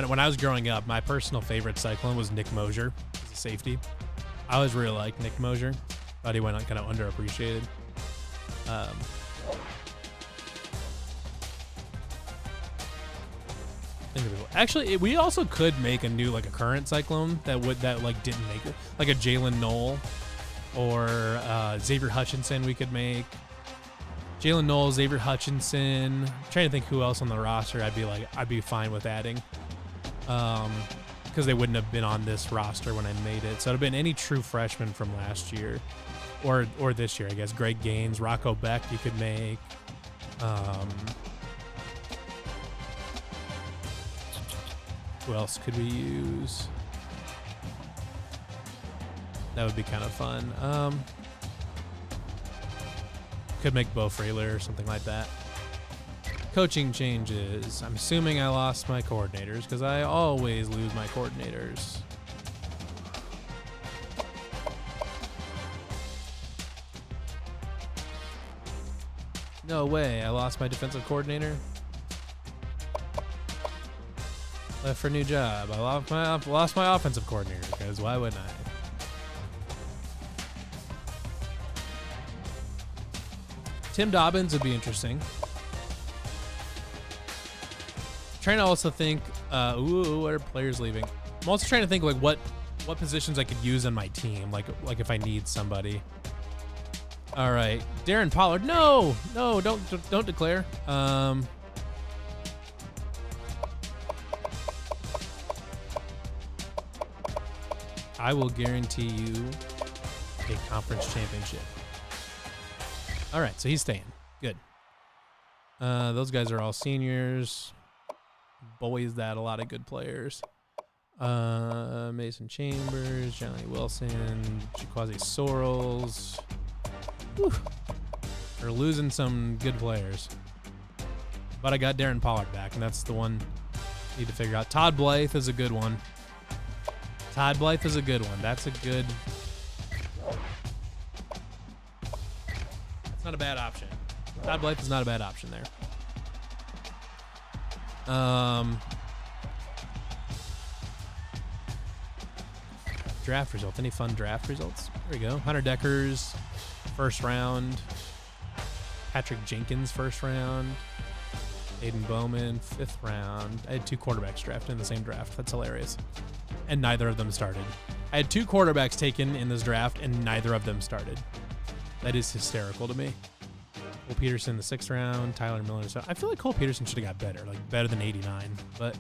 when I was growing up, my personal favorite Cyclone was Nick Mosier as a safety. I always really liked Nick Mosier. Thought he went kind of underappreciated. Actually, we also could make a new, like a current Cyclone that didn't make it, like a Jalen Knoll or Xavier Hutchinson. We could make Jalen Knoll, Xavier Hutchinson. I'm trying to think who else on the roster I'd be fine with adding, because they wouldn't have been on this roster when I made it. So it'd have been any true freshman from last year, or this year, I guess. Greg Gaines, Rocco Beck, you could make. Who else could we use? That would be kind of fun. Could make Bo Frailer or something like that. Coaching changes. I'm assuming I lost my coordinators because I always lose my coordinators. No way. I lost my defensive coordinator. Left for a new job. I lost my offensive coordinator because why wouldn't I? Tim Dobbins would be interesting. Trying to also think, what are players leaving? I'm also trying to think like what positions I could use on my team, like if I need somebody. All right, Darren Pollard. No, don't declare. I will guarantee you a conference championship. All right, so he's staying. Good. Those guys are all seniors. Boys, that a lot of good players. Mason Chambers, Johnny Wilson, Jaquazi Sorrells. Whew. We're losing some good players. But I got Darren Pollard back, and that's the one I need to figure out. Todd Blythe is a good one. Todd Blythe is a good one. That's a good... It's not a bad option. Todd Blythe is not a bad option there. Draft result. Any fun draft results? There we go. Hunter Deckers, first round. Patrick Jenkins, first round. Aiden Bowman, 5th round. I had 2 quarterbacks drafted in the same draft. That's hilarious. And neither of them started. I had 2 quarterbacks taken in this draft, and neither of them started. That is hysterical to me. Cole Peterson, the 6th round. Tyler Miller. So I feel like Cole Peterson should have got better, like better than 89. But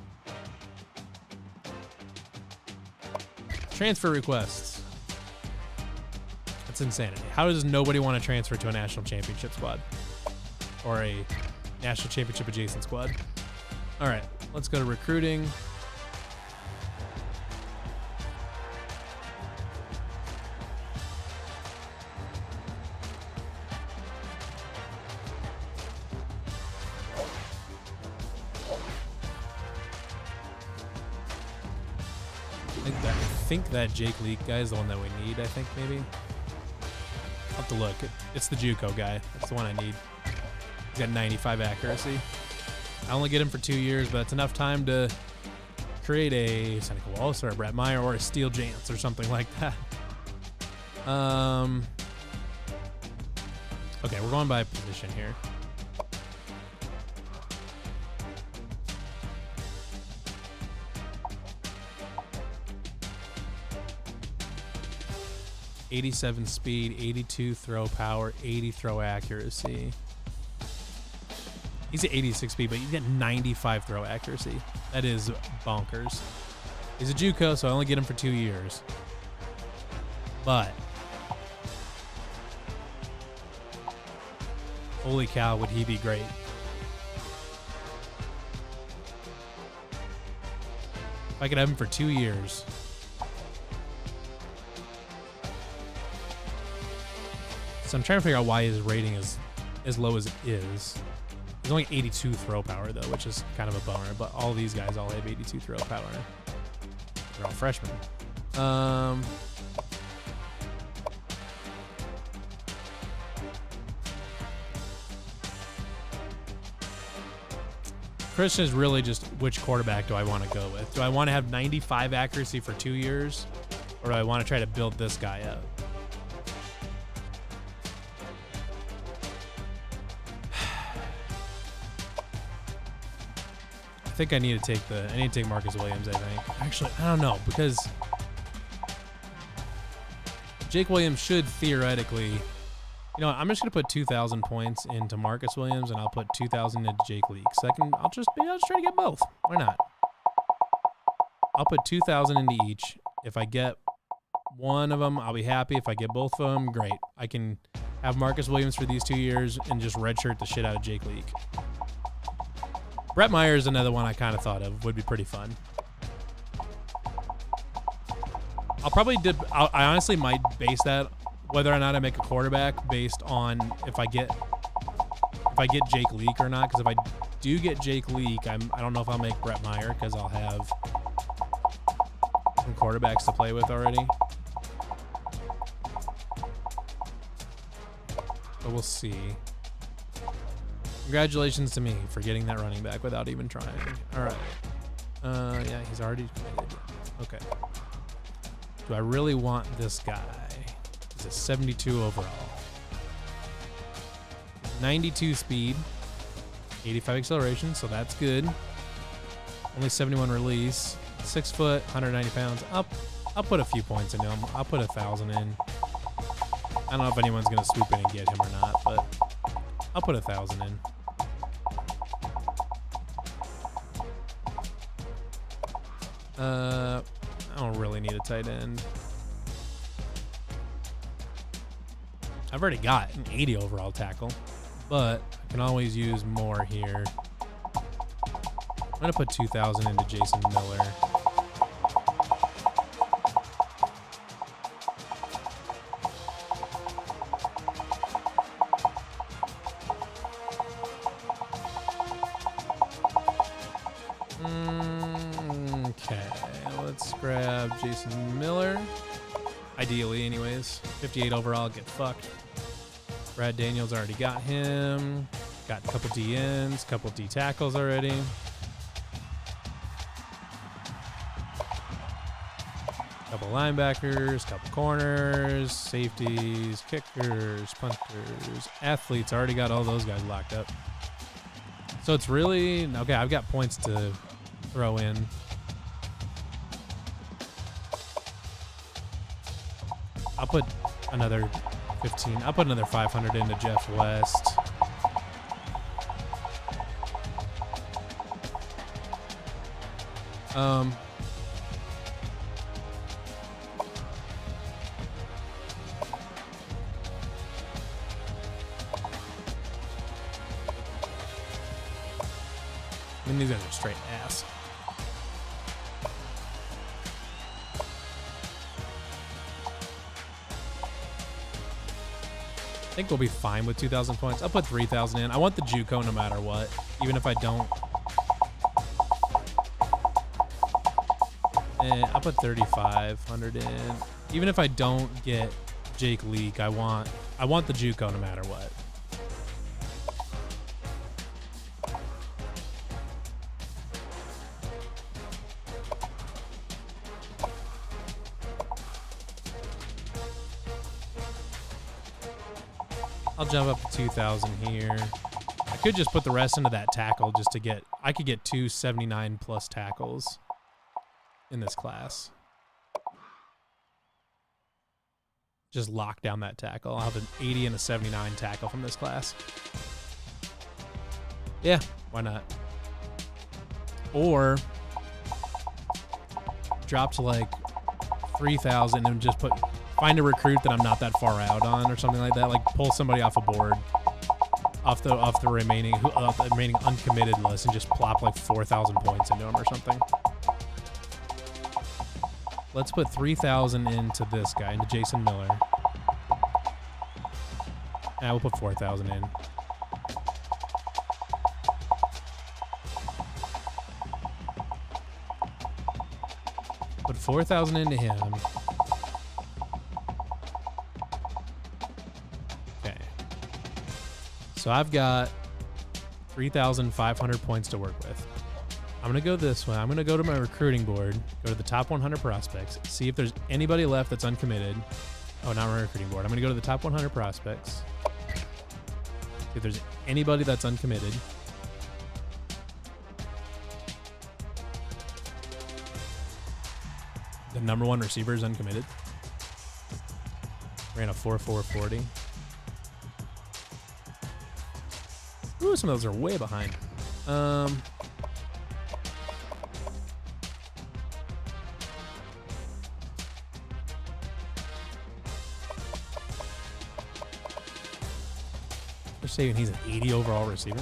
transfer requests. That's insanity. How does nobody want to transfer to a national championship squad or a national championship adjacent squad? All right, let's go to recruiting. I think that Jake Leak guy is the one that we need, I think, maybe. I'll have to look. It's the JUCO guy. That's the one I need. He's got 95 accuracy. I only get him for 2 years, but it's enough time to create a Seneca Wallace or a Brett Meyer or a Steele Jantz or something like that. Okay, we're going by position here. .87 speed, 82 throw power, 80 throw accuracy. He's at 86 speed, but he's got 95 throw accuracy. That is bonkers. He's a JUCO, so I only get him for 2 years. But holy cow, would he be great. If I could have him for 2 years. So I'm trying to figure out why his rating is as low as it is. He's only 82 throw power, though, which is kind of a bummer. But all these guys all have 82 throw power. They're all freshmen. Question is really just which quarterback do I want to go with? Do I want to have 95 accuracy for 2 years? Or do I want to try to build this guy up? I think I need to take Marcus Williams, I think. Actually, I don't know, because Jake Williams should theoretically, you know what, I'm just gonna put 2,000 points into Marcus Williams and I'll put 2,000 into Jake Leak. Second, I'll just try to get both. Why not? I'll put 2,000 into each. If I get one of them, I'll be happy. If I get both of them, great. I can have Marcus Williams for these 2 years and just redshirt the shit out of Jake Leak. Brett Myers is another one I kind of thought of. Would be pretty fun. I honestly might base that whether or not I make a quarterback based on if I get Jake Leak or not. Because if I do get Jake Leak, I don't know if I'll make Brett Meyer because I'll have some quarterbacks to play with already. But we'll see. Congratulations to me for getting that running back without even trying. All right. Yeah, he's already committed. Okay. Do I really want this guy? He's a 72 overall. 92 speed. 85 acceleration, so that's good. Only 71 release. 6 foot, 190 pounds. I'll put a few points into him. I'll put 1,000 in. I don't know if anyone's going to swoop in and get him or not, but I'll put 1,000 in. I don't really need a tight end. I've already got an 80 overall tackle, but I can always use more here. I'm going to put 2,000 into Jason Miller. Grab Jason Miller. Ideally, anyways. 58 overall, get fucked. Brad Daniels already got him. Got a couple DNs, couple D tackles already. Couple linebackers, couple corners, safeties, kickers, punters, athletes. Already got all those guys locked up. So it's really okay. I've got points to throw in. I'll put another 15. I'll put another 500 into Jeff West. I mean, these guys are straight ass. I think we'll be fine with 2,000 points. I'll put 3,000 in. I want the JUCO no matter what, even if I don't. I'll put 3,500 in. Even if I don't get Jake Leak, I want the JUCO no matter what. I'll jump up to 2,000 here. I could just put the rest into that tackle just to get, I could get 279 plus tackles in this class. Just lock down that tackle. I'll have an 80 and a 79 tackle from this class. Yeah, why not? Or drop to like 3,000 and just find a recruit that I'm not that far out on or something like that. Like pull somebody off a board, off the remaining uncommitted list, and just plop like 4,000 points into him or something. Let's put 3,000 into this guy, into Jason Miller. Yeah, we'll put 4,000 in. Put 4,000 into him. Okay. So I've got 3,500 points to work with. I'm going to go this way. I'm going to go to my recruiting board, go to the top 100 prospects, see if there's anybody left that's uncommitted. Oh, not my recruiting board. I'm going to go to the top 100 prospects. See if there's anybody that's uncommitted. The number one receiver is uncommitted. Ran a 4.440. Ooh, some of those are way behind. They're saying he's an 80 overall receiver.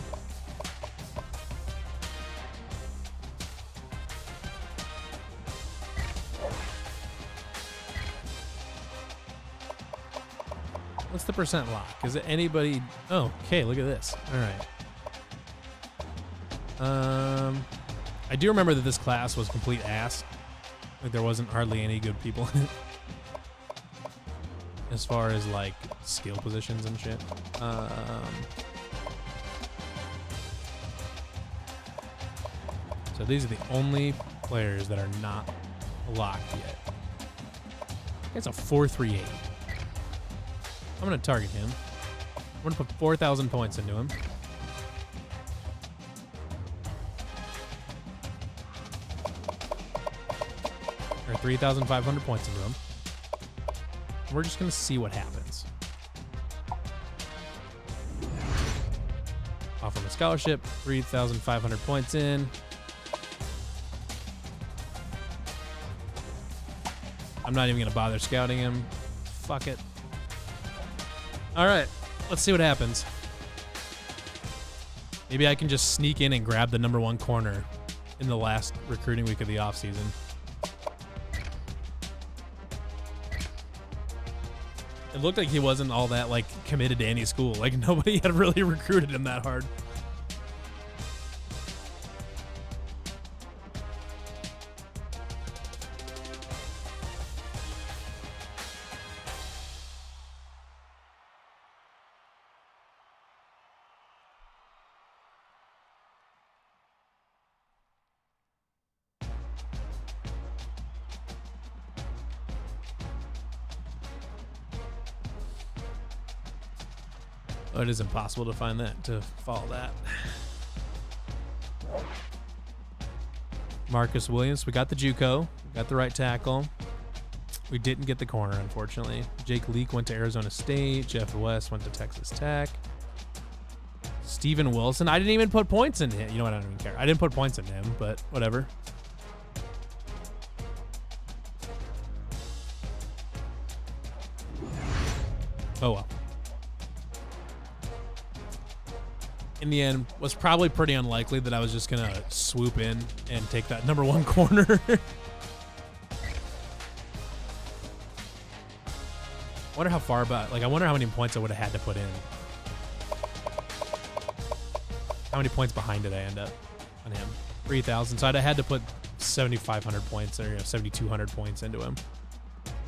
What's the percent lock? Is it anybody? Oh, okay. Look at this. All right. I do remember that this class was complete ass. Like there wasn't hardly any good people in it. As far as like skill positions and shit. So these are the only players that are not locked yet. It's a 4.38. I'm going to target him. I'm going to put 4,000 points into him. Or 3,500 points into him. We're just going to see what happens. Offer him a scholarship, 3,500 points in. I'm not even going to bother scouting him. Fuck it. All right, let's see what happens. Maybe I can just sneak in and grab the number one corner in the last recruiting week of the offseason. It looked like he wasn't all that like committed to any school. Like nobody had really recruited him that hard. Oh, it is impossible to find that, to follow that. Marcus Williams, we got the JUCO, we got the right tackle. We didn't get the corner, unfortunately. Jake Leak went to Arizona State. Jeff West went to Texas Tech. Steven Wilson, I didn't even put points in him. You know what, I don't even care. I didn't put points in him, but whatever. Oh well. In the end, was probably pretty unlikely that I was just gonna swoop in and take that number one corner. Wonder how far about, like, I wonder how many points I would have had to put in. How many points behind did I end up on him? 3,000. So I'd have had to put 7,500 points or 7,200 points into him,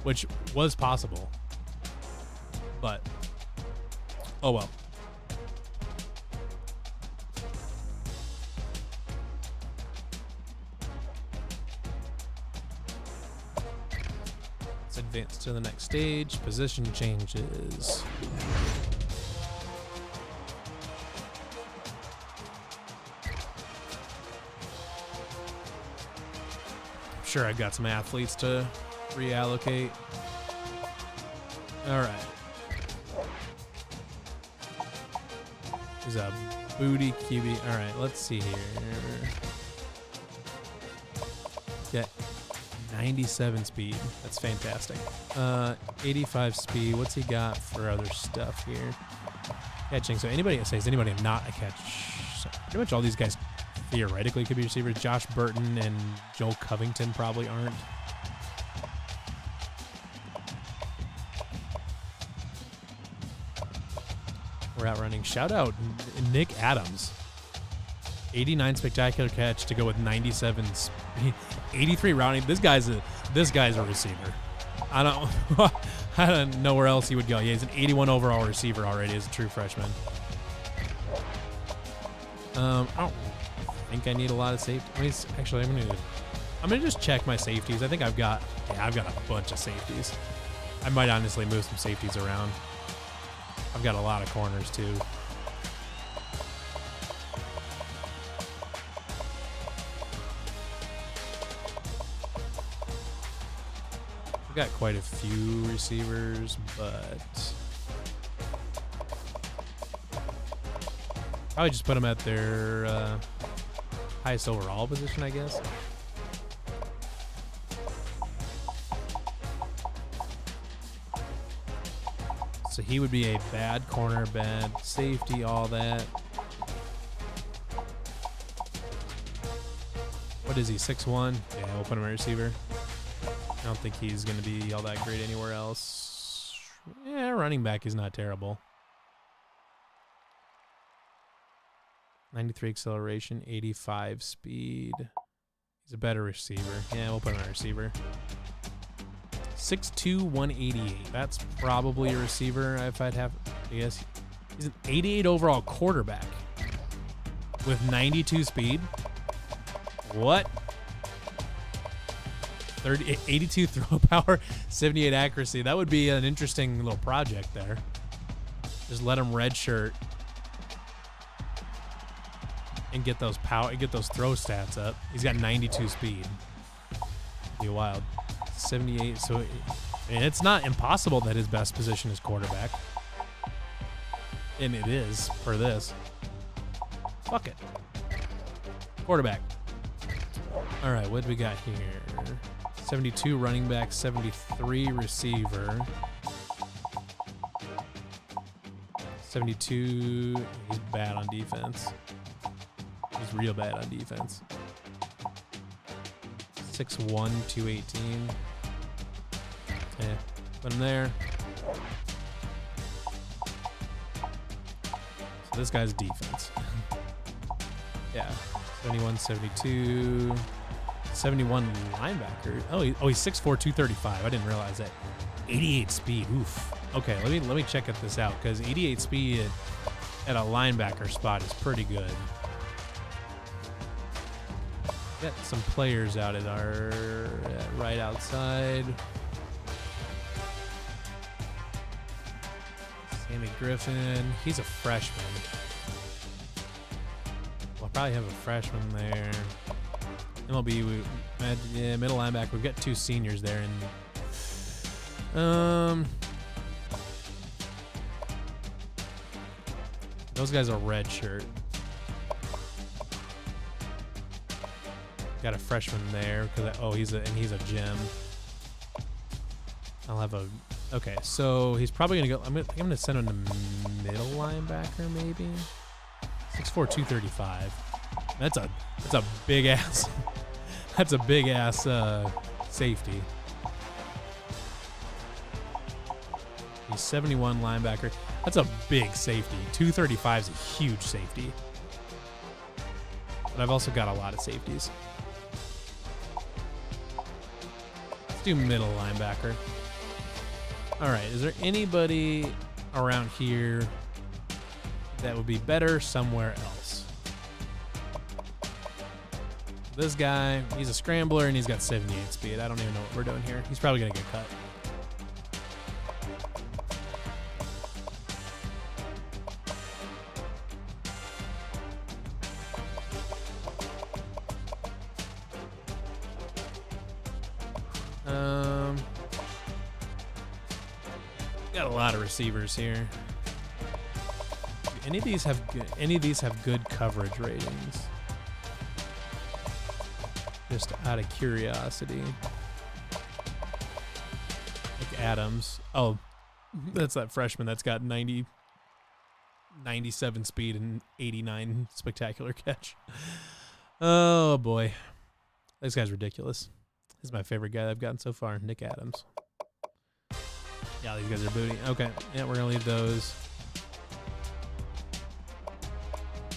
which was possible. But, oh well. Advance to the next stage. Position changes. I'm sure I've got some athletes to reallocate. All right. There's a booty QB. All right, let's see here. Get 97 speed. That's fantastic. 85 speed. What's he got for other stuff here? Catching. So anybody that says anybody not a catch. So pretty much all these guys theoretically could be receivers. Josh Burton and Joel Covington probably aren't. We're out running. Shout out Nick Adams. 89 spectacular catch to go with 97 speed. 83 rounding. This guy's a receiver. I don't know where else he would go. Yeah, he's an 81 overall receiver already as a true freshman. I don't think I need a lot of safety. I mean, actually, I'm gonna just check my safeties. I think I've got a bunch of safeties. I might honestly move some safeties around. I've got a lot of corners too. We've got quite a few receivers, but probably just put them at their highest overall position, I guess. So he would be a bad corner, bad safety, all that. What is he, 6'1"? Yeah, we'll put him at receiver. I don't think he's going to be all that great anywhere else. Yeah, running back is not terrible. 93 acceleration, 85 speed. He's a better receiver. Yeah, we'll put him at receiver. 6'2", 188. That's probably a receiver if I'd have to guess. He's an 88 overall quarterback with 92 speed. What? 82 throw power, 78 accuracy. That would be an interesting little project there. Just let him redshirt and get those throw stats up. He's got 92 speed. Be wild. 78. So it's not impossible that his best position is quarterback, and it is for this. Fuck it. Quarterback. All right, what do we got here? 72 running back, 73 receiver. 72. He's bad on defense. He's real bad on defense. 6'1", 218. Yeah, put him there. So this guy's defense. Yeah, 71, 72. 71 linebacker. Oh, he's 6'4", 235. I didn't realize that. 88 speed. Oof. Okay, let me check this out, because 88 speed at a linebacker spot is pretty good. Got some players out at our right outside. Sammy Griffin. He's a freshman. We'll probably have a freshman there. MLB, middle linebacker. We've got two seniors there, and those guys are red shirt. Got a freshman there because he's a gem. I'll have a okay. So he's probably gonna go. I'm gonna send him to middle linebacker maybe. 6'4", 235. That's a big ass. That's a big ass safety. He's 71 linebacker. That's a big safety. 235 is a huge safety. But I've also got a lot of safeties. Let's do middle linebacker. All right, is there anybody around here that would be better somewhere else? This guy, he's a scrambler and he's got 78 speed. I don't even know what we're doing here. He's probably gonna get cut. Got a lot of receivers here. Any of these have good coverage ratings? Just out of curiosity. Adams. Oh, that's that freshman that's got 97 speed and 89 spectacular catch. Oh, boy. This guy's ridiculous. This is my favorite guy I've gotten so far, Nick Adams. Yeah, these guys are booty. Okay, yeah, we're going to leave those.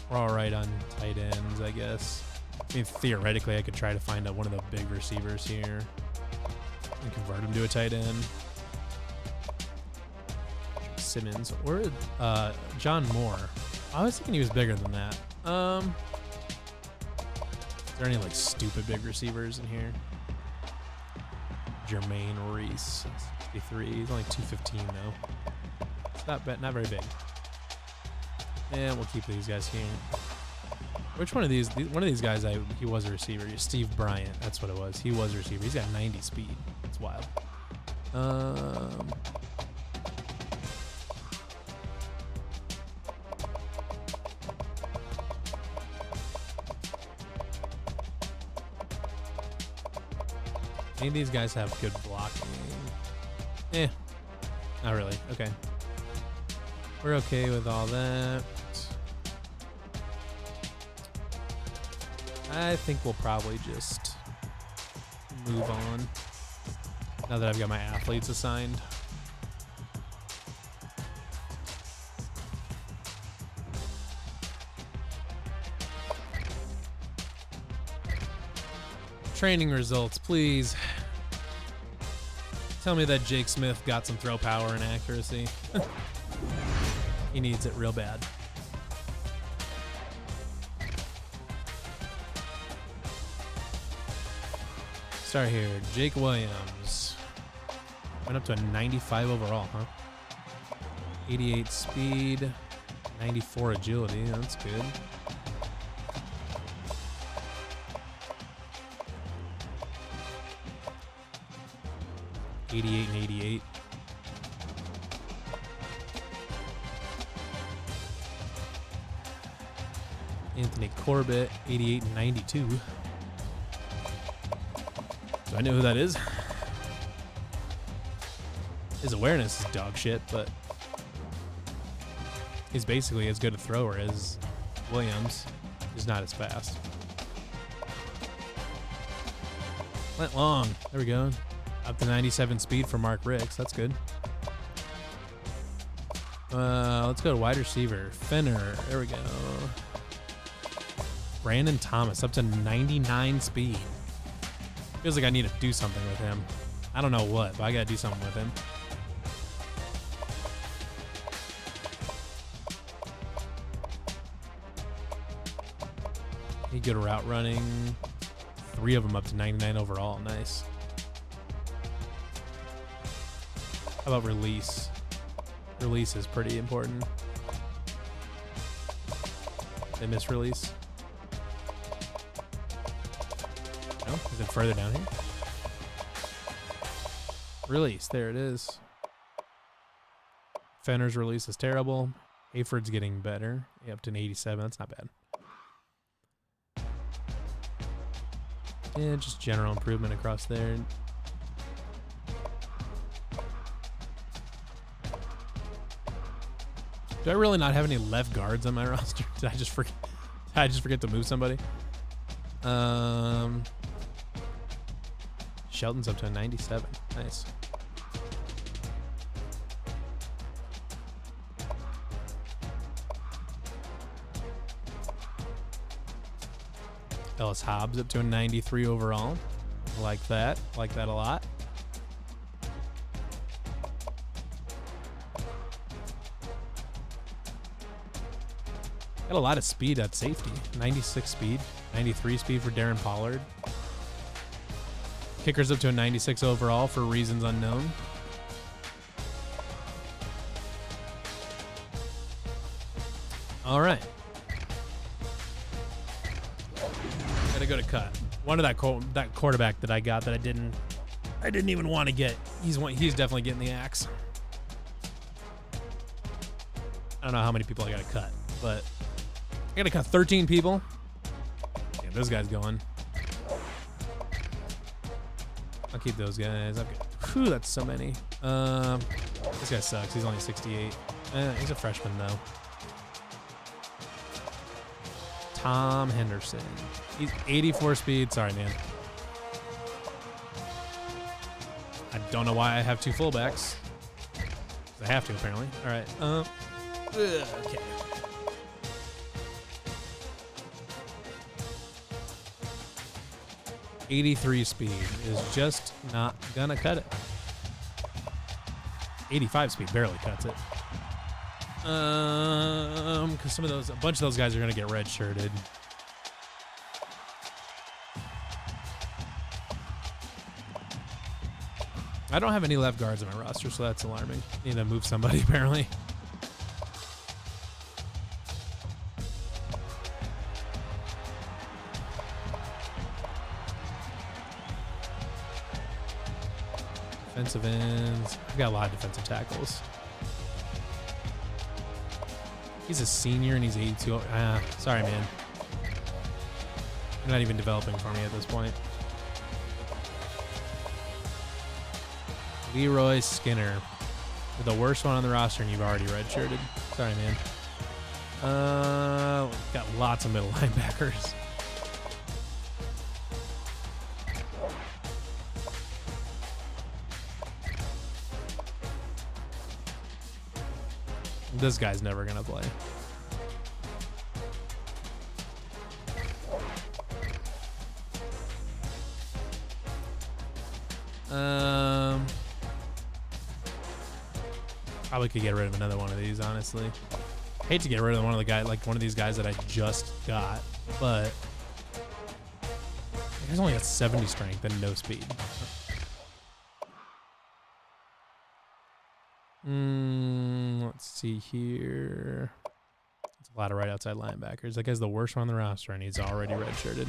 We're all right on tight ends, I guess. I mean, theoretically, I could try to find out one of the big receivers here and convert him to a tight end. Simmons or John Moore. I was thinking he was bigger than that. Is there any like stupid big receivers in here? Jermaine Reese, 63. He's only 215 though. It's not bad, not very big. And we'll keep these guys here. Which one of these? One of these guys, he was a receiver. Steve Bryant, that's what it was. He was a receiver. He's got 90 speed. It's wild. Any of these guys have good blocking? Not really. Okay. We're okay with all that. I think we'll probably just move on now that I've got my athletes assigned. Training results, please. Tell me that Jake Smith got some throw power and accuracy. He needs it real bad. Start here. Jake Williams. Went up to a 95 overall, huh? 88 speed. 94 agility. That's good. '88 and 88. Anthony Corbett, 88 and 92. Do I know who that is? His awareness is dog shit, but he's basically as good a thrower as Williams. He's not as fast. Went long. There we go. Up to 97 speed for Mark Ricks. That's good. Let's go to wide receiver. Fenner. There we go. Brandon Thomas up to 99 speed. Feels like I need to do something with him. I don't know what, but I gotta do something with him. He good route running. 3 of them up to 99 overall. Nice. How about release? Release is pretty important. They miss release. No? Is it further down here? Release. There it is. Fenner's release is terrible. Hayford's getting better. Yeah, up to an 87. That's not bad. Yeah, just general improvement across there. Do I really not have any left guards on my roster? Did I just forget to move somebody? Shelton's up to a 97. Nice. Ellis Hobbs up to a 93 overall. Like that. Like that a lot. Got a lot of speed at safety. 96 speed. 93 speed for Darren Pollard. Kicker's up to a 96 overall for reasons unknown. All right. Gotta go to cut. One of that quarterback that I got that I didn't even want to get. He's definitely getting the axe. I don't know how many people I gotta cut, but I gotta cut 13 people. Yeah, this guy's going. I'll keep those guys. Whew, that's so many. This guy sucks. He's only 68. He's a freshman, though. Tom Henderson. He's 84 speed. Sorry, man. I don't know why I have 2 fullbacks. I have to, apparently. All right. Okay. .83 speed is just not gonna cut it. 85 speed barely cuts it. Because a bunch of those guys are gonna get red-shirted. I don't have any left guards on my roster, so that's alarming. Need to move somebody, apparently. Defensive ends. I've got a lot of defensive tackles. He's a senior and he's 82. Sorry, man. You're not even developing for me at this point. Leroy Skinner. You're the worst one on the roster and you've already redshirted. Sorry, man. Got lots of middle linebackers. This guy's never gonna play. Probably could get rid of another one of these, honestly. Hate to get rid of one of these guys that I just got, but he's only got 70 strength and no speed. Let's see here. It's a lot of right outside linebackers. That guy's the worst one on the roster, and he's already redshirted.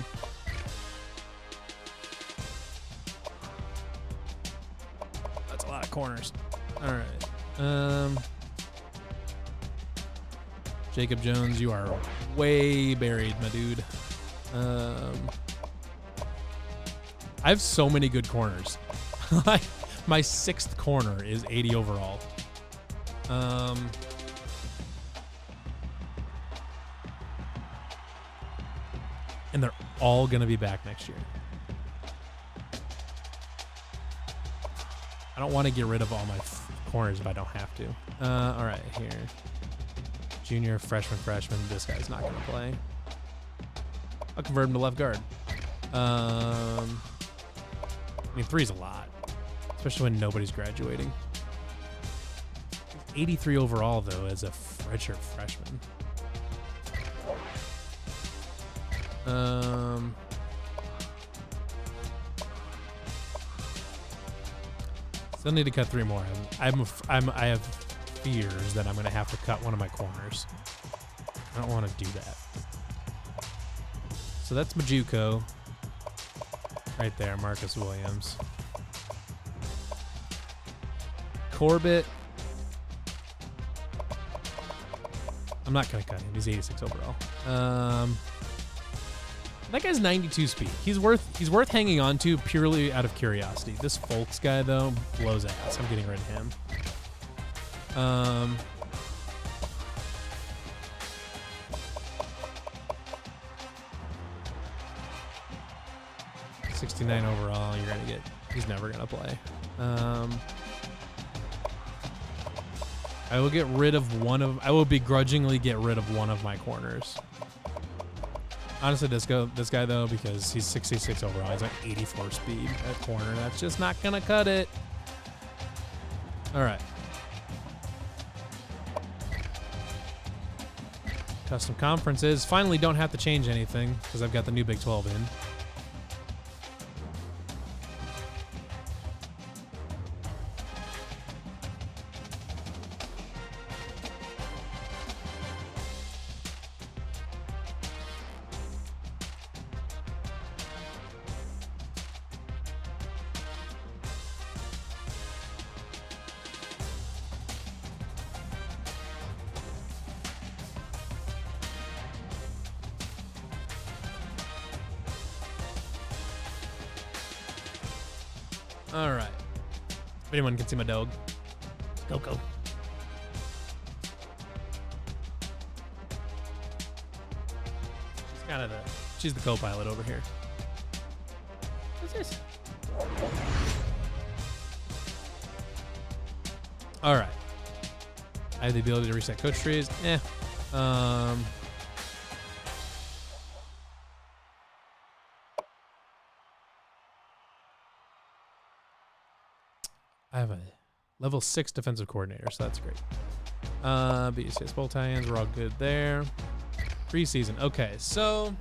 That's a lot of corners. All right. Jacob Jones, you are way buried, my dude. I have so many good corners. My 6th corner is 80 overall. And they're all going to be back next year. I don't want to get rid of all my corners if I don't have to. All right, here. Junior, freshman. This guy's not going to play. I'll convert him to left guard. I mean, 3's a lot, especially when nobody's graduating. 83 overall, though, as a redshirt freshman. Still need to cut 3 more. I have fears that I'm going to have to cut one of my corners. I don't want to do that. So that's Majuko. Right there, Marcus Williams. Corbett. I'm not going to cut him. He's 86 overall. That guy's 92 speed. He's worth hanging on to purely out of curiosity. This Folks guy, though, blows ass. I'm getting rid of him. 69 overall. You're gonna get. He's never gonna play. I will get rid of one of. I will begrudgingly get rid of one of my corners. Honestly, this guy though, because he's 66 overall, he's like 84 speed at corner. That's just not gonna cut it. All right. Custom conferences. Finally, don't have to change anything because I've got the new Big 12 in. All right. If anyone can see my dog. Coco. She's the co-pilot over here. What's this? All right. I have the ability to reset coach trees. I have a level 6 defensive coordinator, so that's great. BCS bowl tie-ins, we're all good there. Preseason. Okay, so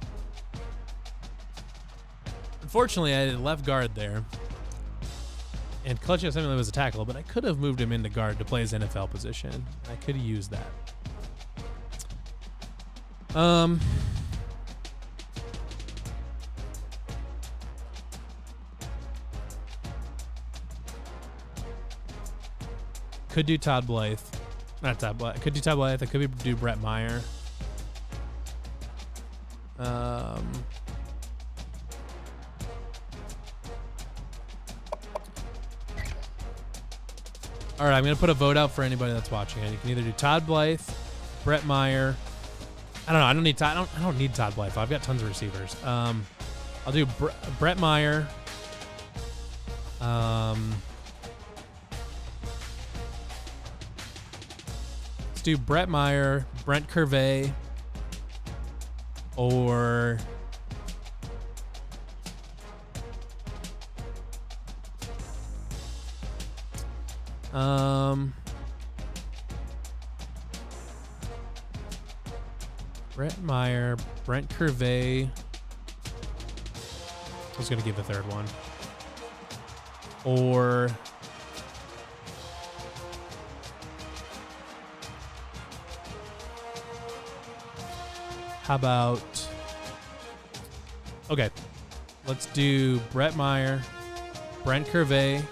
unfortunately, I had left guard there. And Clutch Assembly was a tackle, but I could have moved him into guard to play his NFL position. I could have used that. Could do Todd Blythe. Not Todd Blythe. Could do Todd Blythe. I could do Brett Meyer. All right, I'm going to put a vote out for anybody that's watching. You can either do Todd Blythe, Brett Meyer. I don't know. I don't need Todd Blythe. I've got tons of receivers. I'll do Brett Meyer. Let's do Brett Meyer, Brent Curvey, or Brett Meyer, Brent Curvey. I was going to give the third one. Or how about, okay, let's do Brett Meyer, Brent Curvey,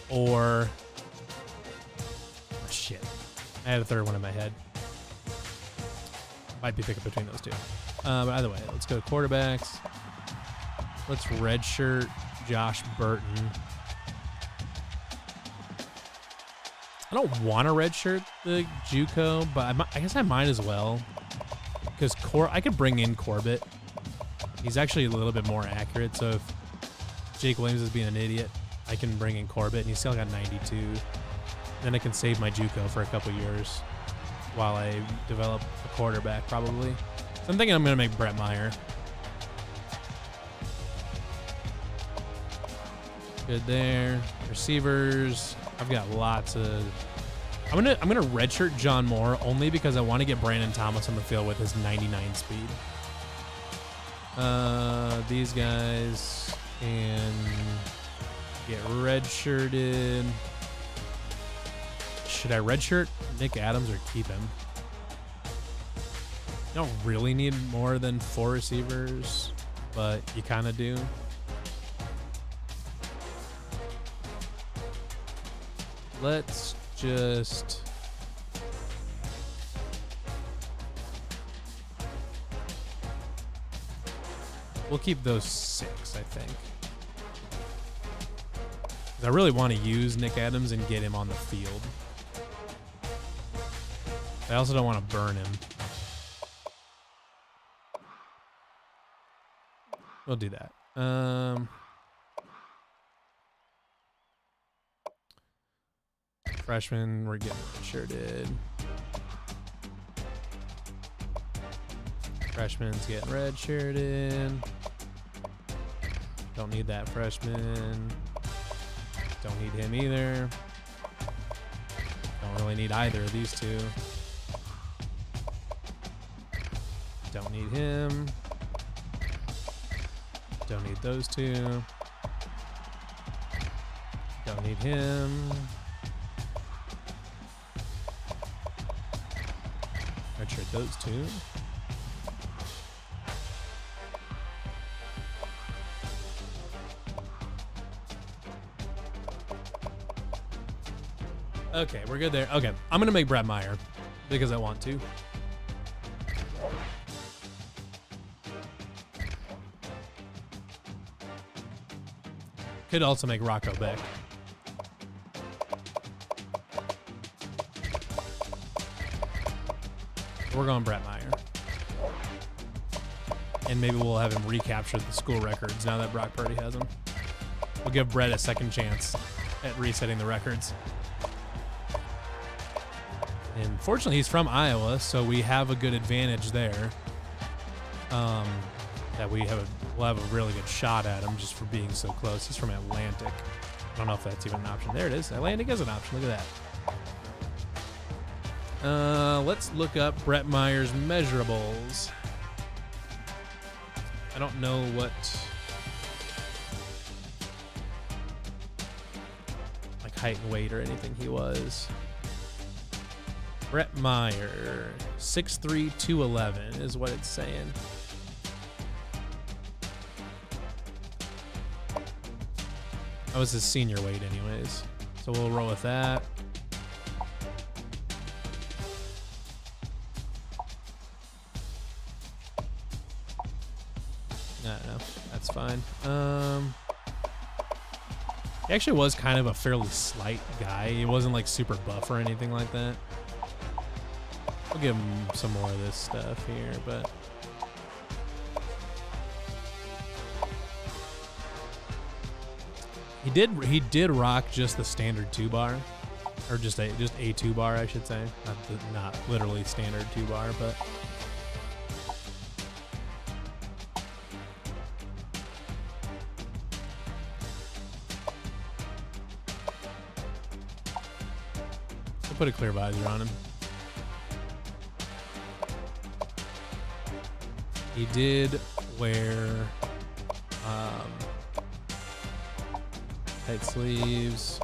or, oh shit, I had a third one in my head. Might be picking between those two. But either way, let's go to quarterbacks. Let's redshirt Josh Burton. I don't want to redshirt the JUCO, but I guess I might as well. Because I could bring in Corbett. He's actually a little bit more accurate, so if Jake Williams is being an idiot, I can bring in Corbett, and he's still got 92. Then I can save my JUCO for a couple years while I develop a quarterback, probably. So I'm thinking I'm going to make Brett Meyer. Good there. Receivers. I've got lots of. I'm gonna redshirt John Moore only because I want to get Brandon Thomas on the field with his 99 speed. These guys can get redshirted. Should I redshirt Nick Adams or keep him? You don't really need more than 4 receivers, but you kind of do. Let's just we'll keep those 6, I think. I really want to use Nick Adams and get him on the field. I also don't want to burn him. We'll do that. Freshman, we're getting redshirted. Freshman's getting redshirted. Don't need that freshman. Don't need him either. Don't really need either of these two. Don't need him. Don't need those two. Don't need him. Redshirt those two. Okay, we're good there. Okay, I'm going to make Brett Meyer because I want to. Could also make Rocco Beck. We're going Brett Meyer. And maybe we'll have him recapture the school records now that Brock Purdy has them. We'll give Brett a second chance at resetting the records. And fortunately, he's from Iowa, so we have a good advantage there. That we'll have a really good shot at him just for being so close. He's from Atlantic. I don't know if that's even an option. There it is. Atlantic is an option. Look at that. Let's look up Brett Meyer's measurables. I don't know what like height and weight or anything he was. Brett Meyer, 6'3", 211 is what it's saying. That was his senior weight anyways. So we'll roll with that. No, that's fine. He actually was kind of a fairly slight guy. He wasn't like super buff or anything like that. I'll give him some more of this stuff here, but he did rock just the standard 2-bar, or just a 2-bar, I should say, not literally standard 2-bar, but. I'll put a clear visor on him. He did wear tight sleeves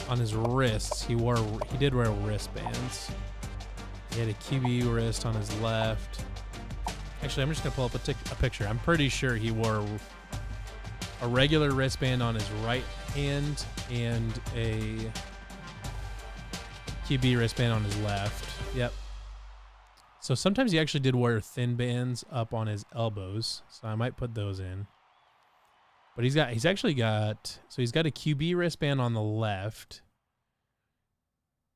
on his wrists. He did wear wristbands. He had a QB wrist on his left. Actually, I'm just gonna pull up a picture. I'm pretty sure he wore a regular wristband on his right hand and a QB wristband on his left. Yep. So sometimes he actually did wear thin bands up on his elbows, so I might put those in. But he's got a QB wristband on the left,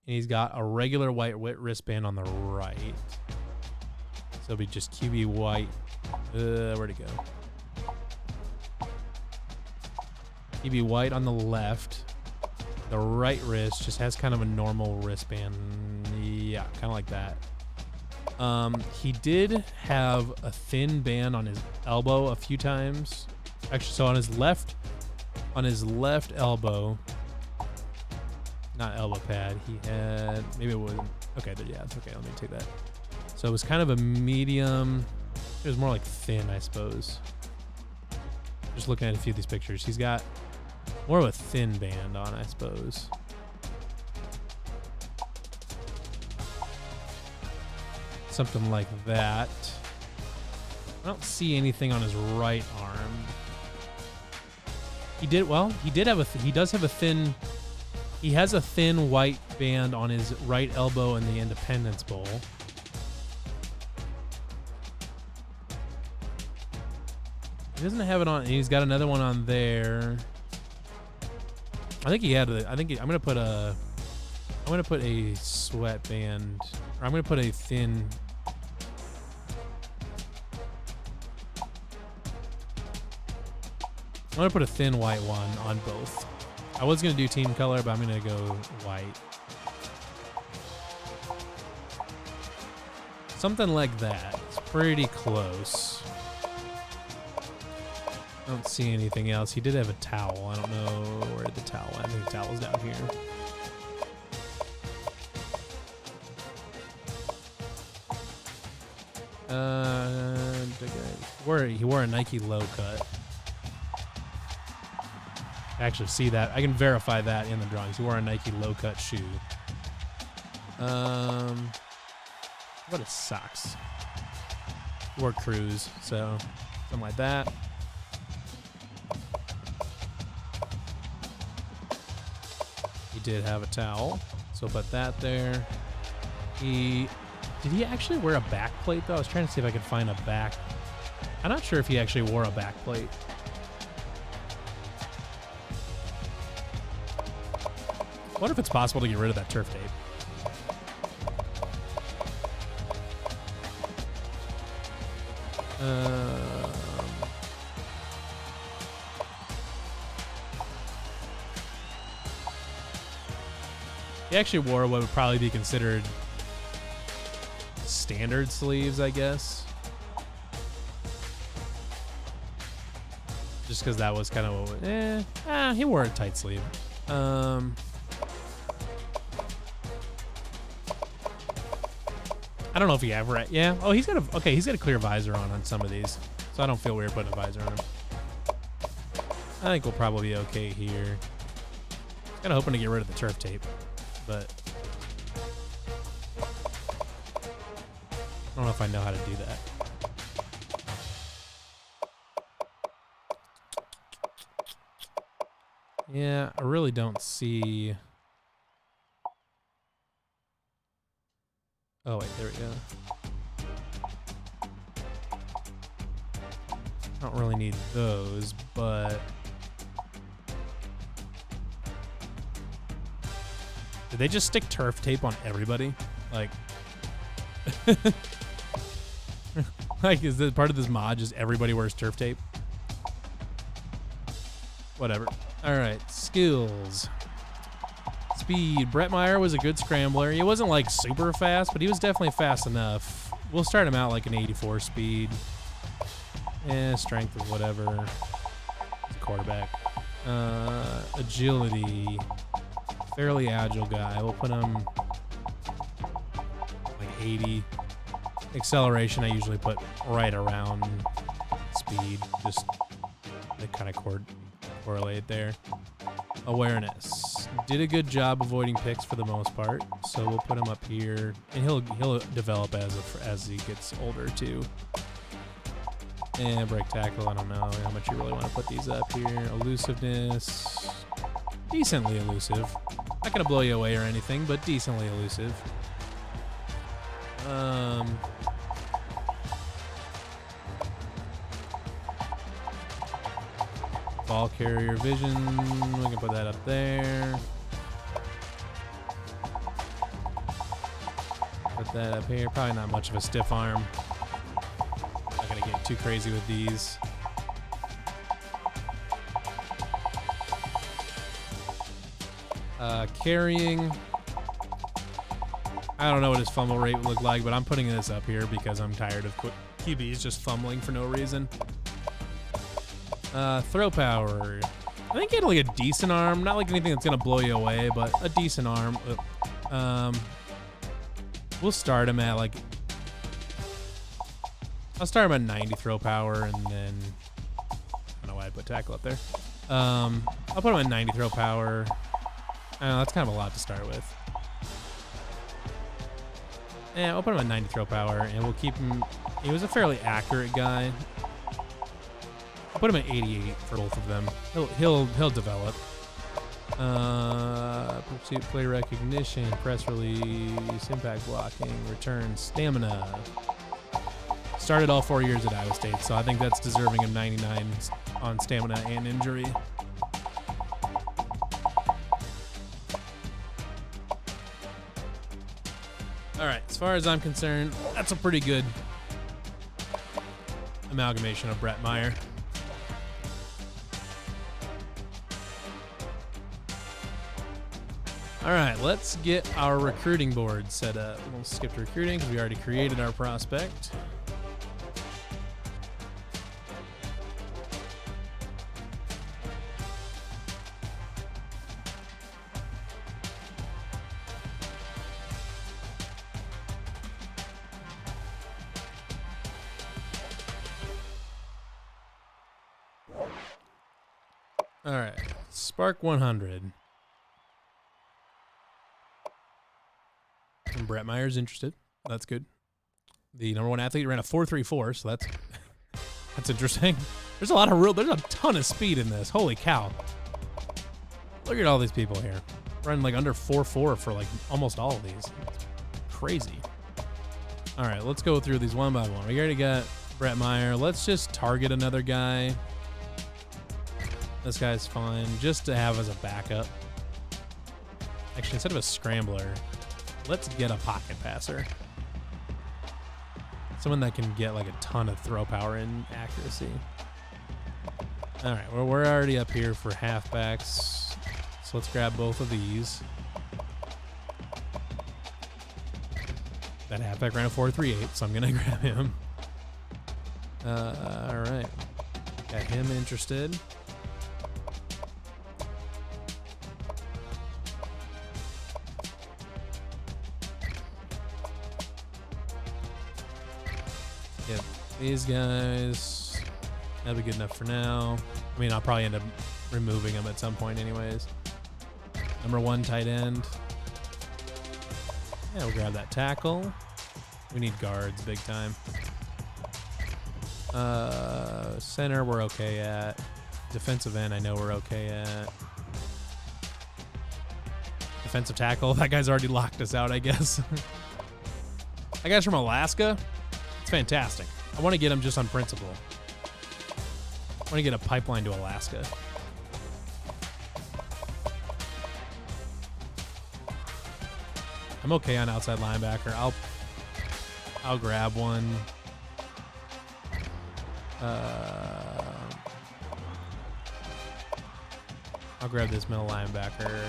and he's got a regular white wristband on the right. So it'll be just QB white. Where'd it go? QB white on the left. The right wrist just has kind of a normal wristband. Yeah, kind of like that. He did have a thin band on his elbow a few times. Actually, so on his left elbow, not elbow pad, he had, maybe it was, okay, yeah, it's okay, let me take that. So it was kind of a medium, it was more like thin, I suppose. Just looking at a few of these pictures, he's got more of a thin band on, I suppose. Something like that. I don't see anything on his right arm. He has a thin white band on his right elbow in the Independence Bowl. He doesn't have it on, he's got another one on there. I'm gonna put a sweatband, or I'm gonna put a thin. I'm going to put a thin white one on both. I was going to do team color, but I'm going to go white. Something like that. It's pretty close. I don't see anything else. He did have a towel. I don't know where the towel went. I think the towel's down here. He wore a Nike low cut. I actually see that. I can verify that in the drawings. He wore a Nike low cut shoe. What is socks? He wore Cruise, so something like that. He did have a towel, so put that there. Did he actually wear a back plate though? I was trying to see if I could find a back. I'm not sure if he actually wore a back plate. wonder if it's possible to get rid of that turf tape. He actually wore what would probably be considered standard sleeves, I guess. Just because that was kind of what, he wore a tight sleeve. I don't know if he ever, yeah. Oh, he's got a clear visor on some of these, so I don't feel weird putting a visor on him. I think we'll probably be okay here. Kind of hoping to get rid of the turf tape, but I don't know if I know how to do that. Yeah, I really don't see. Oh, wait, there we go. I don't really need those, but did they just stick turf tape on everybody? Like, like, is this part of this mod just everybody wears turf tape? Whatever. All right, skills. Speed. Brett Meyer was a good scrambler. He wasn't like super fast, but he was definitely fast enough. We'll start him out like an 84 speed. Strength is whatever. He's a quarterback. Agility. Fairly agile guy. We'll put him like 80. Acceleration I usually put right around speed. Just to kind of correlate there. Awareness. Did a good job avoiding picks for the most part, so we'll put him up here, and he'll develop as he gets older too. And break tackle, I don't know how much you really want to put these up here. Elusiveness, decently elusive. Not gonna blow you away or anything, but decently elusive. Ball carrier vision, we can put that up there. Put that up here. Probably not much of a stiff arm. Not gonna get too crazy with these. Carrying. I don't know what his fumble rate would look like, but I'm putting this up here because I'm tired of QBs just fumbling for no reason. Throw power. I think he had like a decent arm. Not like anything that's going to blow you away, but a decent arm. We'll start him at like... I'll start him at 90 throw power, and then... I don't know why I put tackle up there. I'll put him at 90 throw power. I don't know, that's kind of a lot to start with. Yeah, I'll put him at 90 throw power, and we'll keep him... He was a fairly accurate guy. I'll put him at 88 for both of them. He'll develop. Pursuit, play recognition, press release, impact blocking, return, stamina. Started all 4 years at Iowa State, so I think that's deserving of 99 on stamina and injury. All right, as far as I'm concerned, that's a pretty good amalgamation of Brett Meyer. All right, let's get our recruiting board set up. We'll skip to recruiting because we already created our prospect. All right, Spark 100. And Brett Meyer's interested. That's good. The number one athlete ran a 4.34, so that's interesting. There's a ton of speed in this. Holy cow. Look at all these people here. Running like under 4.4 for like almost all of these. It's crazy. All right, let's go through these one by one. We already got Brett Meyer. Let's just target another guy. This guy's fine, just to have as a backup. Actually, instead of a scrambler, let's get a pocket passer. Someone that can get like a ton of throw power and accuracy. All right, well, we're already up here for halfbacks. So let's grab both of these. That halfback ran a 4.38, so I'm going to grab him. All right. Got him interested. Yep, these guys, that'll be good enough for now. I mean, I'll probably end up removing them at some point anyways. Number 1 tight end. Yeah, we'll grab that tackle. We need guards big time. Center, we're okay at. Defensive end, I know we're okay at. Defensive tackle, that guy's already locked us out, I guess. That guy's from Alaska. It's fantastic. I want to get him just on principle. I want to get a pipeline to Alaska. I'm okay on outside linebacker. I'll grab one. I'll grab this middle linebacker.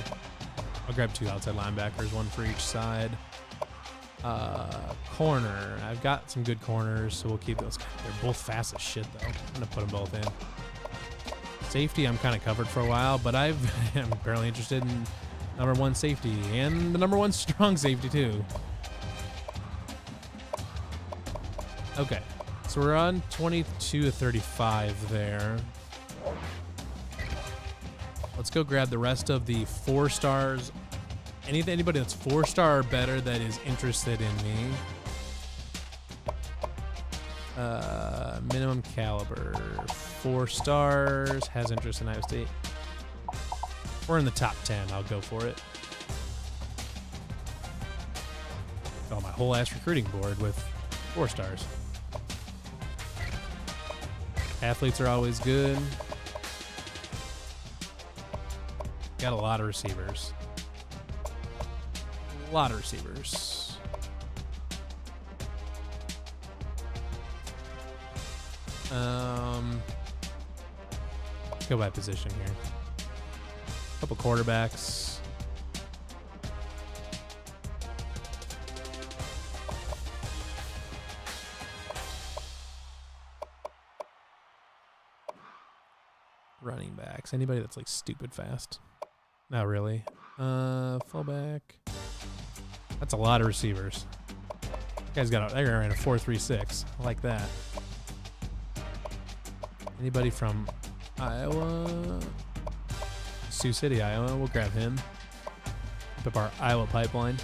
I'll grab 2 outside linebackers, 1 for each side. Corner. I've got some good corners, so we'll keep those. They're both fast as shit, though. I'm going to put them both in. Safety, I'm kind of covered for a while, but I'm barely interested in number 1 safety and the number 1 strong safety, too. Okay. So we're on 22 to 35 there. Let's go grab the rest of the 4 stars. Anybody that's 4-star or better that is interested in me. Minimum caliber. 4 stars. Has interest in Iowa State. We're in the top 10. I'll go for it. Oh, my whole ass recruiting board with 4 stars. Athletes are always good. Got a lot of receivers. A lot of receivers. Let's go by position here. Couple quarterbacks. Running backs. Anybody that's like stupid fast? Not really. Fullback. That's a lot of receivers. That guy's got that guy ran a 4.36. I like that. Anybody from Iowa? Sioux City, Iowa. We'll grab him. Keep up our Iowa pipeline.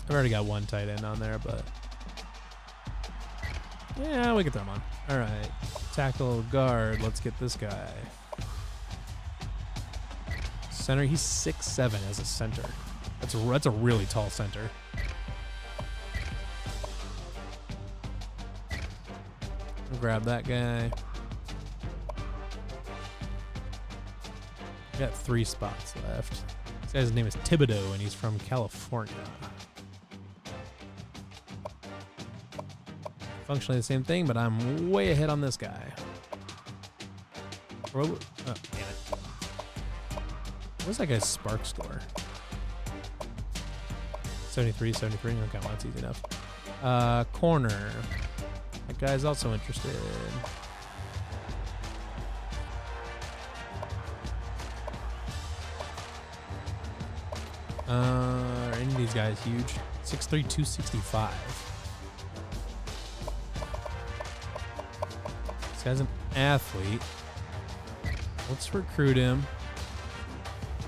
I've already got 1 tight end on there, but yeah, we can throw him on. All right. Tackle, guard. Let's get this guy. Center. He's 6'7" as a center. That's a really tall center. We'll grab that guy. We got 3 spots left. This guy's name is Thibodeau, and he's from California. Functionally the same thing, but I'm way ahead on this guy. Oh, damn it. What's that guy's spark score? 73, 73. Okay, well, that's easy enough. Corner. That guy's also interested. Are any of these guys huge? 6'3", 265. This guy's an athlete. Let's recruit him.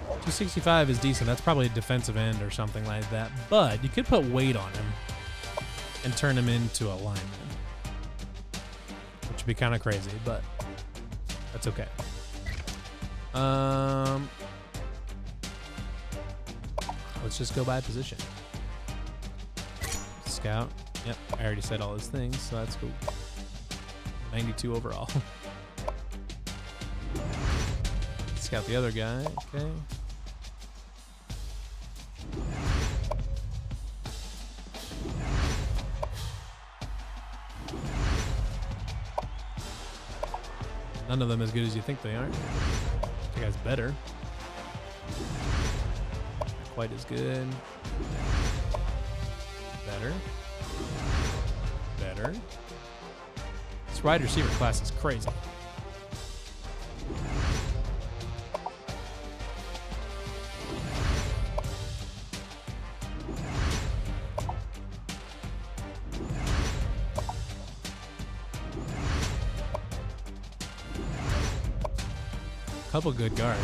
265 is decent. That's probably a defensive end or something like that. But you could put weight on him and turn him into a lineman, which would be kind of crazy, but that's okay. Let's just go by position. Scout. Yep, I already said all those things, so that's cool. 92 overall. Scout the other guy. Okay. None of them as good as you think they are. That guy's better. Not quite as good. Better. Better. This wide receiver class is crazy. Couple good guards.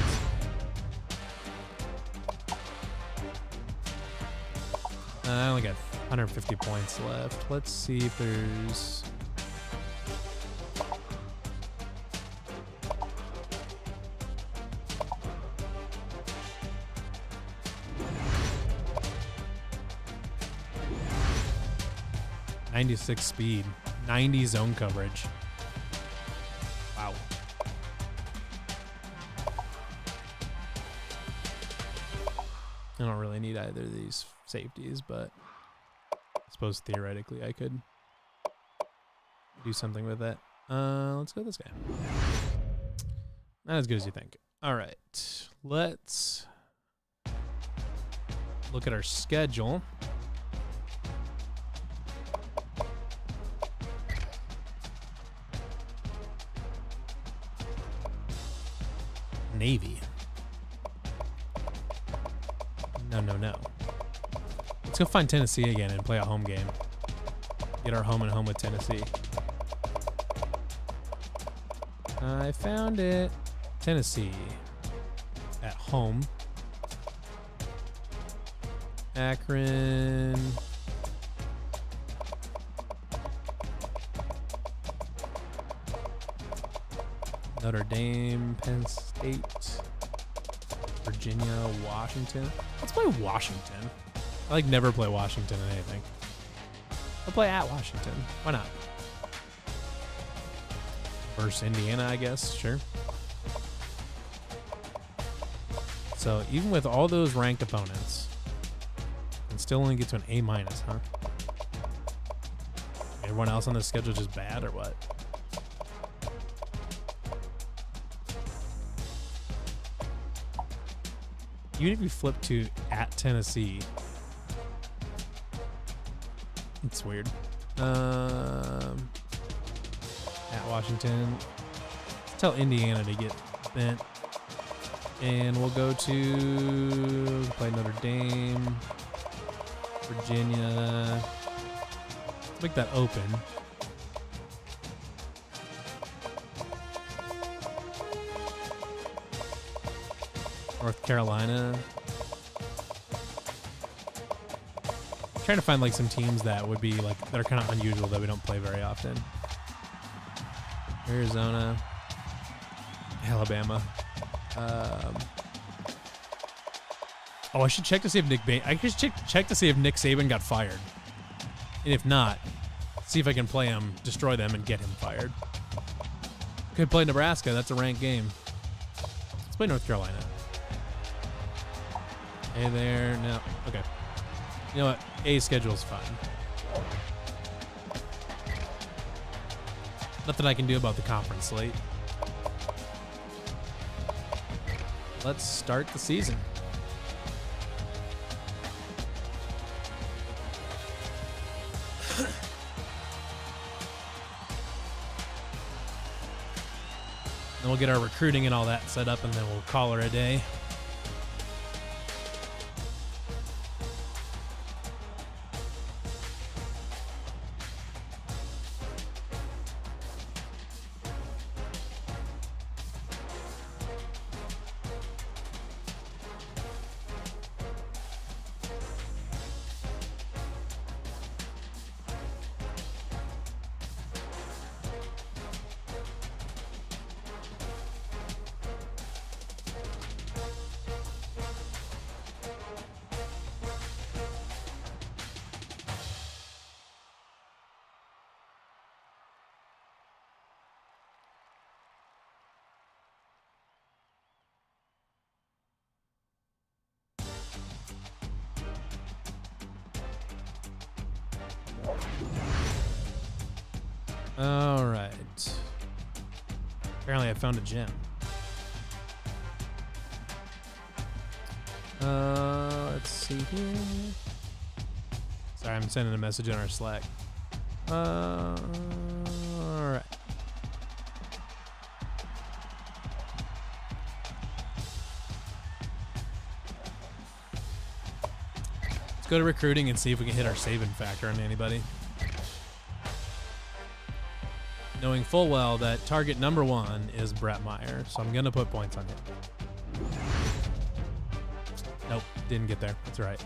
I only got 150 points left. Let's see if there's... .96 speed, 90 zone coverage. Wow. I don't really need either of these safeties, but I suppose theoretically I could do something with that. Let's go with this guy. Not as good as you think. All right, let's look at our schedule. Navy. No. Let's go find Tennessee again and play a home game. Get our home and home with Tennessee. I found it. Tennessee at home. Akron. Notre Dame, Penn State, Virginia, Washington. Let's play Washington. I like never play Washington in anything. I'll play at Washington. Why not? Versus Indiana, I guess. Sure. So even with all those ranked opponents, and still only get to an A-, huh? Everyone else on the schedule just bad or what? Even if you flip to at Tennessee, it's weird. At Washington, let's tell Indiana to get bent, and we'll go to play Notre Dame, Virginia. Let's make that open. North Carolina. I'm trying to find like some teams that would be like that are kind of unusual that we don't play very often. Arizona, Alabama. Oh, I should check to see if I should check to see if Nick Saban got fired, and if not, see if I can play him, destroy them, and get him fired. Could play Nebraska. That's a ranked game. Let's play North Carolina. Hey there, no, okay. You know what? A schedule's fine. Nothing I can do about the conference slate. Let's start the season. Then we'll get our recruiting and all that set up, and then we'll call her a day. All right. Apparently I found a gem. Let's see here. Sorry, I'm sending a message in our Slack. All right. Let's go to recruiting and see if we can hit our saving factor on anybody. Knowing full well that target number 1 is Brett Meyer, so I'm going to put points on him. Nope, didn't get there. That's right.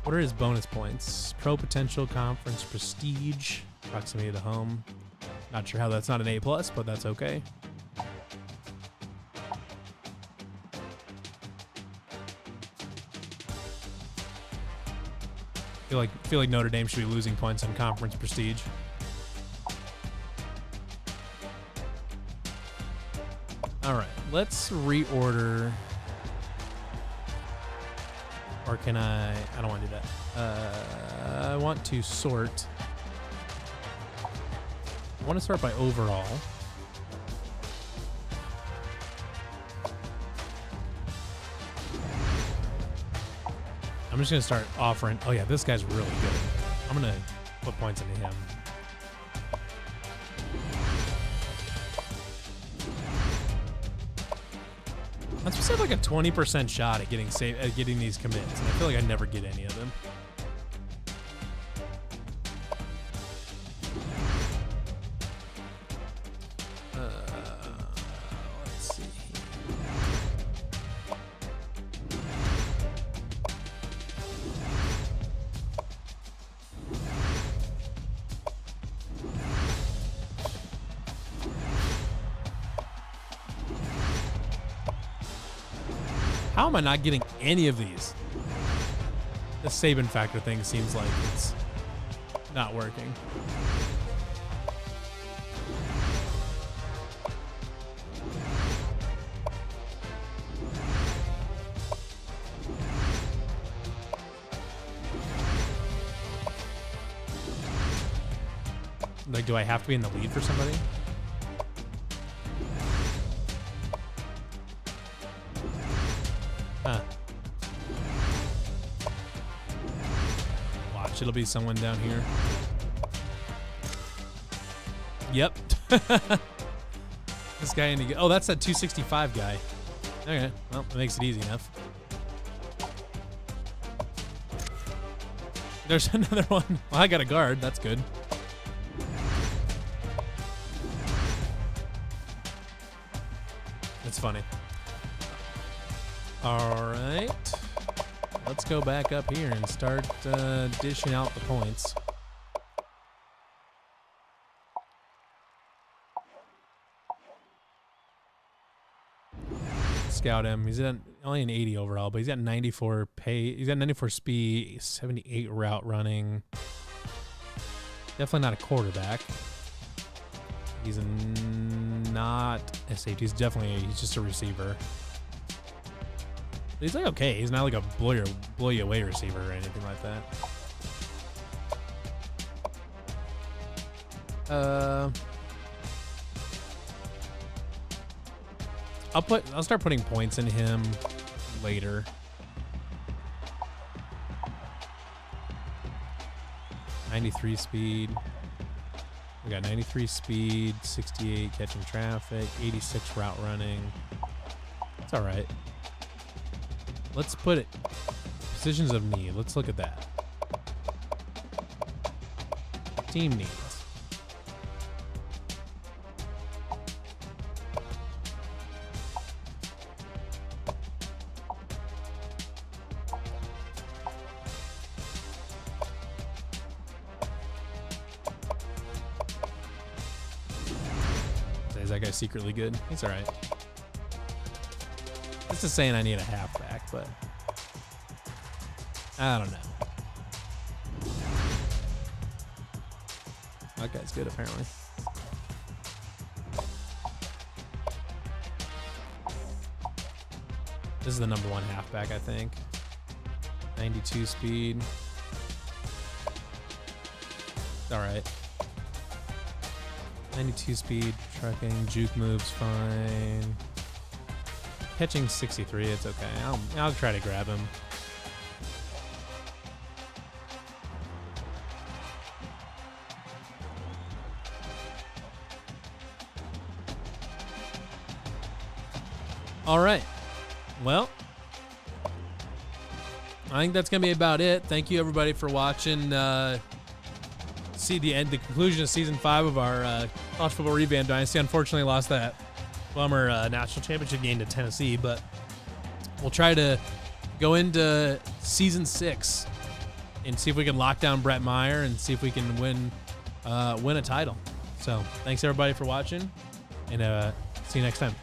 What are his bonus points? Pro potential, conference prestige, proximity to home. Not sure how that's not an A+, but that's okay. Feel like Notre Dame should be losing points on conference prestige. All right, let's reorder. Or can I don't want to do that. I want to sort. I want to sort by overall. I'm just going to start offering. Oh, yeah, this guy's really good. I'm going to put points into him. I'm supposed to have like a 20% shot at getting these commits, and I feel like I never get any of them. Let's see. How am I not getting any of these? The Saban factor thing seems like it's not working. Like, do I have to be in the lead for somebody? Huh. Watch, it'll be someone down here. Yep. This guy in the... Oh, that's that 265 guy. Okay, well, that makes it easy enough. There's another one. Well, I got a guard. That's good. It's funny. All right. Let's go back up here and start dishing out the points. Scout him. He's only an 80 overall, but he's got 94 pay. He's got 94 speed, 78 route running. Definitely not a quarterback. He's not a safety. He's just a receiver. But he's like okay. He's not like a blow you away receiver or anything like that. I'll start putting points in him later. .93 speed. We got 93 speed, 68 catching traffic, 86 route running. It's all right. Let's put it positions of need. Let's look at that. Team needs. Is that guy secretly good? He's all right. This is saying I need a halfback, but I don't know. That guy's good, apparently. This is the number one halfback, I think. 92 speed. All right. 92 speed, trucking, juke moves fine. Catching 63, it's okay. I'll try to grab him. All right. Well, I think that's going to be about it. Thank you, everybody, for watching. See the conclusion of Season 5 of our College Football Revamped Dynasty. Unfortunately, lost that bummer national championship game to Tennessee, but we'll try to go into Season 6 and see if we can lock down Brett Meyer and see if we can win a title. So thanks, everybody, for watching, and see you next time.